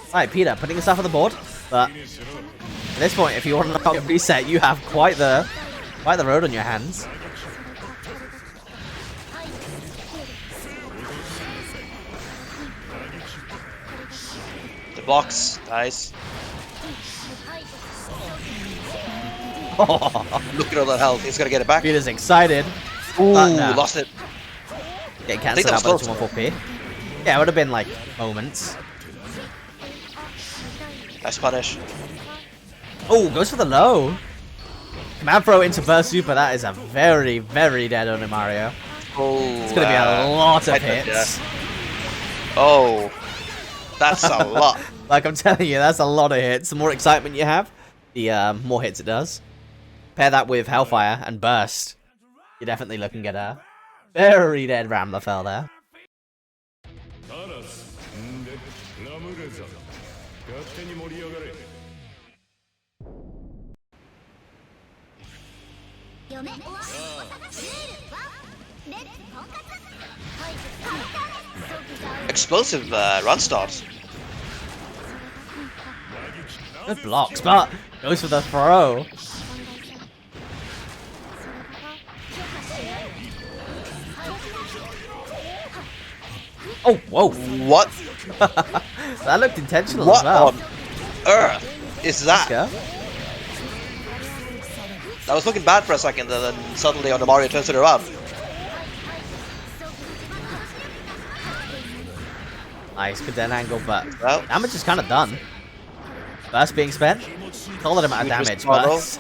Alright, Peter, putting us off on the board, but at this point, if you want to knock out reset, you have quite the road on your hands. The box, nice. Look at all that health. He's gonna get it back. Peter's excited. Ooh, no. lost it. Getting I think cancelled that out was by the close. 214P. Yeah, it would have been like moments. Nice punish. Oh, goes for the low. Command throw into burst super. That is a very, very dead on Mario. Oh, It's gonna be a lot of yeah. hits. Oh, that's a lot. Like I'm telling you, that's a lot of hits. The more excitement you have, the more hits it does. Pair that with Hellfire and Burst. You're definitely looking at a very dead Rambler fell there. Explosive run starts. Good blocks, but goes for the throw. Oh, whoa. What? That looked intentional What as well. on earth is that? Let's go. I was looking bad for a second, and then suddenly on the Mario turns it around. Nice, good dead angle, but Well. damage is kind of done. Burst being spent. Solid amount of damage, but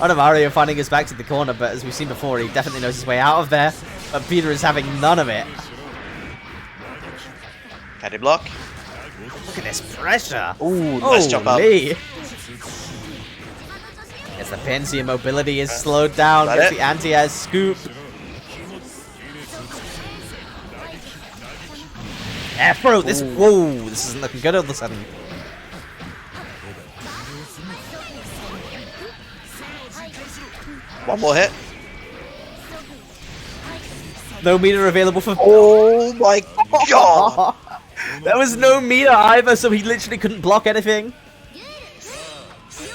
on Mario finding his back to the corner, but as we've seen before, he definitely knows his way out of there. But Peter is having none of it. Can he block? Look at this pressure. Ooh, nice jump up. Holy. As the pins, your mobility is slowed down. That Gets it? the anti-air scoop. Yeah, bro, this whoa, this isn't looking good all of a sudden. One more hit. No meter available for. Oh my god! There was no meter either, so he literally couldn't block anything.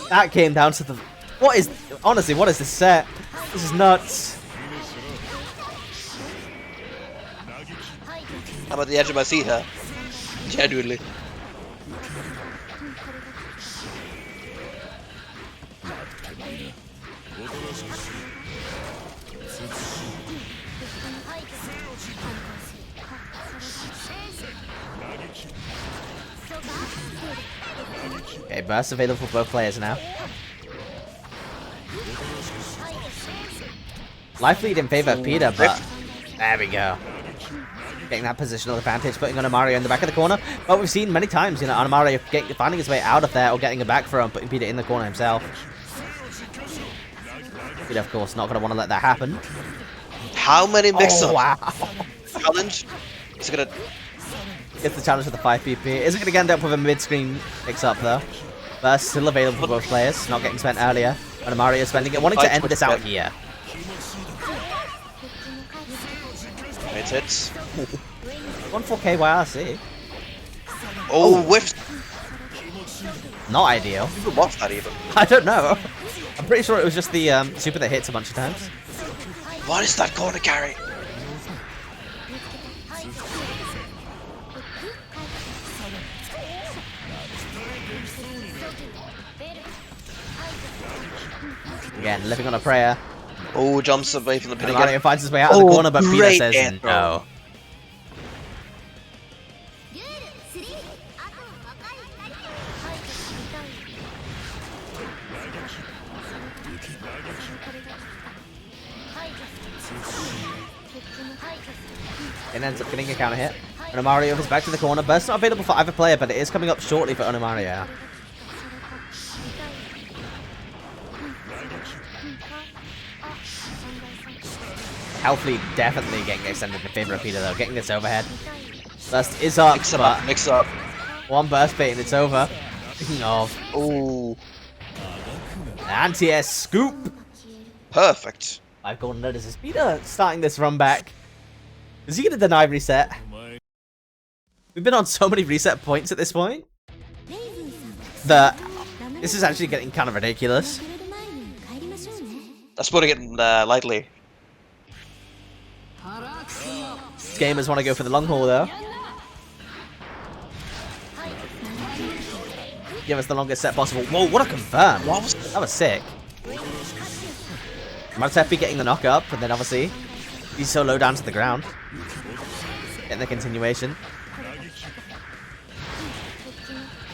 That came down to the. What is. Honestly, what is this set? This is nuts. I'm at the edge of my seat here. Genuinely. Okay, burst available for both players now. Life lead in favor of Peter, but there we go. Getting that positional advantage, putting Mario in the back of the corner. But we've seen many times, you know, Mario finding his way out of there or getting a back throw and putting Peter in the corner himself. Peter, of course, not going to want to let that happen. How many mix-ups? Oh, wow. Challenge? Is it gonna... Gets the challenge with the 5 PP. Isn't going to end up with a mid-screen mix-up, though. Burst still available for both players. Not getting spent earlier. And Mario spending it. Wanting to end this out here. Great hits. 1-4 KYRC. Oh, whiffed. Not ideal. Who watched that even? I don't know. I'm pretty sure it was just the super that hits a bunch of times. What is that corner carry? Again, living on a prayer. Oh, jumps away from the pin Mario again. finds his way out of the corner, but Peter great says air throw. no. It ends up getting a counter hit. And Mario is back to the corner. Burst not available for either player, but it is coming up shortly for Mario. Health lead definitely getting extended in favor of Peter, though. Getting this overhead. Burst is up, Mix up. one burst bait and it's over. Speaking of, Oh, anti-air scoop. perfect. 5 golden notices. Peter starting this run back. Is he going to deny reset? We've been on so many reset points at this point that this is actually getting kind of ridiculous. That's putting it lightly. Gamers want to go for the long haul, though. Give us the longest set possible. Whoa, what a confirm. That was sick. Martepi getting the knock up, and then obviously he's so low down to the ground. Getting the continuation.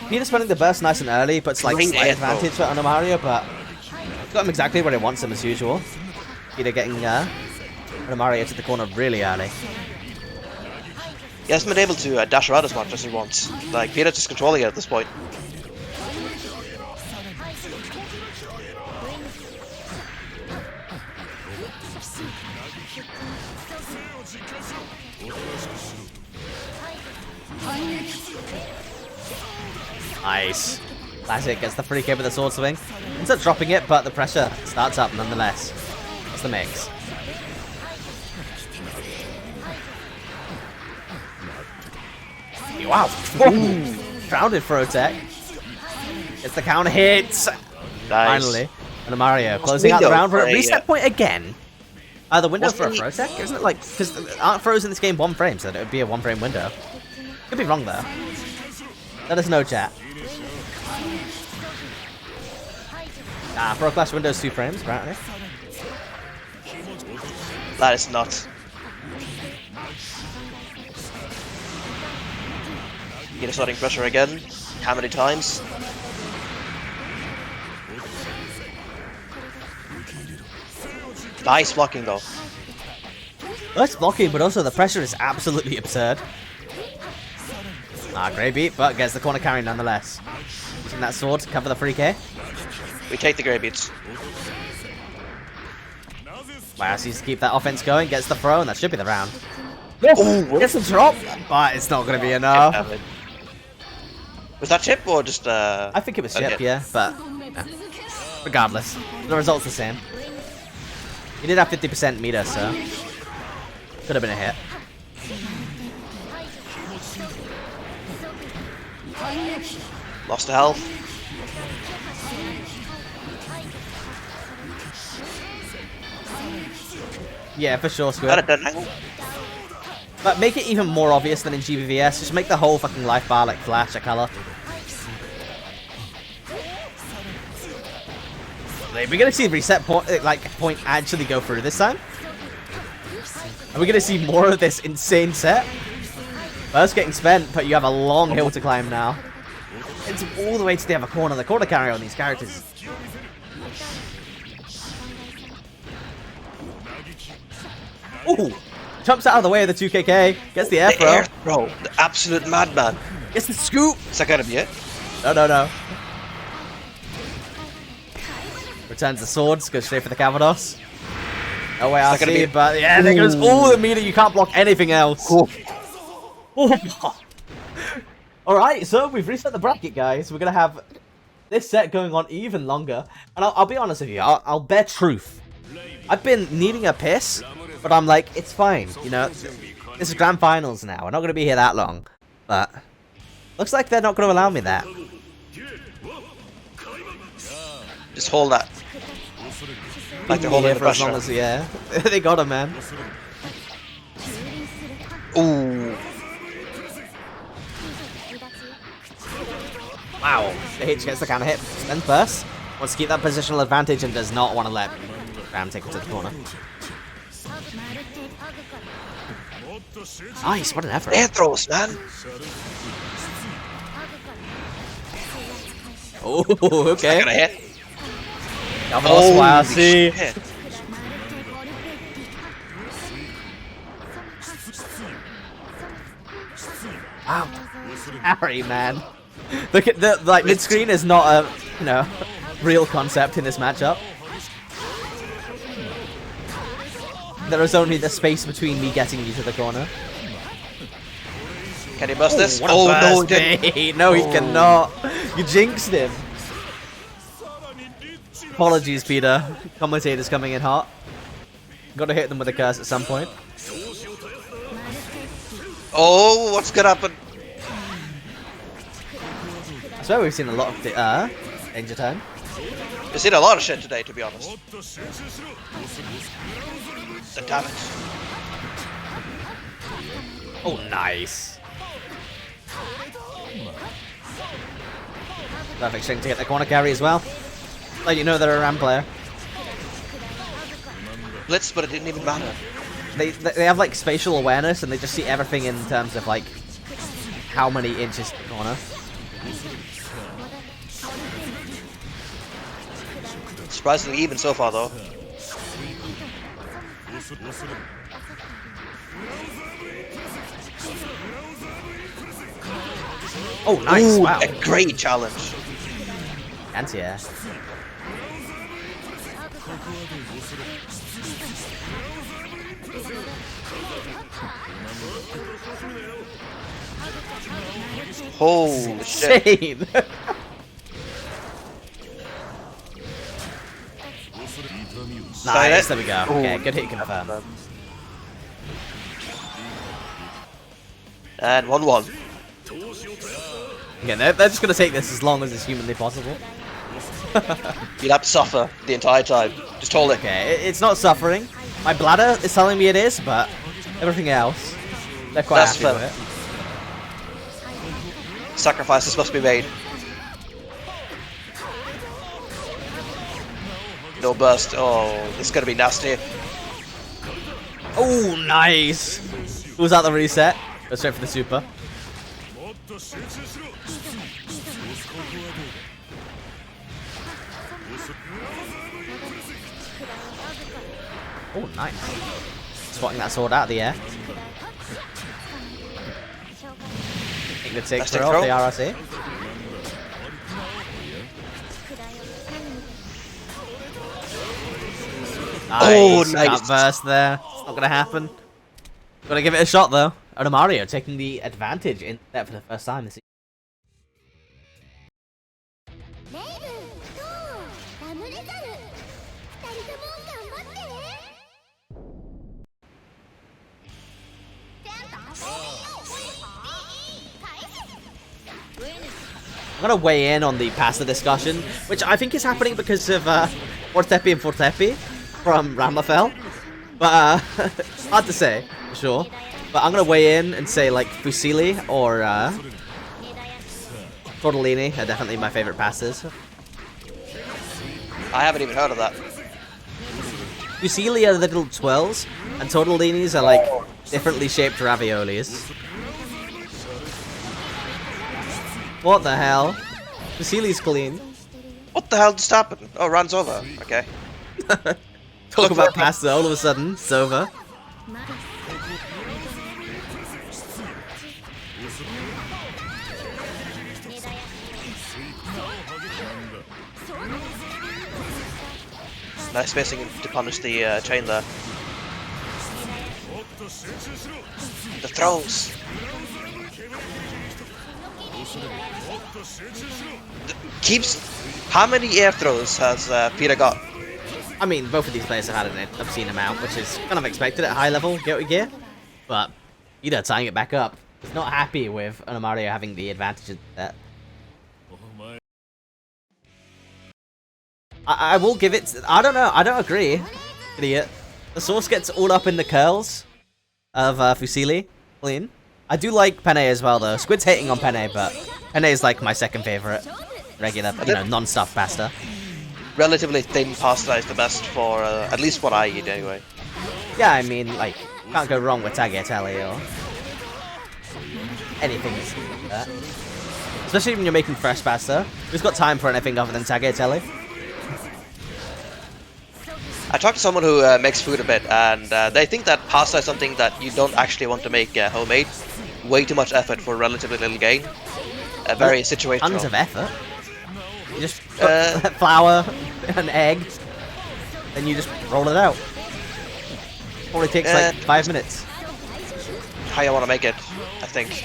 Peter spending the burst nice and early, but slight advantage for Mario, but got him exactly where he wants him as usual. Peter getting Mario to the corner really early. He hasn't been able to dash around as much as he wants. Like, Peter just controlling it at this point. Nice. Classic gets the free kick with the sword swing. Ends up dropping it, but the pressure starts up nonetheless. What's the mix? Wow. Grounded throw tech. Gets the counter hit. Nice. Finally. And Mario closing out the round for a reset point again. The window What's for a the- throw tech? Isn't it like... Because aren't throws in this game 1 frame, so it would be a 1 frame window. Could be wrong, though. Let us know, chat. Pro Clash Windows 2 frames, apparently. That is nuts. Peter starting pressure again. How many times? Nice blocking though. Nice blocking, but also the pressure is absolutely absurd. Great beat, but gets the corner carry nonetheless. Using that sword to cover the free K. We take the grey beats. Wow, seems to keep that offense going, gets the throw, and that should be the round. Oh, gets the drop, but it's not going to be enough. Was that chip or just I think it was chip, yeah, but regardless, the result's the same. He did have 50% meter, so could have been a hit. Lost to health. Yeah, for sure, Got Squid. it, dead angle. But make it even more obvious than in GBVS. Just make the whole fucking life bar like flash a color. Are we gonna see reset point actually go through this time? Are we gonna see more of this insane set? First getting spent, but you have a long hill to climb now. It's all the way to the other corner. The corner carry on these characters. Ooh! Jumps out of the way of the 2KK. Gets the air The throw. air throw. The absolute madman. Gets the scoop. Is that gonna be it? No. Returns the swords. Goes straight for the Cavados. No way I see, but yeah, there goes all the meter. You can't block anything else. Cool. Alright, so we've reset the bracket, guys. We're gonna have this set going on even longer. And I'll be honest with you, I'll bear truth. I've been needing a piss, but I'm like, it's fine. You know, this is grand finals now. We're not gonna be here that long. But looks like they're not gonna allow me that. Just hold that. Like they're holding the for as pressure. long as, yeah. They got him, man. Ooh. Wow. The H gets the counter hit. Then first wants to keep that positional advantage and does not want to let Ram take him to the corner. Nice, what an effort. Air throws, man. Oh, Is that okay. gonna hit? Holy YRC. shit. Wow. Harry, man. Look at the mid screen is not a real concept in this matchup. There is only the space between me getting you to the corner. Can he bust this? What a Oh no, he burst didn't. bait. No, he cannot. You jinxed him. Apologies, Peter. Commentators coming in hot. Gotta hit them with a curse at some point. Oh, what's gonna happen? I swear we've seen a lot of danger time. We've seen a lot of shit today, to be honest. The damage. Oh, nice. Perfect string to get the corner carry as well. Like, you know they're a Ram player. Blitz, but it didn't even matter. They have like spatial awareness and they just see everything in terms of like how many inches to the corner. Surprisingly even so far, though. Oh, nice! Ooh, Wow. a great challenge. Anti-air. Holy shit. Insane. Nice, there we go. Okay, good hit confirmed. And 1-1. Again, they're just gonna take this as long as is humanly possible. You'd have to suffer the entire time. Just hold it. Okay, it's not suffering. My bladder is telling me it is, but everything else, they're quite That's happy fair. with it. Sacrifices must be made. No burst. Oh, this is gonna be nasty. Oh, nice! Who's out the reset? Go straight for the super. Oh, nice. Spotting that sword out of the air. Take the take Nice throw take off throw. the RRC. Oh, Nice. nice. That burst there. It's not gonna happen. Gotta give it a shot though. Mario taking the advantage in that for the first time this season. I'm gonna weigh in on the pasta discussion, which I think is happening because of Fortepi and Fortepi from Ramafel. But hard to say, for sure. But I'm gonna weigh in and say like Fusilli or Tortellini are definitely my favorite pastas. I haven't even heard of that. Fusilli are the little twirls, and tortellinis are like differently shaped raviolis. What the hell? Fusilli's clean. What the hell just happened? Oh, runs over. Okay. Talk about pasta, all of a sudden, it's over. Nice spacing to punish the chain there. The throws. Keeps. How many air throws has Peter got? I mean, both of these players have had an obscene amount, which is kind of expected at high level Guilty Gear. But Peter tying it back up. He's not happy with Mario having the advantage of that. I will give it. I don't know. I don't agree. Idiot. The source gets all up in the curls of Fusilli. Clean. I do like Penne as well, though. Squid's hating on Penne, but Penne is like my second favorite. Regular, you know, non-stuffed pasta. Relatively thin pasta is the best for at least what I eat anyway. Yeah, I mean, like, can't go wrong with tagliatelle or anything like that. Especially when you're making fresh pasta. Who's got time for anything other than tagliatelle? I talked to someone who makes food a bit, and they think that pasta is something that you don't actually want to make homemade. Way too much effort for relatively little gain. Very situational. Tons of effort. You just put flour, an egg, and you just roll it out. Probably takes like 5 minutes. How you want to make it, I think.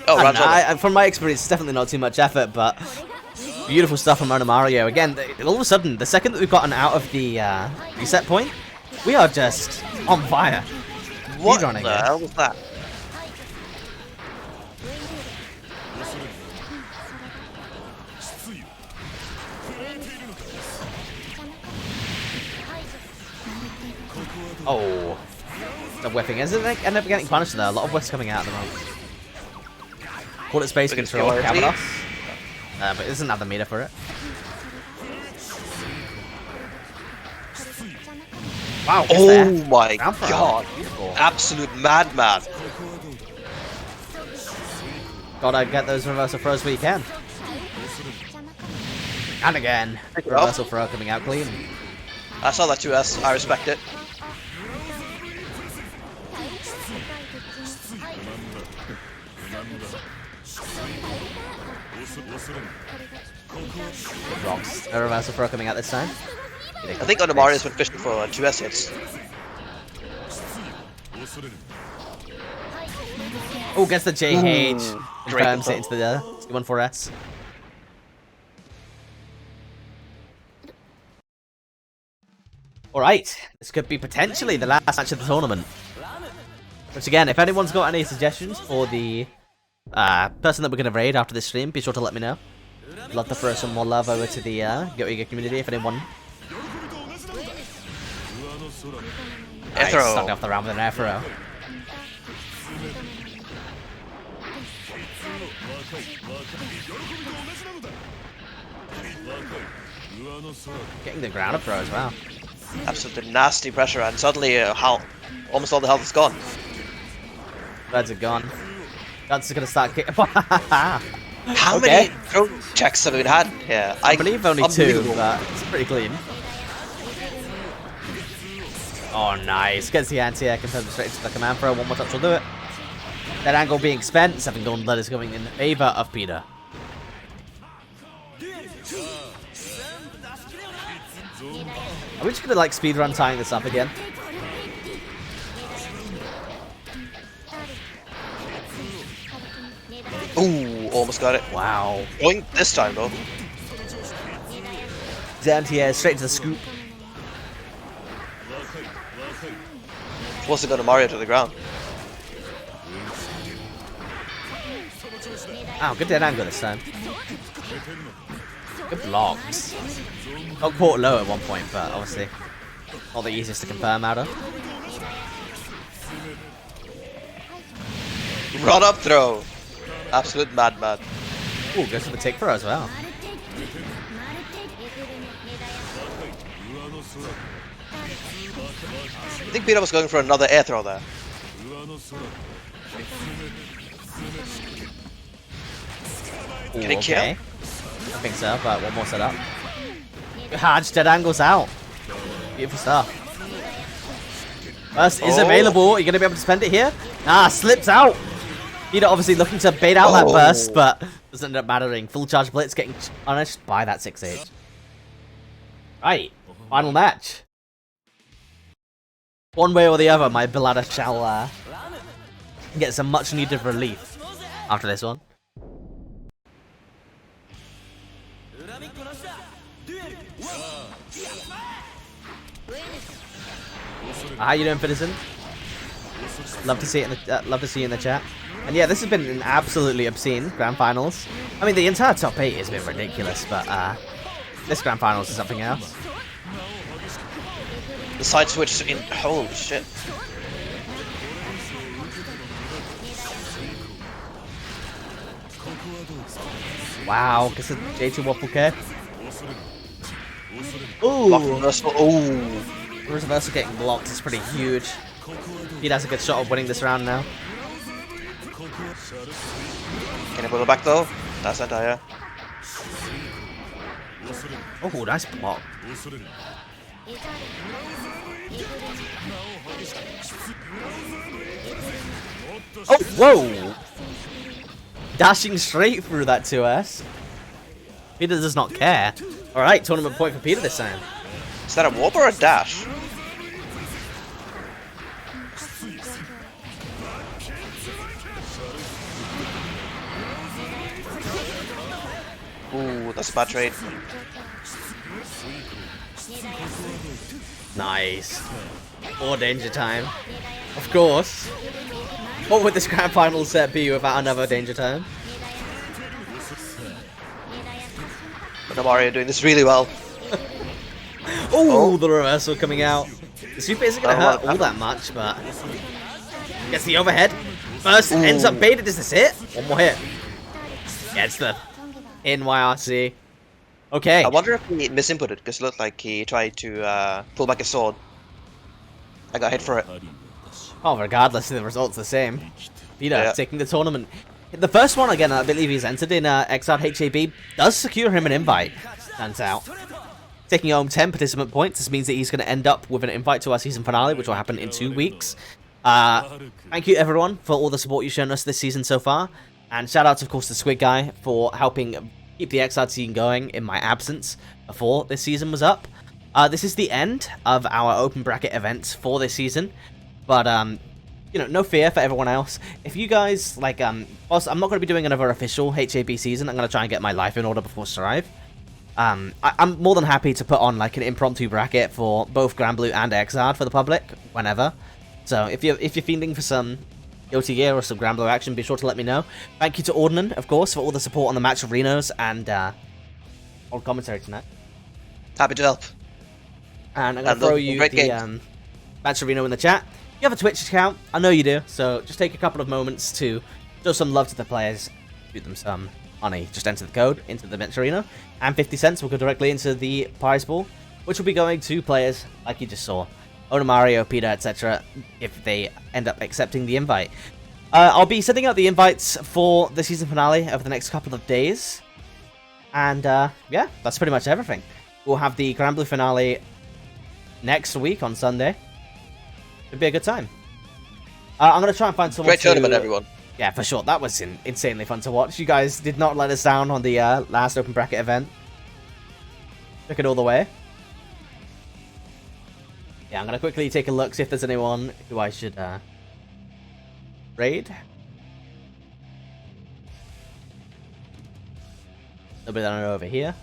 Oh, from my experience, it's definitely not too much effort, but beautiful stuff from Mario. Again, all of a sudden, the second that we've gotten out of the reset point, we are just on fire. What the hell was that? Oh, the whipping. Isn't it end up getting punished there? A lot of whiffs coming out at the moment. Call it space control, Cavados. But it doesn't have the meter for it. Wow. Oh my god. Absolute madman. Gotta get those reversal throws where you can. And again, reversal throw coming out clean. I saw that 2S. I respect it. Good rocks. A reversal throw coming out this time. I think Mario's been fishing for 2S hits. Oh, gets the JH. Confirms it into the 1-4S. Alright, this could be potentially the last match of the tournament. Which again, if anyone's got any suggestions for the person that we're going to raid after this stream, be sure to let me know. I'd love to throw some more love over to the Guilty Gear community if anyone... Air throw. Stuck off the round with an air throw. Getting the ground up throw as well. Absolutely nasty pressure, and suddenly almost all the health is gone. Reds are gone. Guns are gonna start kicking. How many throw checks have we had here? I believe only 2, but it's pretty clean. Oh, nice. Gets the anti-air, confirms straight into the command throw. One more touch will do it. That angle being spent. 7 golden letters going in favor of Peter. Are we just gonna like speedrun tying this up again? Ooh, almost got it. Wow. Going this time though. Anti-air straight to the scoop. Supposed to go to Mario to the ground. Ow, good dead angle this time. Good blocks. Got caught low at one point, but obviously not the easiest to confirm out of. Run up throw. Absolute madman. Ooh, goes for the tick throw as well. I think Peter was going for another air throw there. Can he kill? I think so, but one more setup. Just dead angles out. Beautiful stuff. Burst is available. Are you going to be able to spend it here? Ah, slips out. Peter obviously looking to bait out that burst, but doesn't end up mattering. Full charge blitz getting punished by that 6H. Right, final match. One way or the other, my bladder shall get some much needed relief after this one. How you doing, Citizen? Love to see it in the love to see you in the chat. And yeah, this has been an absolutely obscene grand finals. I mean, the entire top 8 has been ridiculous, but this grand finals is something else. The side switch in. Holy shit. Wow, gets a J2 waffle K. Ooh! Reversal getting blocked is pretty huge. He has a good shot of winning this round now. Can he pull it back though? That's that, yeah. Oh, nice block. Oh, whoa! Dashing straight through that 2S. Peter does not care. Alright, tournament point for Peter this time. Is that a warp or a dash? Ooh, that's a bad trade. Nice. More danger time. Of course. What would this grand final set be without another danger time? But Mario doing this really well. Ooh, the reversal coming out. The super isn't going to hurt all that much, but... Gets the overhead. First ends up baited. Is this it? One more hit. Gets the NYRC. Okay. I wonder if he misinputted, because it looked like he tried to pull back his sword. I got hit for it. Oh, regardless, the result's the same. Peter taking the tournament. The first one, again, I believe he's entered in XR HAB, does secure him an invite. Turns out. Taking home 10 participant points. This means that he's going to end up with an invite to our season finale, which will happen in 2 weeks. Thank you, everyone, for all the support you've shown us this season so far. And shout out, of course, to Squid Guy for helping keep the XR scene going in my absence before this season was up. This is the end of our open bracket events for this season. But, you know, no fear for everyone else. If you guys, like, whilst I'm not going to be doing another official HAB season, I'm going to try and get my life in order before Strive. I'm more than happy to put on, like, an impromptu bracket for both Granblue and Xrd for the public, whenever. So, if you're feeling for some Guilty Gear or some Granblue action, be sure to let me know. Thank you to Ordnan, of course, for all the support on the match arenas and, old commentary tonight. Happy to help. And I'm going to throw you the, match arena in the chat. You have a Twitch account, I know you do, so just take a couple of moments to show some love to the players, shoot them some money. Just enter the code into the match arena, and 50 cents will go directly into the prize pool, which will be going to players like you just saw. Ona Mario, Peter, etc., if they end up accepting the invite. I'll be sending out the invites for the season finale over the next couple of days. And, yeah, that's pretty much everything. We'll have the Granblue finale next week on Sunday. It'd be a good time. I'm going to try and find someone Great tournament, everyone. Yeah, for sure. That was insanely fun to watch. You guys did not let us down on the last open bracket event. Took it all the way. Yeah, I'm going to quickly take a look, see if there's anyone who I should raid. Nobody that I know over here.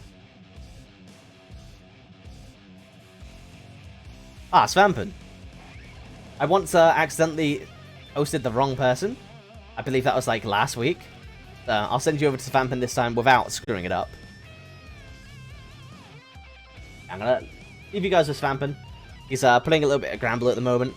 Ah, Svampen. I once accidentally hosted the wrong person. I believe that was like last week. I'll send you over to Svampen this time without screwing it up. I'm gonna leave you guys with Svampen. He's playing a little bit of Granblue at the moment.